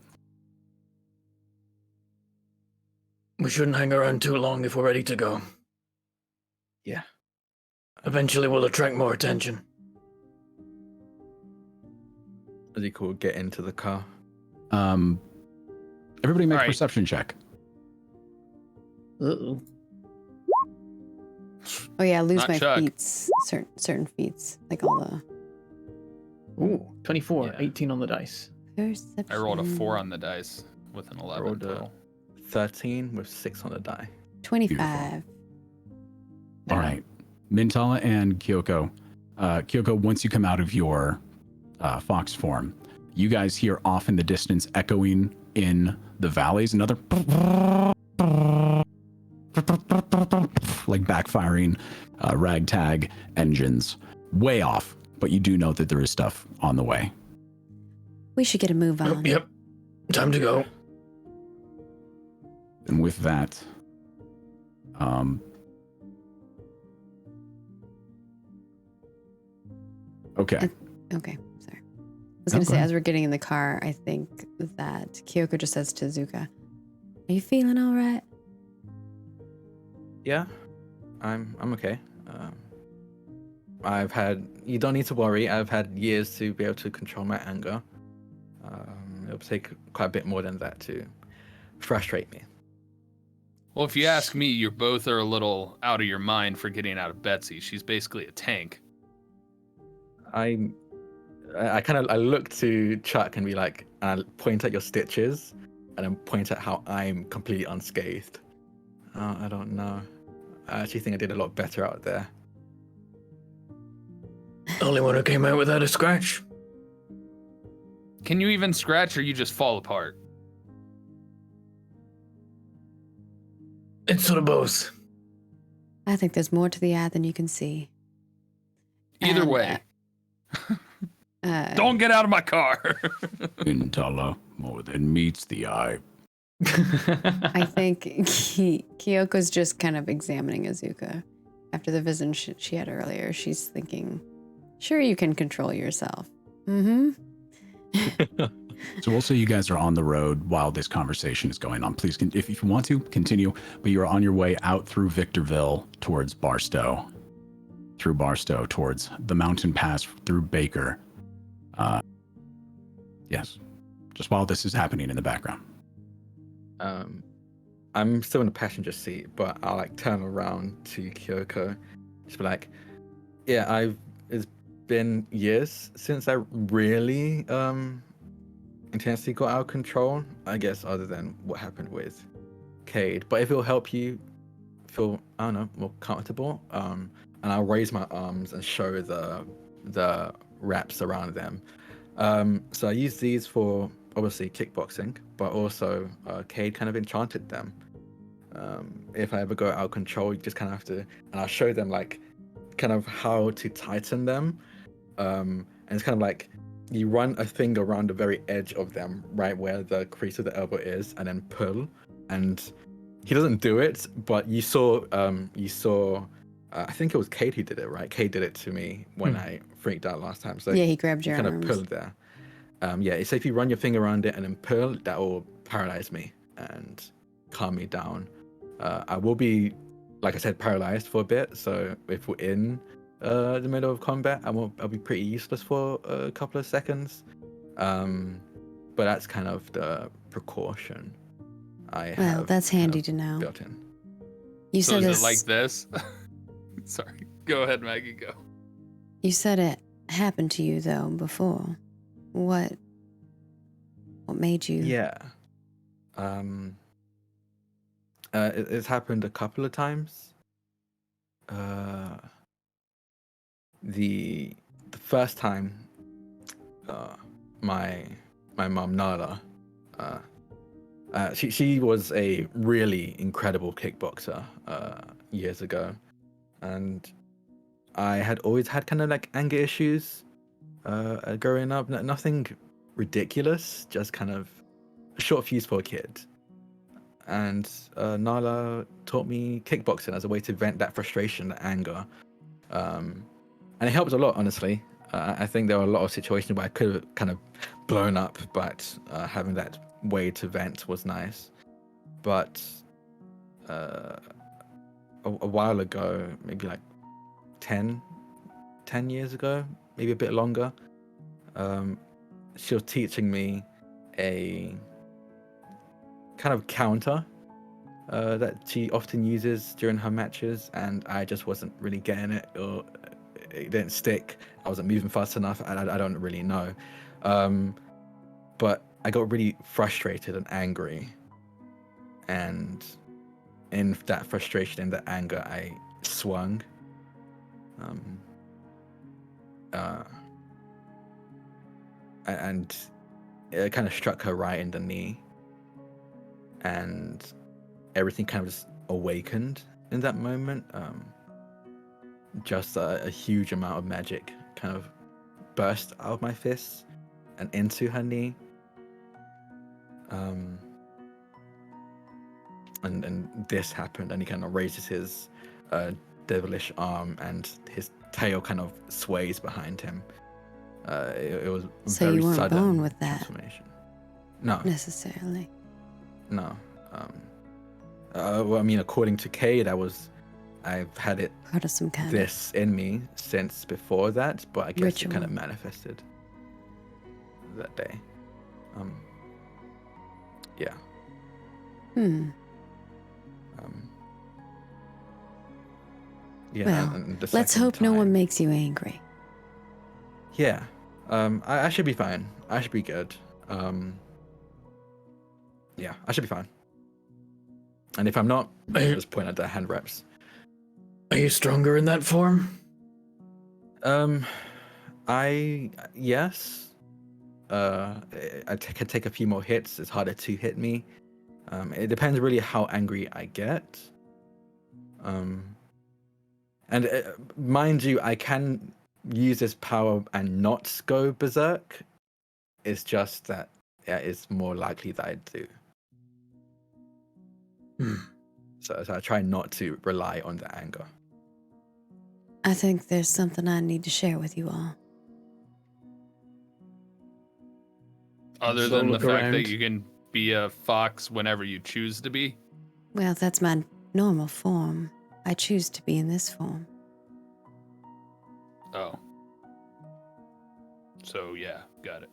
We shouldn't hang around too long if we're ready to go. Yeah. Eventually we'll attract more attention. As you call, get into the car. Everybody make a perception check. Uh-oh. Oh yeah, I lose Not my Chuck. feats. Certain feats. Like all the... Ooh, 24, Yeah. 18 on the dice. Perception. I rolled a 4 on the dice with an 11 Rolled a- total. 13 with 6 on the die. 25. All right. Mintala and Kyoko. Kyoko, once you come out of your fox form, you guys hear off in the distance echoing in the valleys another like backfiring ragtag engines way off, but you do know that there is stuff on the way. We should get a move on. Yep. Time to go. And with that, okay. Okay, sorry. I was going to say, as we're getting in the car, I think that Kyoko just says to Zuka, "Are you feeling all right?" Yeah, I'm okay. You don't need to worry. I've had years to be able to control my anger. It'll take quite a bit more than that to frustrate me. Well, if you ask me, you both are a little out of your mind for getting out of Betsy. She's basically a tank. I look to Chuck and be like, and I point at your stitches, and then point at how I'm completely unscathed. I don't know. I actually think I did a lot better out there. Only one who came out without a scratch. Can you even scratch or you just fall apart? It's sort of both. I think there's more to the eye than you can see. Either And, way. Don't get out of my car. Mintala, more than meets the eye. I think Kyoko's just kind of examining Azuka. After the vision she had earlier, she's thinking, sure, you can control yourself. Mm-hmm. So we'll say you guys are on the road while this conversation is going on. Please, if you want to, continue, but you're on your way out through Victorville towards Barstow. Through Barstow towards the mountain pass through Baker. Yes, just while this is happening in the background. I'm still in the passenger seat, but I'll like turn around to Kyoko, just be like, "Yeah, is been years since I really intensely got out of control, I guess, other than what happened with Cade. But if it'll help you feel, I don't know, more comfortable, and I'll raise my arms and show the wraps around them. So I use these for obviously kickboxing, but also Cade kind of enchanted them. If I ever go out of control, you just kind of have to, and I'll show them like kind of how to tighten them. And it's kind of like you run a finger around the very edge of them, right where the crease of the elbow is, and then pull. And he doesn't do it, but you saw I think it was Cade who did it, right? Cade did it to me when I freaked out last time. So Yeah, he grabbed your kind arms. of pulled there. Yeah, so if you run your finger around it and then pull, that will paralyze me and calm me down. I will be, like I said, paralyzed for a bit. So if we're in the middle of combat, I'll be pretty useless for a couple of seconds. But that's kind of the precaution I have. Well, that's handy to know. Built in. You So said is this. it like this? Sorry. Go ahead, Maggie, go. You said it happened to you though before. What made you? Yeah. It's happened a couple of times. The first time, my mom Nala, she was a really incredible kickboxer years ago, and I had always had kind of like anger issues growing up. Nothing ridiculous, just kind of a short fuse for a kid. And Nala taught me kickboxing as a way to vent that frustration, that anger. And it helped a lot, honestly. I think there were a lot of situations where I could have kind of blown up, but having that way to vent was nice. But a while ago, maybe like 10 years ago, maybe a bit longer, she was teaching me a kind of counter that she often uses during her matches, and I just wasn't really getting it, or it didn't stick. I wasn't moving fast enough. I don't really know, but I got really frustrated and angry, and in that frustration and that anger, I swung. And it kind of struck her right in the knee, and everything kind of just awakened in that moment. Just a huge amount of magic kind of burst out of my fists and into her knee. And this happened, and he kind of raises his devilish arm, and his tail kind of sways behind him. It was So very you weren't sudden born with that transformation. No, necessarily. no. Well, I mean, according to Cade, I've had it Part of some kind this in me since before that, but I guess Ritual. it kind of manifested that day. Yeah. of. Yeah. Well, and the let's second hope no one time- makes you angry. Yeah. I should be fine. I should be good. Yeah, I should be fine. And if I'm not, Are you- just point at the hand wraps. Are you stronger in that form? Yes. I can take a few more hits. It's harder to hit me. It depends really how angry I get. And mind you, I can use this power and not go berserk. It's just that it's more likely that I do. So I try not to rely on the anger. I think there's something I need to share with you all. Other So than the look fact around. that you can be a fox whenever you choose to be. Well, that's my normal form. I choose to be in this form. Oh. So yeah, got it.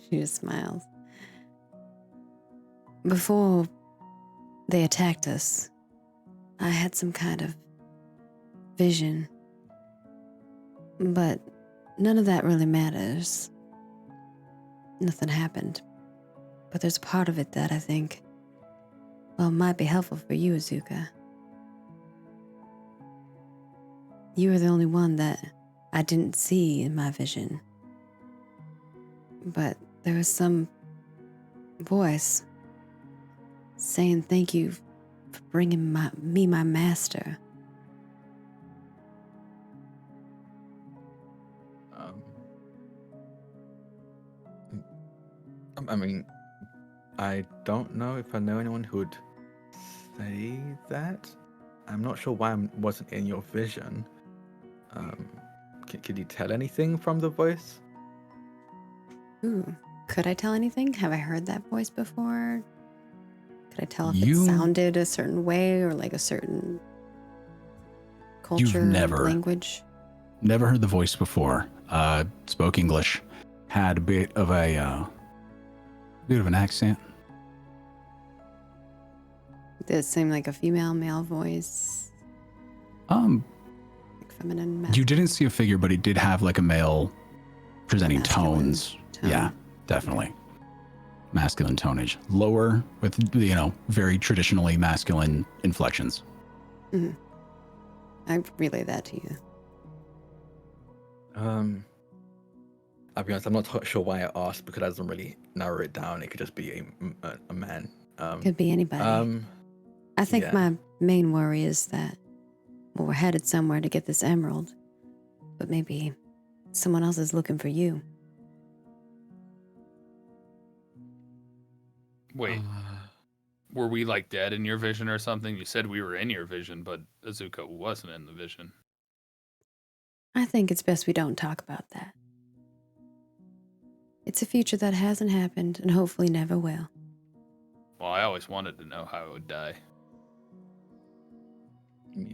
She just smiles. Before they attacked us, I had some kind of vision. But none of that really matters. Nothing happened. But there's a part of it that I think, well, might be helpful for you, Azuka. You were the only one that I didn't see in my vision. But there was some voice saying thank you for bringing me my master. I mean, I don't know if I know anyone who would say that. I'm not sure why I wasn't in your vision. Could you tell anything from the voice? Ooh, could I tell anything? Have I heard that voice before? Could I tell if You- it sounded a certain way or like a certain culture, never- language? Never heard the voice before. Spoke English. Had a bit of an accent. Did it seem like a female, male voice? Like feminine, masculine? You didn't see a figure, but it did have like a male presenting Masculine tones. tone. Yeah, definitely. Masculine tonage. Lower with, very traditionally masculine inflections. Mm-hmm. I relay that to you. I'll be honest, I'm not sure why I asked because that doesn't really narrow it down. It could just be a man. Could be anybody. I think yeah. my main worry is that, well, we're headed somewhere to get this emerald, but maybe someone else is looking for you. Wait, were we like dead in your vision or something? You said we were in your vision, but Azuka wasn't in the vision. I think it's best we don't talk about that. It's a future that hasn't happened and hopefully never will. Well, I always wanted to know how I would die.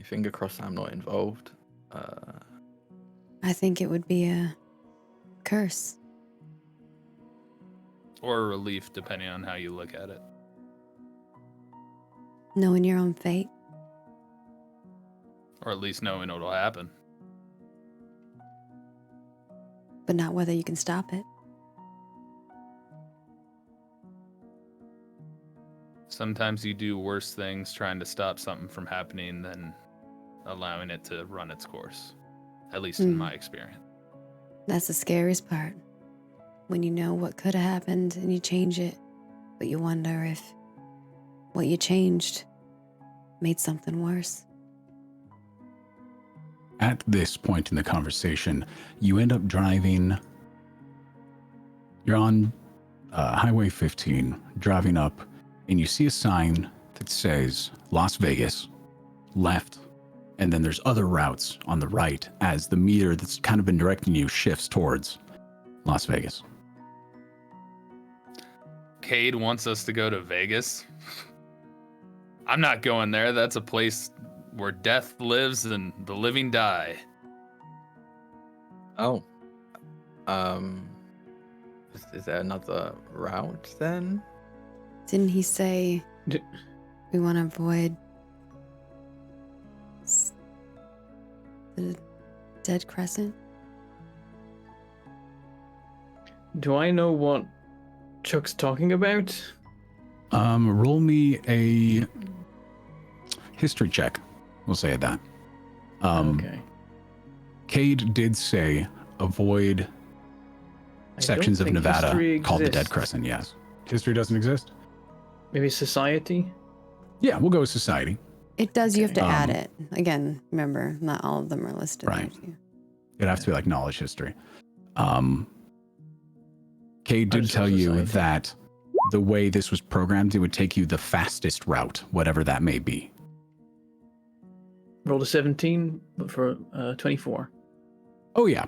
Finger crossed I'm not involved. I think it would be a curse. Or a relief, depending on how you look at it. Knowing your own fate. Or at least knowing what'll happen. But not whether you can stop it. Sometimes you do worse things trying to stop something from happening than allowing it to run its course. At least in my experience. That's the scariest part. When you know what could have happened and you change it, but you wonder if what you changed made something worse. At this point in the conversation, you end up driving. You're on Highway 15, driving up, and you see a sign that says Las Vegas, left, and then there's other routes on the right as the meter that's kind of been directing you shifts towards Las Vegas. Cade wants us to go to Vegas. I'm not going there. That's a place where death lives and the living die. Oh. Is there another route then? Didn't he say we want to avoid the dead crescent? Do I know what Chuck's talking about? Roll me a history check. We'll say it that. Okay. Cade did say avoid sections of Nevada called the Dead Crescent. Yes. History doesn't exist? Maybe society? Yeah, we'll go with society. It does. You have to Okay. add it. Again, remember, not all of them are listed. Right. There too. It'd have to be like knowledge history. Cade I'll did just tell go you society. that the way this was programmed, it would take you the fastest route, whatever that may be. Rolled a 17, but for 24. Oh, yeah.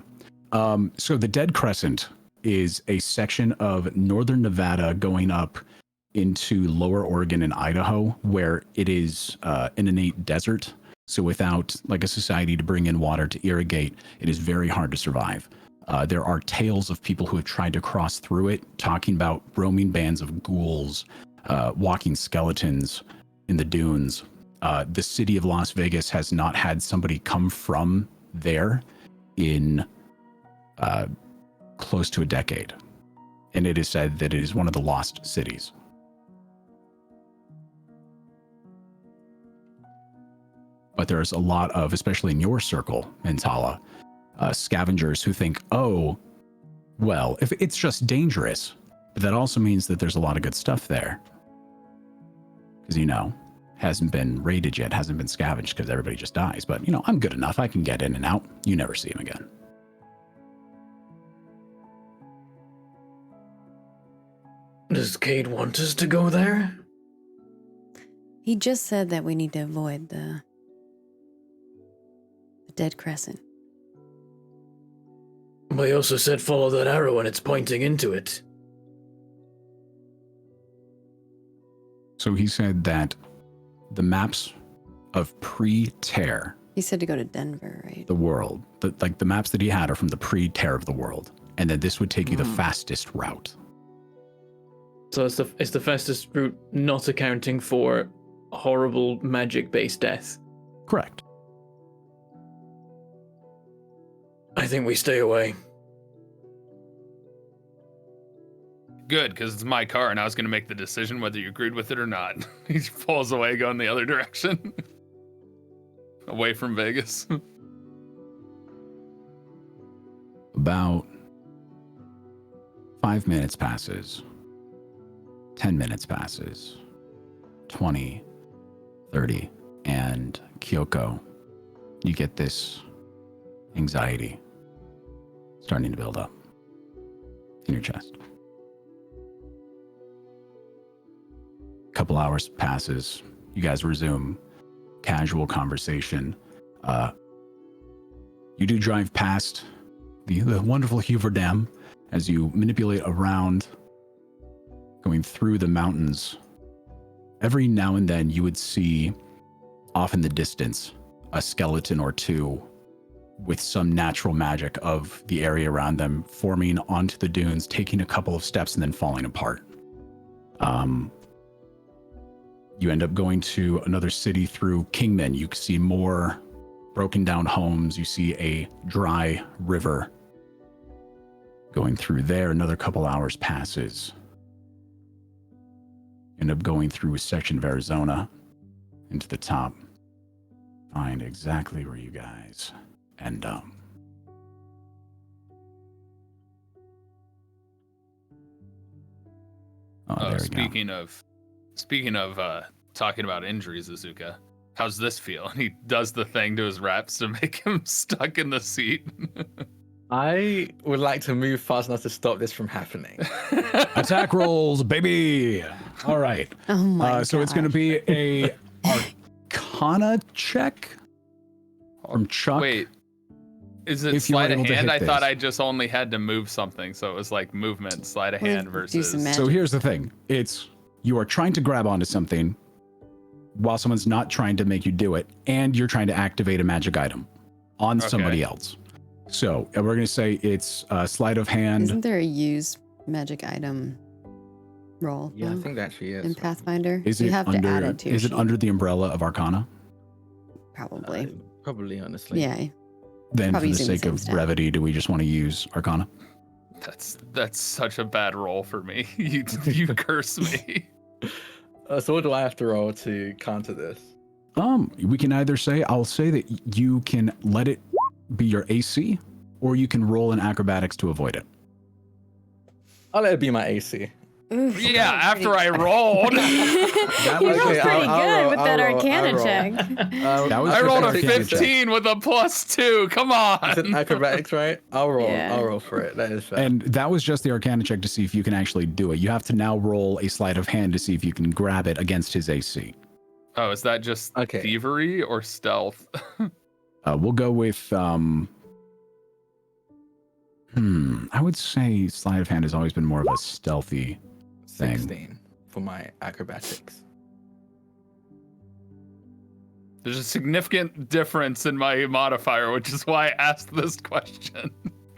So the Dead Crescent is a section of northern Nevada going up into lower Oregon and Idaho, where it is an innate desert. So without like a society to bring in water to irrigate, it is very hard to survive. There are tales of people who have tried to cross through it, talking about roaming bands of ghouls, walking skeletons in the dunes. The city of Las Vegas has not had somebody come from there in close to a decade. And it is said that it is one of the lost cities. But there's a lot of, especially in your circle, Mentala, scavengers who think, oh, well, if it's just dangerous, but that also means that there's a lot of good stuff there. Because, hasn't been raided yet, hasn't been scavenged because everybody just dies. But, I'm good enough. I can get in and out. You never see him again. Does Cade want us to go there? He just said that we need to avoid the dead crescent. But he also said follow that arrow and it's pointing into it. So he said that the maps of pre-tear He said to go to Denver, right? the world, the maps that he had are from the pre-tear of the world, and that this would take you the fastest route. So it's the fastest route, not accounting for horrible magic-based death. Correct. I think we stay away. Good, because it's my car, and I was going to make the decision whether you agreed with it or not. He falls away, going the other direction. Away from Vegas. About 5 minutes passes. 10 minutes passes. 20, 30, and Kyoko, you get this anxiety starting to build up in your chest. A couple hours passes. You guys resume casual conversation. You do drive past the wonderful Hoover Dam as you manipulate around, going through the mountains. Every now and then you would see off in the distance a skeleton or two with some natural magic of the area around them forming onto the dunes, taking a couple of steps and then falling apart. You end up going to another city through Kingman. You see more broken down homes. You see a dry river going through there. Another couple hours passes. You end up going through a section of Arizona into the top. Find exactly where you guys end up. Oh, there we go. Speaking of talking about injuries, Azuka, how's this feel? And he does the thing to his wraps to make him stuck in the seat. I would like to move fast enough to stop this from happening. Attack rolls, baby. All right. Oh my god. So it's going to be a Arcana check from Chuck. Wait, is it If you are sleight of able to hand? hit I thought this. I just only had to move something, so it was like movement, sleight of Well, hand do versus. some magic. So here's the thing. It's you are trying to grab onto something while someone's not trying to make you do it, and you're trying to activate a magic item on somebody else. So we're going to say it's sleight of hand. Isn't there a use magic item roll? Yeah, I though, think that actually is. in Pathfinder. Is you it have under? to add it to your Is it sheet, under the umbrella of Arcana? probably. Probably, honestly. Yeah. Then, Probably for the using the sake same of stat. brevity, do we just want to use Arcana? That's such a bad roll for me. You curse me. So what do I have to roll to counter this? We can either say, I'll say that you can let it be your AC, or you can roll an acrobatics to avoid it. I'll let it be my AC. Oof, Yeah, that was after I rolled. you was- rolled okay, pretty I'll good roll, with I'll that roll, Arcana I'll roll. check. That was I just rolled an a Arcana check. 15 with a +2. Come Is it on. acrobatics, right? I'll roll. Yeah. I'll roll for it. That is fair. And that was just the Arcana check to see if you can actually do it. You have to now roll a sleight of hand to see if you can grab it against his AC. Oh, is that just Okay. thievery or stealth? We'll go with, I would say sleight of hand has always been more of a stealthy thing. 16 for my acrobatics. There's a significant difference in my modifier, which is why I asked this question.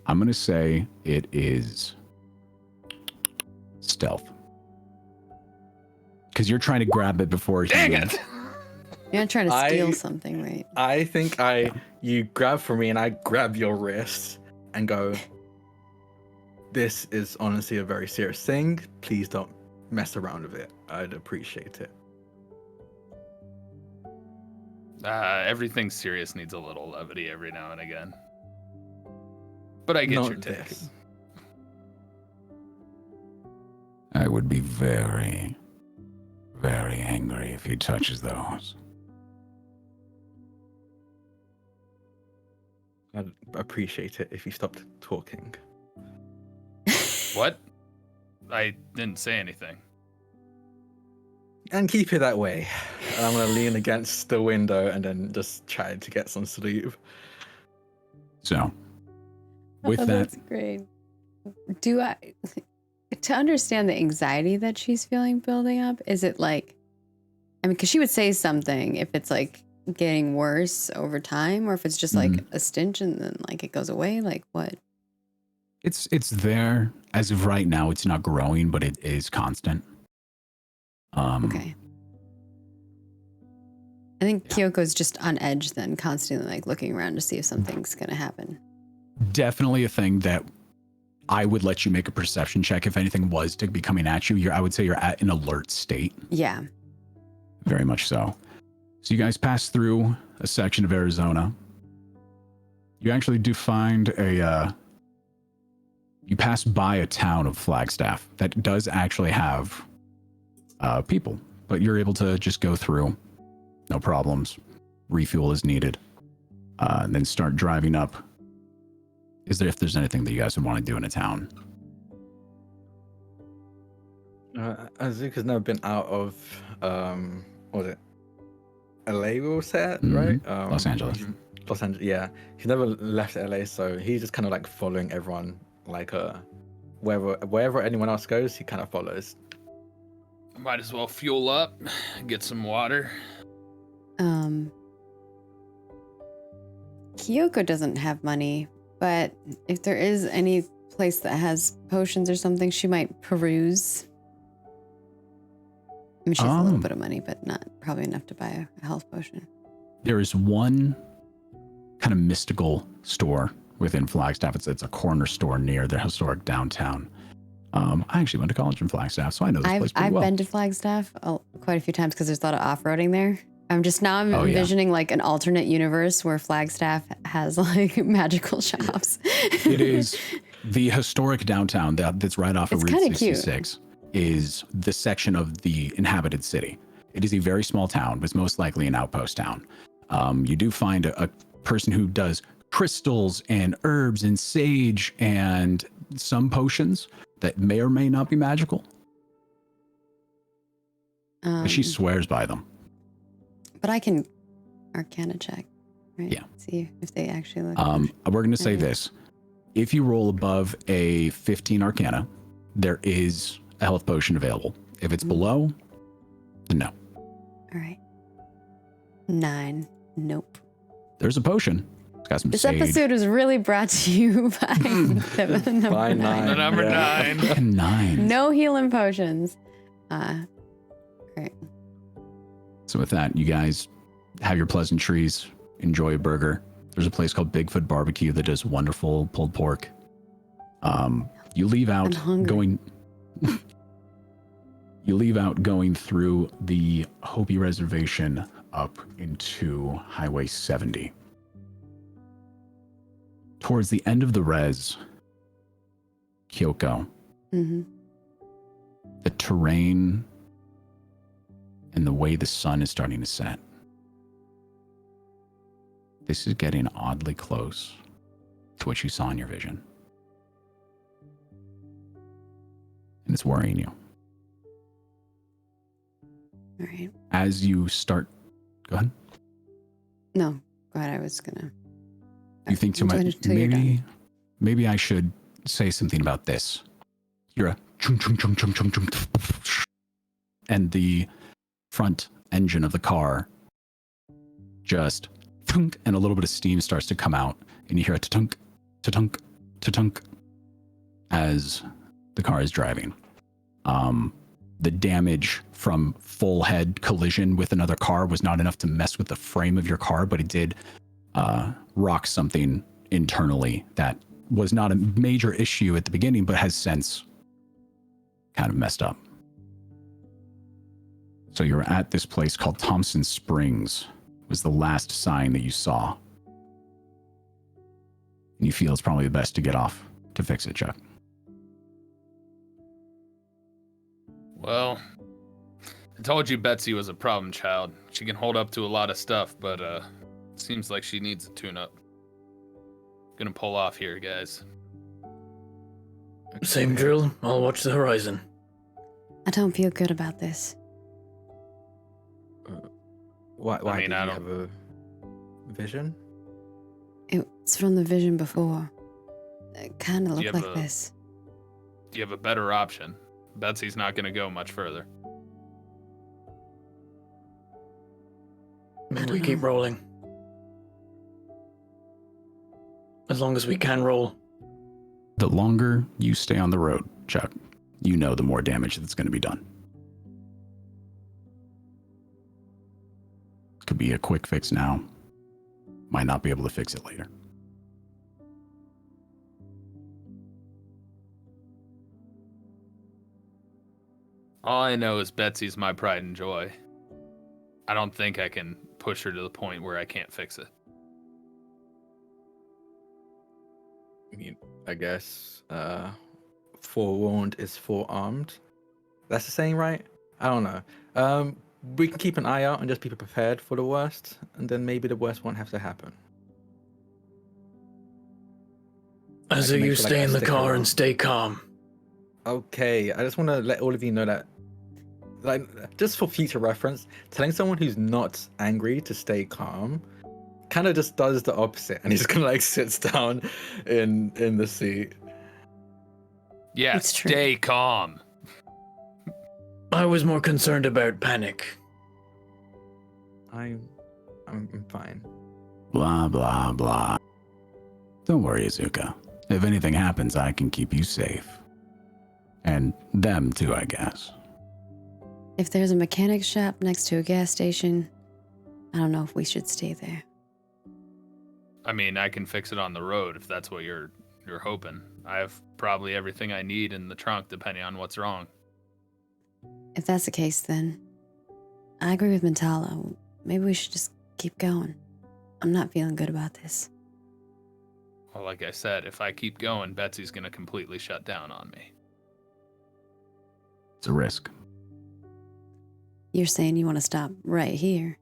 I'm going to say it is stealth. Because you're trying to grab it before he... Dang it! You're not trying to steal I- something, right? I think you grab from me and I grab your wrist and go, this is honestly a very serious thing. Please don't mess around with it. I'd appreciate it. Everything serious needs a little levity every now and again. But I get Not your take. this. I would be very, very angry if he touches those. I'd appreciate it if you stopped talking. What? I didn't say anything. And keep it that way. I'm gonna lean against the window and then just try to get some sleep. So, with that, That's great. Do I, to understand the anxiety that she's feeling building up, is it like, I mean, because she would say something if it's like getting worse over time, or if it's just like a stench and then like it goes away, like what? it's there. As of right now, it's not growing, but it is constant. Okay. I think Kyoko's just on edge then, constantly like looking around to see if something's going to happen. Definitely a thing that I would let you make a perception check if anything was to be coming at you. I would say you're at an alert state. Yeah. Very much so. So you guys pass through a section of Arizona. You actually do find you pass by a town of Flagstaff that does actually have people, but you're able to just go through, no problems. Refuel is needed, and then start driving up. If there's anything that you guys would want to do in a town? Azuka's never been out of, what was it? LA, we'll say it, Mhm. right? Los Angeles. Los Angeles, yeah. He's never left LA, so he's just kind of like following everyone, like wherever anyone else goes, he kind of follows. Might as well fuel up, get some water. Kyoko doesn't have money, but if there is any place that has potions or something, she might peruse. I mean, she has a little bit of money, but not probably enough to buy a health potion. There is one kind of mystical store within Flagstaff. It's a corner store near the historic downtown. I actually went to college in Flagstaff, so I know this place pretty well. I've been to Flagstaff quite a few times because there's a lot of off-roading there. I'm envisioning like an alternate universe where Flagstaff has like magical shops. It is the historic downtown that's right off of It's Route kinda cute. 66 is the section of the inhabited city. It is a very small town, but it's most likely an outpost town. You do find a person who does crystals and herbs and sage and some potions that may or may not be magical. She swears by them. But I can Arcana check, right? Yeah. See if they actually look. We're going to say Okay. this. If you roll above a 15 Arcana, there is a health potion available. If it's below, then no. All right. 9. Nope. There's a potion. It's got some This sage. episode was really brought to you by the number By 9. The number Yeah. 9. And 9. No healing potions. Great. So with that, you guys have your pleasantries. Enjoy a burger. There's a place called Bigfoot Barbecue that does wonderful pulled pork. You leave out I'm hungry. going. You leave out going through the Hopi Reservation up into Highway 70. Towards the end of the res, Kyoko, Mm-hmm. the terrain and the way the sun is starting to set. This is getting oddly close to what you saw in your vision. And it's worrying you. All right. As you start, go ahead. No, go ahead. I was gonna. You think to maybe I should say something about this. You're a chung chung chung chung chung chung, and the front engine of the car just thunk, and a little bit of steam starts to come out, and you hear a ta-tunk, ta-tunk, ta-tunk as the car is driving. The damage from full head collision with another car was not enough to mess with the frame of your car, but it did rock something internally that was not a major issue at the beginning, but has since kind of messed up. So you're at this place called Thompson Springs, was the last sign that you saw. And you feel it's probably the best to get off to fix it, Chuck. Well, I told you Betsy was a problem child. She can hold up to a lot of stuff, but seems like she needs a tune-up. Gonna pull off here, guys. Same drill. I'll watch the horizon. I don't feel good about this. Why I mean, do you I have a vision? It's from the vision before. It kind of Do you looked have like this. Do you have a better option? Betsy's not gonna go much further. Maybe don't we keep know. rolling. As long as we can roll. The longer you stay on the road, Chuck, you know the more damage that's going to be done. Could be a quick fix now. Might not be able to fix it later. All I know is Betsy's my pride and joy. I don't think I can push her to the point where I can't fix it. I mean, I guess forewarned is forearmed. That's the saying, right? I don't know. We can keep an eye out and just be prepared for the worst, and then maybe the worst won't have to happen. As can make you sure, stay I in the stick car around. and stay calm. Okay, I just want to let all of you know that, like, just for future reference, telling someone who's not angry to stay calm kind of just does the opposite, and he's gonna like sits down in the seat. Yeah, It's true. stay calm. I was more concerned about panic. I'm fine. Blah, blah, blah. Don't worry, Azuka. If anything happens, I can keep you safe. And them too, I guess. If there's a mechanic shop next to a gas station, I don't know if we should stay there. I mean, I can fix it on the road if that's what you're hoping. I have probably everything I need in the trunk, depending on what's wrong. If that's the case, then I agree with Mentala. Maybe we should just keep going. I'm not feeling good about this. Well, like I said, if I keep going, Betsy's gonna completely shut down on me. It's a risk. You're saying you want to stop right here.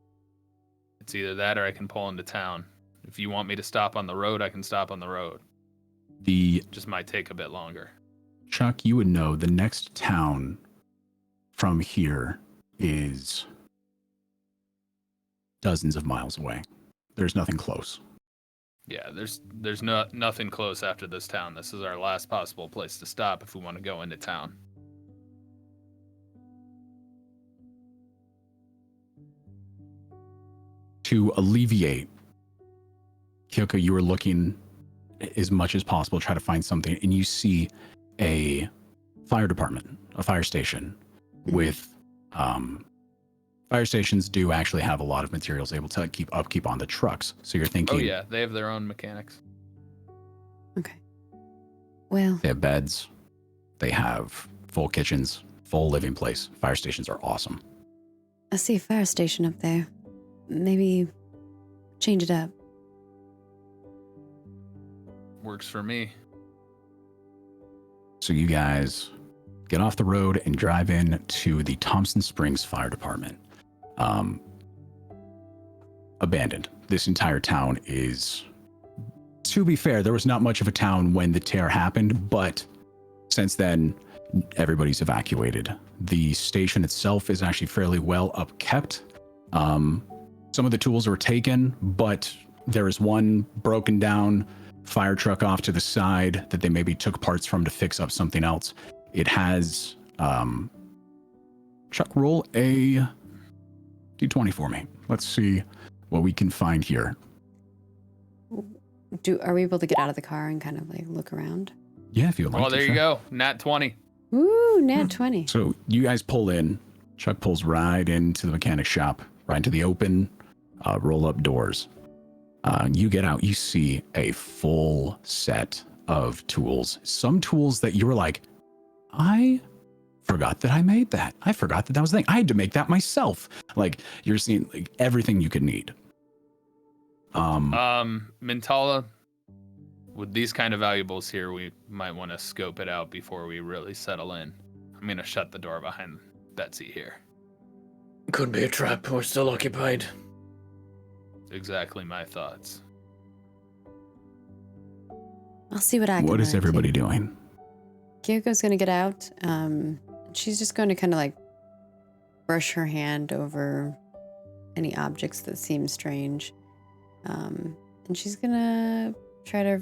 It's either that or I can pull into town. If you want me to stop on the road, I can stop on the road. The Just might take a bit longer. Chuck, you would know the next town from here is dozens of miles away. There's nothing close. Yeah, there's nothing close after this town. This is our last possible place to stop if we want to go into town. To alleviate, Kyoko, you were looking as much as possible to try to find something, and you see a fire department, a fire station with fire stations do actually have a lot of materials able to keep upkeep on the trucks. So you're thinking, Oh yeah, they have their own mechanics. Okay. Well, they have beds, they have full kitchens, full living place. Fire stations are awesome. I see a fire station up there. Maybe change it up. Works for me. So you guys get off the road and drive in to the Thompson Springs Fire Department. Abandoned. This entire town is, to be fair, there was not much of a town when the tear happened, but since then, everybody's evacuated. The station itself is actually fairly well upkept. Some of the tools were taken, but there is one broken down fire truck off to the side that they maybe took parts from to fix up something else. It has, Chuck, roll a d20 for me. Let's see what we can find here. Are we able to get out of the car and kind of like look around? Yeah, if you would like Oh, to. there sure. you go. Nat 20. Ooh, nat 20. So you guys pull in. Chuck pulls right into the mechanic shop, right into the open roll-up doors. You get out. You see a full set of tools. Some tools that you were like, I forgot that I made that. I forgot that that was the thing. I had to make that myself. Like, you're seeing like everything you could need. Mintala, with these kind of valuables here, we might want to scope it out before we really settle in. I'm gonna shut the door behind Betsy here. Could be a trap. We're still occupied. Exactly my thoughts. I'll see what I can What is do. everybody doing? Kyoko's going to get out. She's just going to kind of like brush her hand over any objects that seem strange. And she's going to try to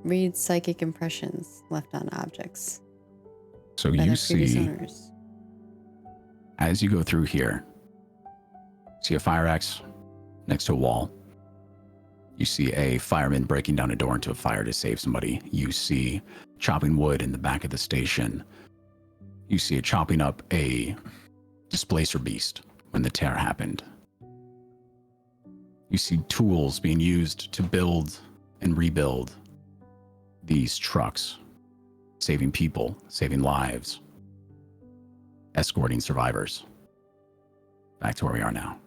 read psychic impressions left on objects. So by you their previous see, owners. as you go through here, see a fire axe next to a wall. You see a fireman breaking down a door into a fire to save somebody. You see chopping wood in the back of the station. You see it chopping up a displacer beast when the tear happened. You see tools being used to build and rebuild these trucks, saving people, saving lives, escorting survivors back to where we are now.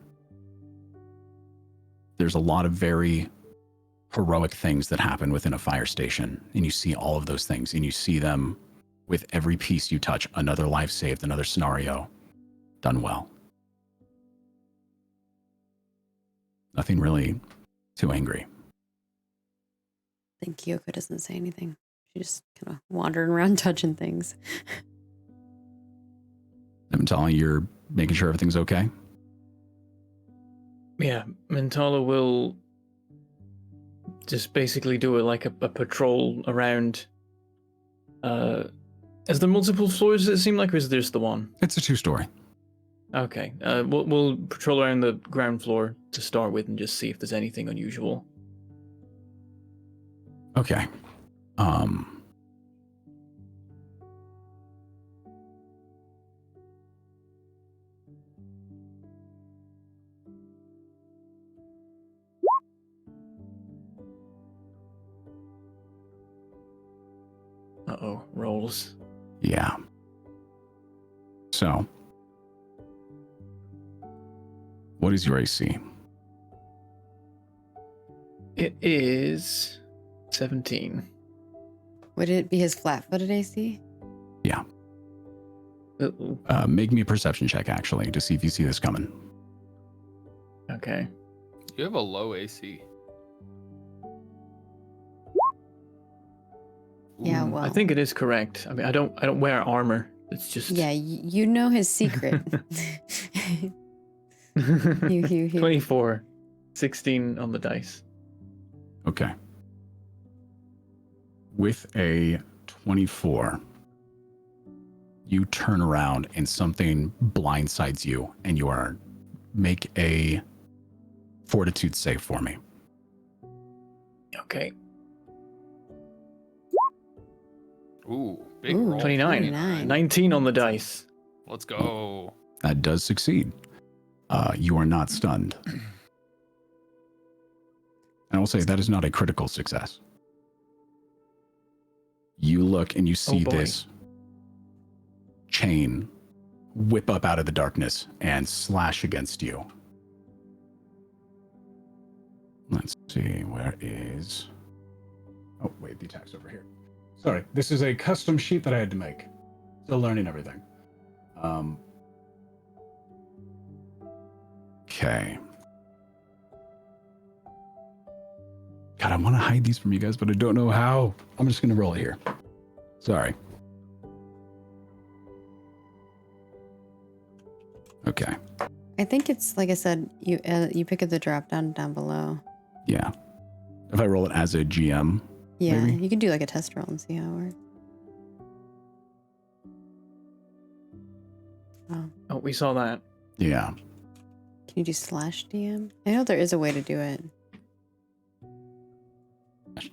There's a lot of very heroic things that happen within a fire station, and you see all of those things, and you see them with every piece you touch. Another life saved, another scenario done well. Nothing really too angry. I think Kyoko doesn't say anything. She's just kind of wandering around touching things. I'm telling you, you're making sure everything's okay. Yeah, Mentala will just basically do a patrol around. Is there multiple floors, does it seem like, or is there just the one? It's a 2-story. Okay, we'll patrol around the ground floor to start with and just see if there's anything unusual. Okay. Uh-oh, rolls. Yeah. So, what is your AC? It is 17. Would it be his flat-footed AC? Yeah. Uh-oh. Make me a perception check, actually, to see if you see this coming. Okay. You have a low AC. Yeah, Ooh. well. I think it is correct. I mean, I don't wear armor. It's just Yeah, you know his secret. 24. 16 on the dice. Okay. With a 24, you turn around and something blindsides you, and you are make a fortitude save for me. Okay. Ooh, big Ooh, roll. 29. 29. 19 on the dice. Let's go. That does succeed. You are not stunned. I will say that is not a critical success. You look and you see boy. this chain whip up out of the darkness and slash against you. Let's see, where is... Oh, wait, the attack's over here. Sorry, this is a custom sheet that I had to make. Still learning everything. Okay. God, I want to hide these from you guys, but I don't know how. I'm just going to roll it here. Sorry. Okay. I think it's, like I said, you pick up the drop down below. Yeah. If I roll it as a GM, Yeah, maybe? you can do like a test roll and see how it works. Oh, Oh, we saw that. yeah. can you do /DM? I know there is a way to do it.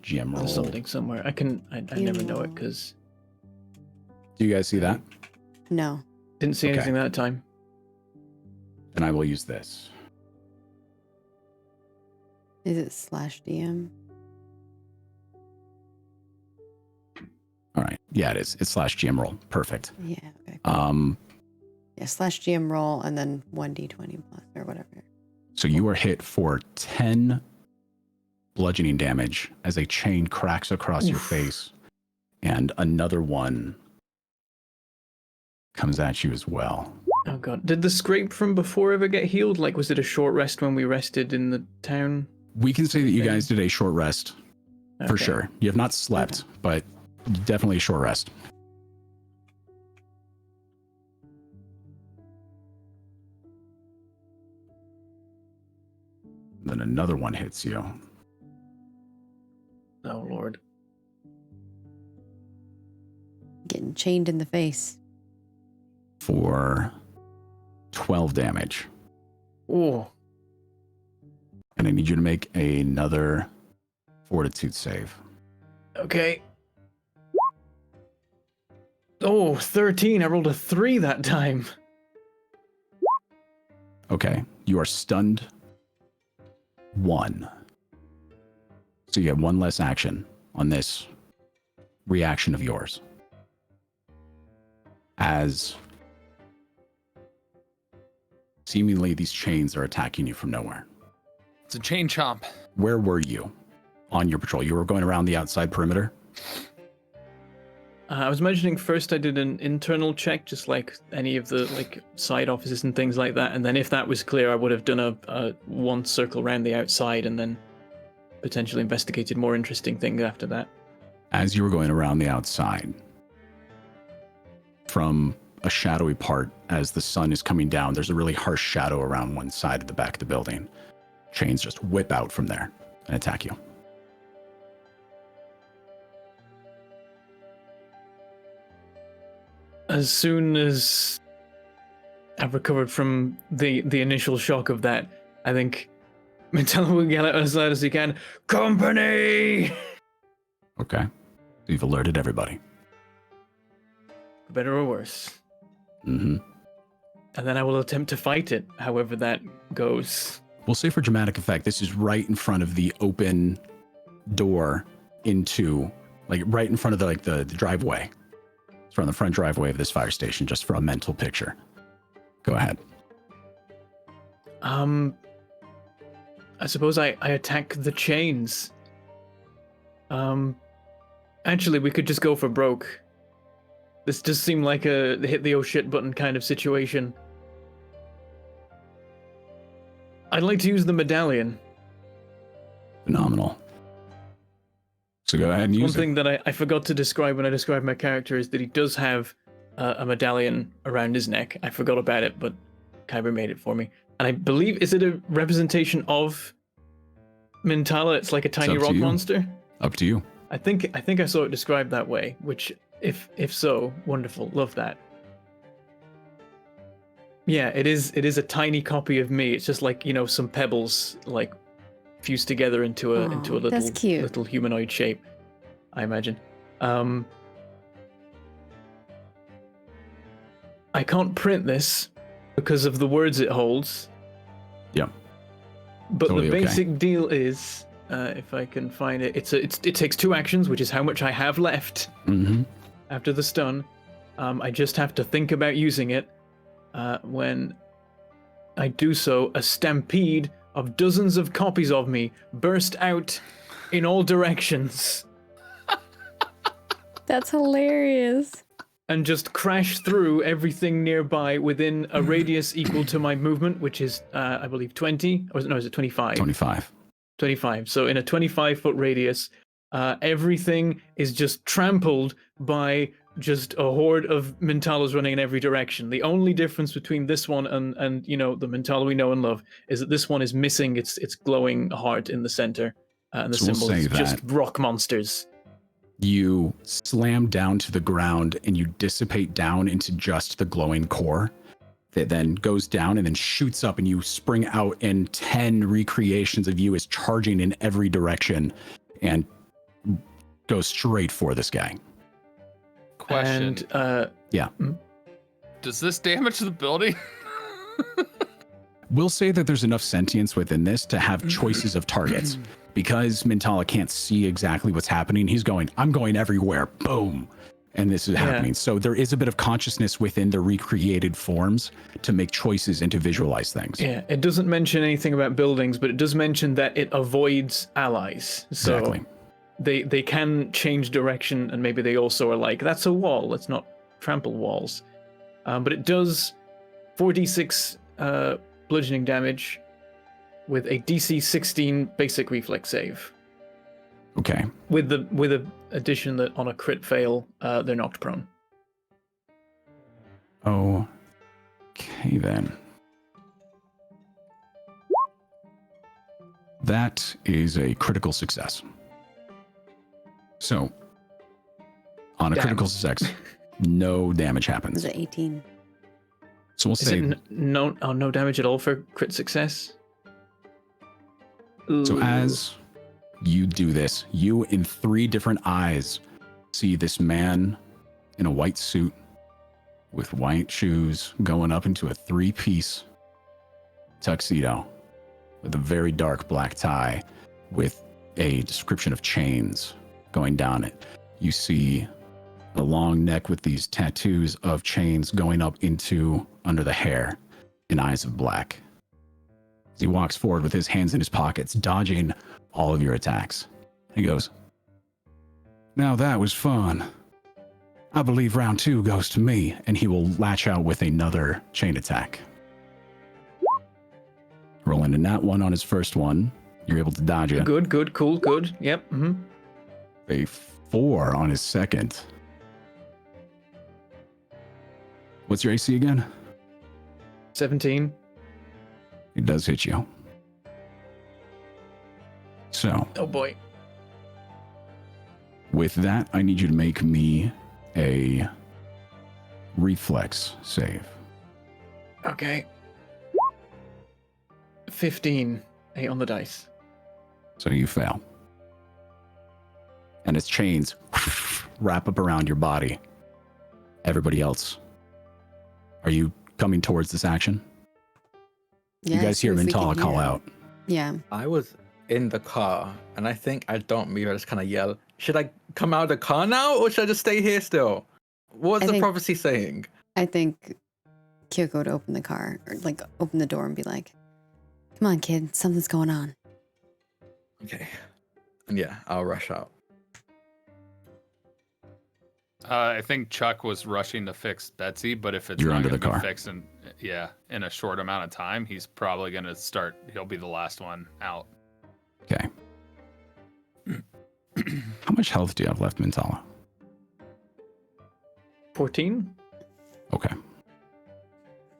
GM roll. There's something somewhere. I never know it because Do you guys see that? No. Didn't see Okay. anything that time. Then I will use this. Is it /DM? All right. Yeah, it is. It's /GM roll. Perfect. Yeah. Okay. Cool. Yeah, /GM roll and then 1d20 plus or whatever. So you are hit for 10 bludgeoning damage as a chain cracks across your face, and another one comes at you as well. Oh god. Did the scrape from before ever get healed? Like, was it a short rest when we rested in the town? We can say that you guys did a short rest for Okay. sure. You have not slept, but definitely a short rest. Then another one hits you. Oh lord. Getting chained in the face. For 12 damage. Oh. And I need you to make another fortitude save. Okay. Oh, 13. I rolled a 3 that time. Okay. You are stunned 1. So you have one less action on this reaction of yours. As seemingly these chains are attacking you from nowhere. It's a chain chomp. Where were you on your patrol? You were going around the outside perimeter? I was mentioning first I did an internal check, just like any of the like side offices and things like that. And then if that was clear, I would have done a one circle around the outside and then potentially investigated more interesting things after that. As you were going around the outside, from a shadowy part as the sun is coming down, there's a really harsh shadow around one side of the back of the building. Chains just whip out from there and attack you. As soon as I've recovered from the initial shock of that, I think Metallo will yell out as loud as he can, "Company!" Okay. So you've alerted everybody. For better or worse. Mm-hmm. And then I will attempt to fight it, however that goes. We'll say for dramatic effect, this is right in front of the open door into, like right in front of the driveway. It's from the front driveway of this fire station, just for a mental picture. Go ahead. I suppose I attack the chains. Actually, we could just go for broke. This just seemed like a hit the oh shit button kind of situation. I'd like to use the medallion. Phenomenal. So go ahead and One use thing it. that I forgot to describe when I described my character is that he does have a medallion around his neck. I forgot about it, but Kyber made it for me. And I believe, is it a representation of Mintala? It's like a tiny up to rock you. monster? Up to you. I think I saw it described that way, which if so, wonderful. Love that. Yeah, it is a tiny copy of me. It's just like, some pebbles like fused together into a Aw, little that's cute. little humanoid shape, I imagine. I can't print this because of the words it holds. Yeah. But Totally the okay. basic deal is, if I can find it, it takes 2 actions, which is how much I have left Mm-hmm. after the stun. I just have to think about using it. When I do so, a stampede of dozens of copies of me burst out in all directions That's hilarious. and just crash through everything nearby within a radius equal to my movement, which is, I believe, 20. Or is it 25? 25. 25. So in a 25-foot radius, everything is just trampled by just a horde of Mintalos running in every direction. The only difference between this one and the Mintala we know and love is that this one is missing its glowing heart in the center, and the So we'll symbol is say just that- rock monsters. You slam down to the ground and you dissipate down into just the glowing core that then goes down and then shoots up, and you spring out, and 10 recreations of you is charging in every direction and goes straight for this guy. Question. And Yeah. Does this damage the building? We'll say that there's enough sentience within this to have choices of targets. Because Mintala can't see exactly what's happening, he's going, I'm going everywhere. Boom. And this is happening. So there is a bit of consciousness within the recreated forms to make choices and to visualize things. yeah, it doesn't mention anything about buildings, but it does mention that it avoids allies. So Exactly. they can change direction, and maybe they also are like, that's a wall, let's not trample walls. But it does 4d6 bludgeoning damage with a DC 16 basic reflex save. Okay. With the addition that on a crit fail, they're knocked prone. Okay, then. That is a critical success. So, on a Damn. critical success, no damage Was happens. it 18? So we'll Is say, it no damage at all for crit success? so Ooh. as you do this, you in 3 different eyes see this man in a white suit with white shoes going up into a 3-piece tuxedo with a very dark black tie with a description of chains going down it. You see a long neck with these tattoos of chains going up into under the hair in eyes of black. As he walks forward with his hands in his pockets, dodging all of your attacks. He goes, now that was fun. I believe round 2 goes to me, and he will latch out with another chain attack. Rolling a nat 1 on his first one. You're able to dodge it. Good, cool, good. Yep. Mm-hmm. A 4 on his second. What's your AC again? 17. It does hit you. So, Oh boy. with that, I need you to make me a reflex save. Okay. 15. 8 on the dice. So you fail. And its chains wrap up around your body. Everybody else, are you coming towards this action? Yeah, You guys hear see if we Mintala can call hear it. out. Yeah. I was in the car, and I think I don't move. I just kind of yell, should I come out of the car now, or should I just stay here still? What was I the think- prophecy saying? I think Kyoko would open the car, or like open the door and be like, come on, kid, something's going on. Okay. And yeah, I'll rush out. I think Chuck was rushing to fix Betsy, but if it's You're not under going the to be car. fixed in a short amount of time, he's probably going to start. He'll be the last one out. Okay. How much health do you have left, Mintala? 14? Okay.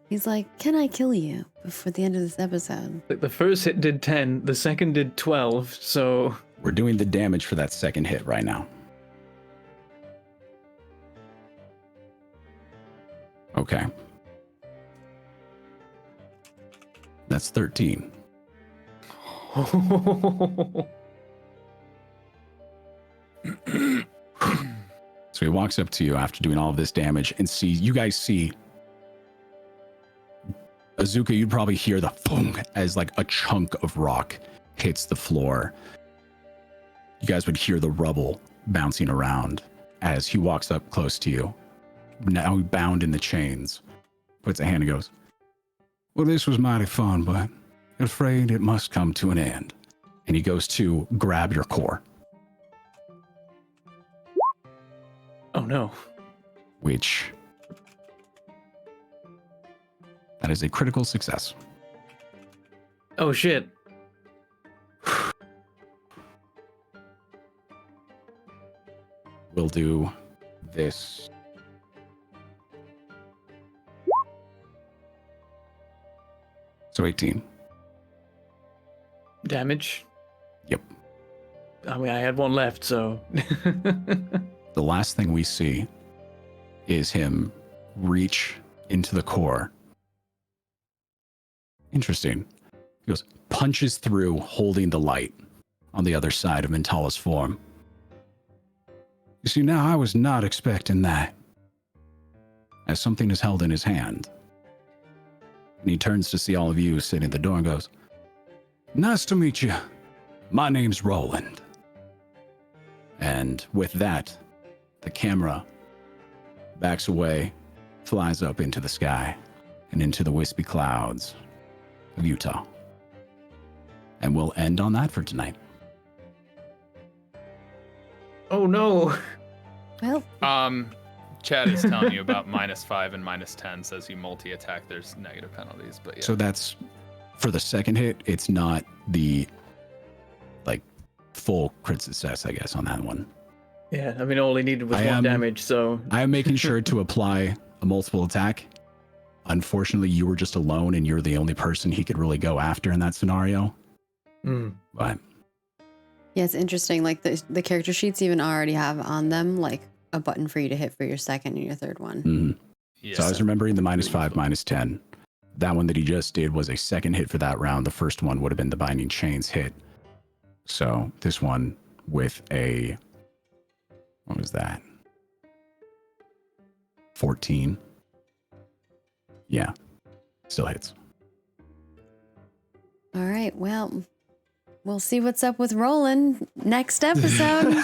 He's like, can I kill you before the end of this episode? Like the first hit did 10, the second did 12, so We're doing the damage for that second hit right now. Okay. That's 13. So he walks up to you after doing all of this damage and you guys see Azuka, you'd probably hear the boom as like a chunk of rock hits the floor. You guys would hear the rubble bouncing around as he walks up close to you. Now bound in the chains. Puts a hand and goes, well, this was mighty fun, but I'm afraid it must come to an end. And he goes to grab your core, oh no. which that is a critical success. Oh shit. We'll do this. So 18. Damage? Yep. I mean, I had one left, so. The last thing we see is him reach into the core. Interesting. He goes, punches through, holding the light on the other side of Mintala's form. You see, now I was not expecting that. as something is held in his hand. And he turns to see all of you sitting at the door and goes, "Nice to meet you. My name's Roland." And with that, the camera backs away, flies up into the sky and into the wispy clouds of Utah. And we'll end on that for tonight. Oh no. Well, Chad is telling you about -5 and -10. Says you multi-attack, there's negative penalties. But yeah. So that's for the second hit. It's not the full crit success, I guess, on that one. Yeah, I mean, all he needed was one damage, so... I am making sure to apply a multiple attack. Unfortunately, you were just alone, and you're the only person he could really go after in that scenario. But yeah, it's interesting. Like the character sheets even already have on them like a button for you to hit for your second and your third one. Yes. So I was remembering the -5, -10. That one that he just did was a second hit for that round. The first one would have been the Binding Chains hit. So this one with a, what was that? 14. Yeah, still hits. All right. Well, we'll see what's up with Roland next episode.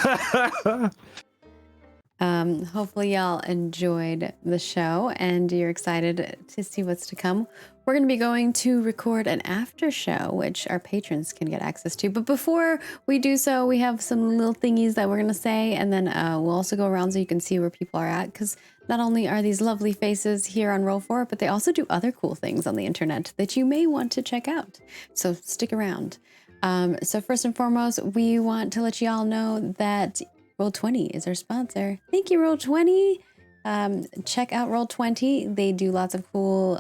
Hopefully y'all enjoyed the show and you're excited to see what's to come. We're going to be going to record an after show, which our patrons can get access to. But before we do so, we have some little thingies that we're going to say, and then we'll also go around so you can see where people are at, because not only are these lovely faces here on Roll4, but they also do other cool things on the internet that you may want to check out. So stick around. So first and foremost, we want to let you all know that Roll20 is our sponsor. Thank you, Roll20. Check out Roll20. They do lots of cool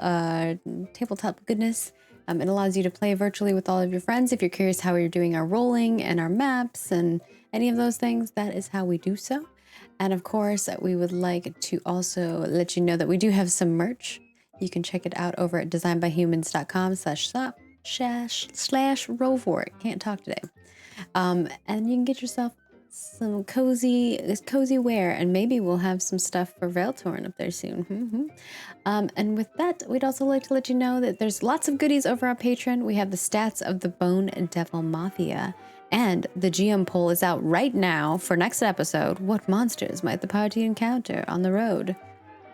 tabletop goodness. It allows you to play virtually with all of your friends. If you're curious how we're doing our rolling and our maps and any of those things, that is how we do so. And of course, we would like to also let you know that we do have some merch. You can check it out over at designbyhumans.com/shop/roll4. Can't talk today. And you can get yourself some cozy wear, and maybe we'll have some stuff for Veiltorn up there soon. And with that, we'd also like to let you know that there's lots of goodies over on Patreon. We have the stats of the Bone Devil Mafia, and the GM poll is out right now for next episode. What monsters might the party encounter on the road?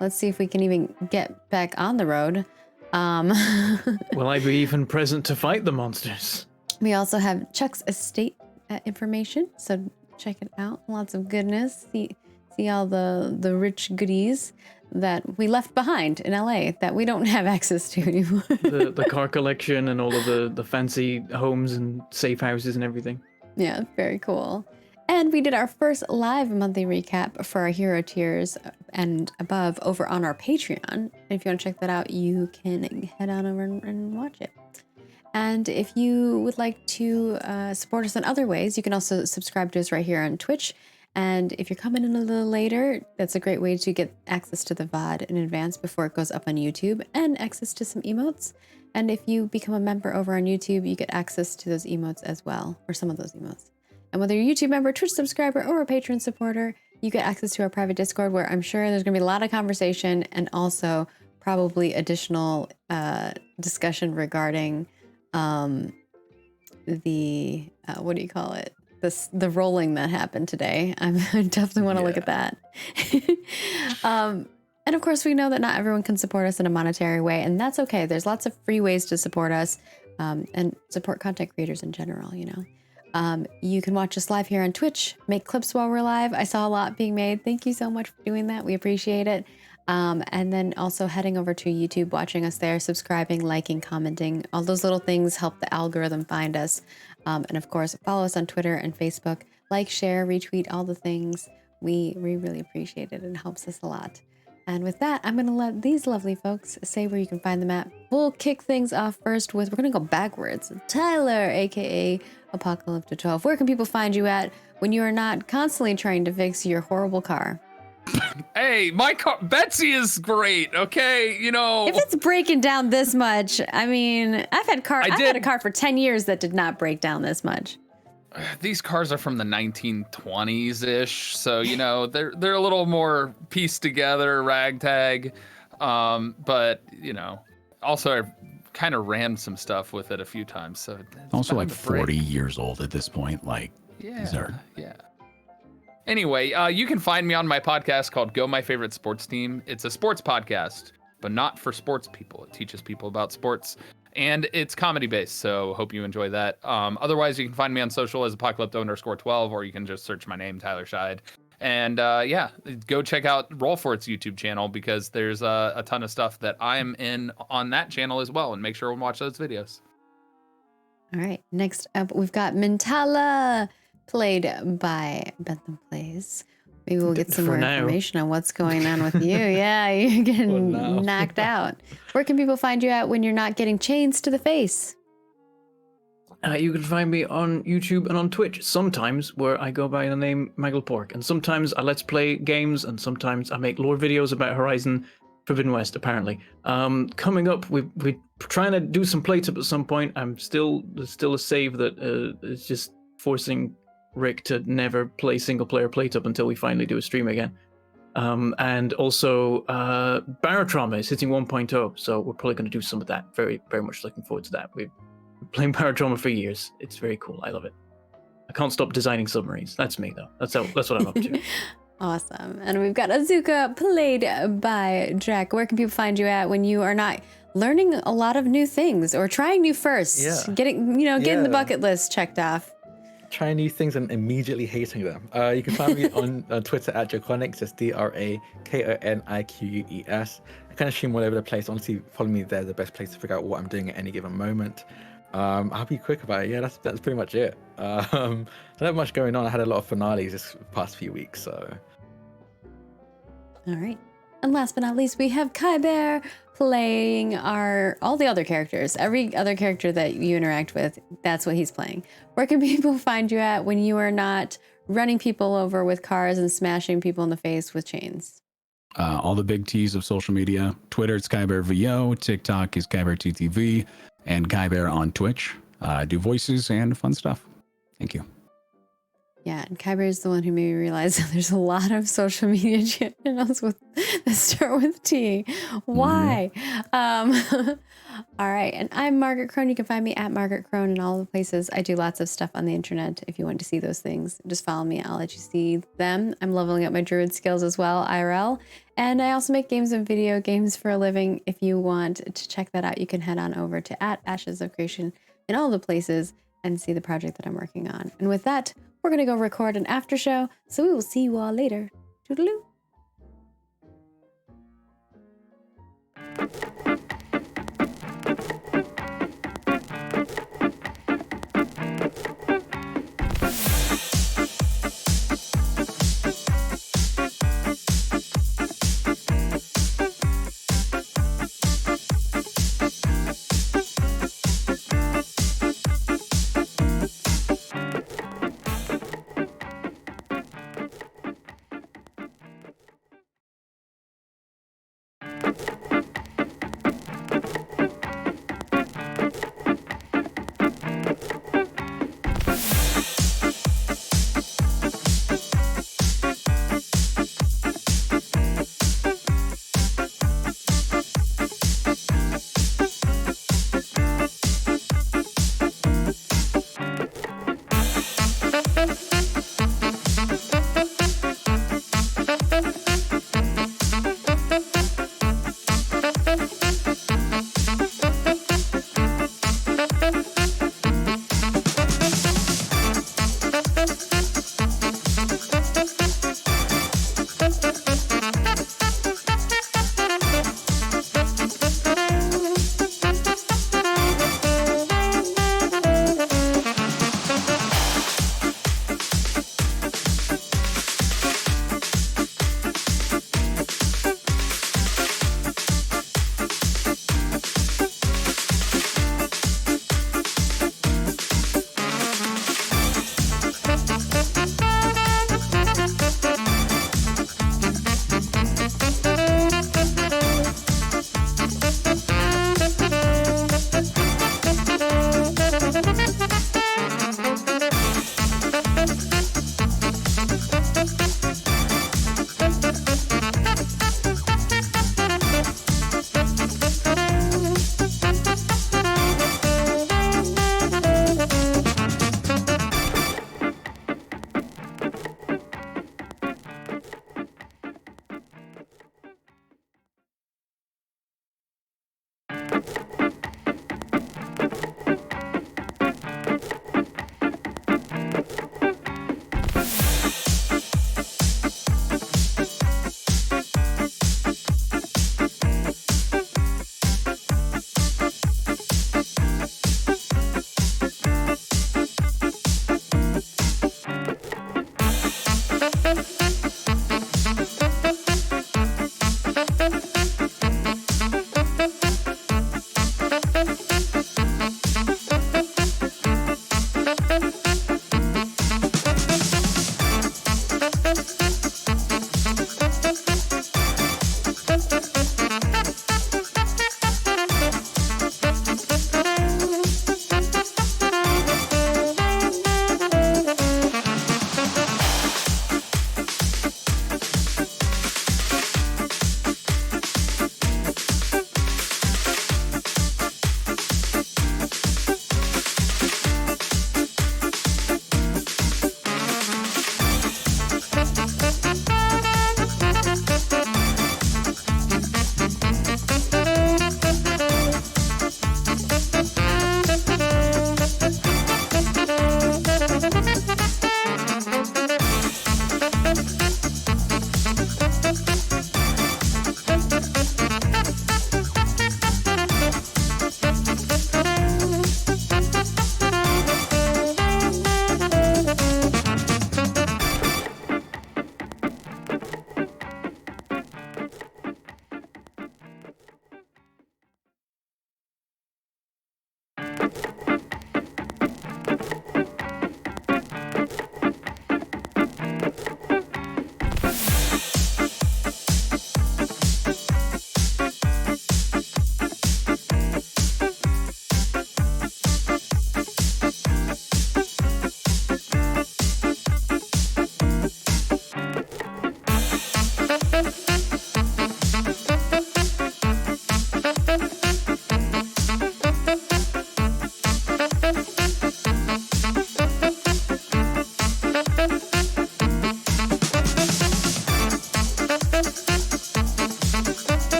Let's see if we can even get back on the road. Will I be even present to fight the monsters? We also have Chuck's estate information, so check it out. Lots of goodness. See all the rich goodies that we left behind in LA that we don't have access to anymore. the car collection and all of the fancy homes and safe houses and everything. Yeah, very cool. And we did our first live monthly recap for our hero tiers and above over on our Patreon. And if you want to check that out, you can head on over and watch it. And if you would like to support us in other ways, you can also subscribe to us right here on Twitch. And if you're coming in a little later, that's a great way to get access to the VOD in advance before it goes up on YouTube, and access to some emotes. And if you become a member over on YouTube, you get access to those emotes as well, or some of those emotes. And whether you're a YouTube member, Twitch subscriber, or a Patreon supporter, you get access to our private Discord, where I'm sure there's going to be a lot of conversation and also probably additional discussion regarding the what do you call it? The rolling that happened today. I definitely want to look at that. And of course, we know that not everyone can support us in a monetary way, and that's okay. There's lots of free ways to support us and support content creators in general, you know. You can watch us live here on Twitch, make clips while we're live. I saw a lot being made. Thank you so much for doing that. We appreciate it. And then also heading over to YouTube, watching us there, subscribing, liking, commenting. All those little things help the algorithm find us. And of course, follow us on Twitter and Facebook. Like, share, retweet, all the things. We really appreciate it. It helps us a lot. And with that, I'm going to let these lovely folks say where you can find them at. We'll kick things off first with, we're going to go backwards. Tyler, aka Apocalypto12. Where can people find you at when you are not constantly trying to fix your horrible car? Hey, my car, Betsy is great. Okay, you know. If it's breaking down this much, I mean, I've had a car for 10 years that did not break down this much. these cars are from the 1920s ish, so you know they're a little more pieced together, ragtag. But you know, also I've kind of rammed some stuff with it a few times, so it's Also, bound like to break. 40 years old at this point. Like, these are Yeah. Anyway, you can find me on my podcast called Go My Favorite Sports Team. It's a sports podcast, but not for sports people. It teaches people about sports, and it's comedy based, so hope you enjoy that. Otherwise, you can find me on social as apocalypto_12, or you can just search my name, Tyler Scheid. And yeah, go check out Roll For It's YouTube channel, because there's a ton of stuff that I'm in on that channel as well, and make sure to watch those videos. All right. Next up, we've got Mintala, played by Bentham Plays. Maybe we'll get some For more now. information on what's going on with you. Yeah, you're getting now. knocked out. Where can people find you at when you're not getting chains to the face? You can find me on YouTube and on Twitch sometimes, where I go by the name Magglepork, and sometimes I let's play games, and sometimes I make lore videos about Horizon Forbidden West. Apparently, coming up, we're trying to do some playtip at some point. There's still a save that is just forcing Rick to never play single player playtip until we finally do a stream again. And also Barotrauma is hitting 1.0, so we're probably going to do some of that. Very, very much looking forward to that. We've been playing Barotrauma for years. It's very cool. I love it. I can't stop designing submarines. That's me, though. That's what I'm up to. Awesome. And we've got Azuka, played by Jack. Where can people find you at when you are not learning a lot of new things or trying new firsts? Yeah. Getting the Yeah. bucket list checked off. Trying new things and immediately hating them. You can find me on Twitter at Draconics. That's DRAKONIQUES. I kind of stream all over the place. Honestly, follow me there. The best place to figure out what I'm doing at any given moment. I'll be quick about it. Yeah, that's pretty much it. Don't have much going on. I had a lot of finales this past few weeks, so. All right. And last but not least, we have Kai Bear playing all the other characters. Every other character that you interact with, that's what he's playing. Where can people find you at when you are not running people over with cars and smashing people in the face with chains? all the big T's of social media. Twitter, it's KaiBearVO. TikTok is KaiBearTTV. And KaiBear on Twitch. Do voices and fun stuff. Thank you. Yeah, and Kyber is the one who made me realize that there's a lot of social media channels that start with T. Why? All right, and I'm Margaret Crone. You can find me at Margaret Crone in all the places. I do lots of stuff on the internet. If you want to see those things, just follow me. I'll let you see them. I'm leveling up my druid skills as well, IRL. And I also make games and video games for a living. If you want to check that out, you can head on over to @AshesOfCreation in all the places and see the project that I'm working on. And with that, we're going to go record an after show, so we will see you all later. Toodaloo.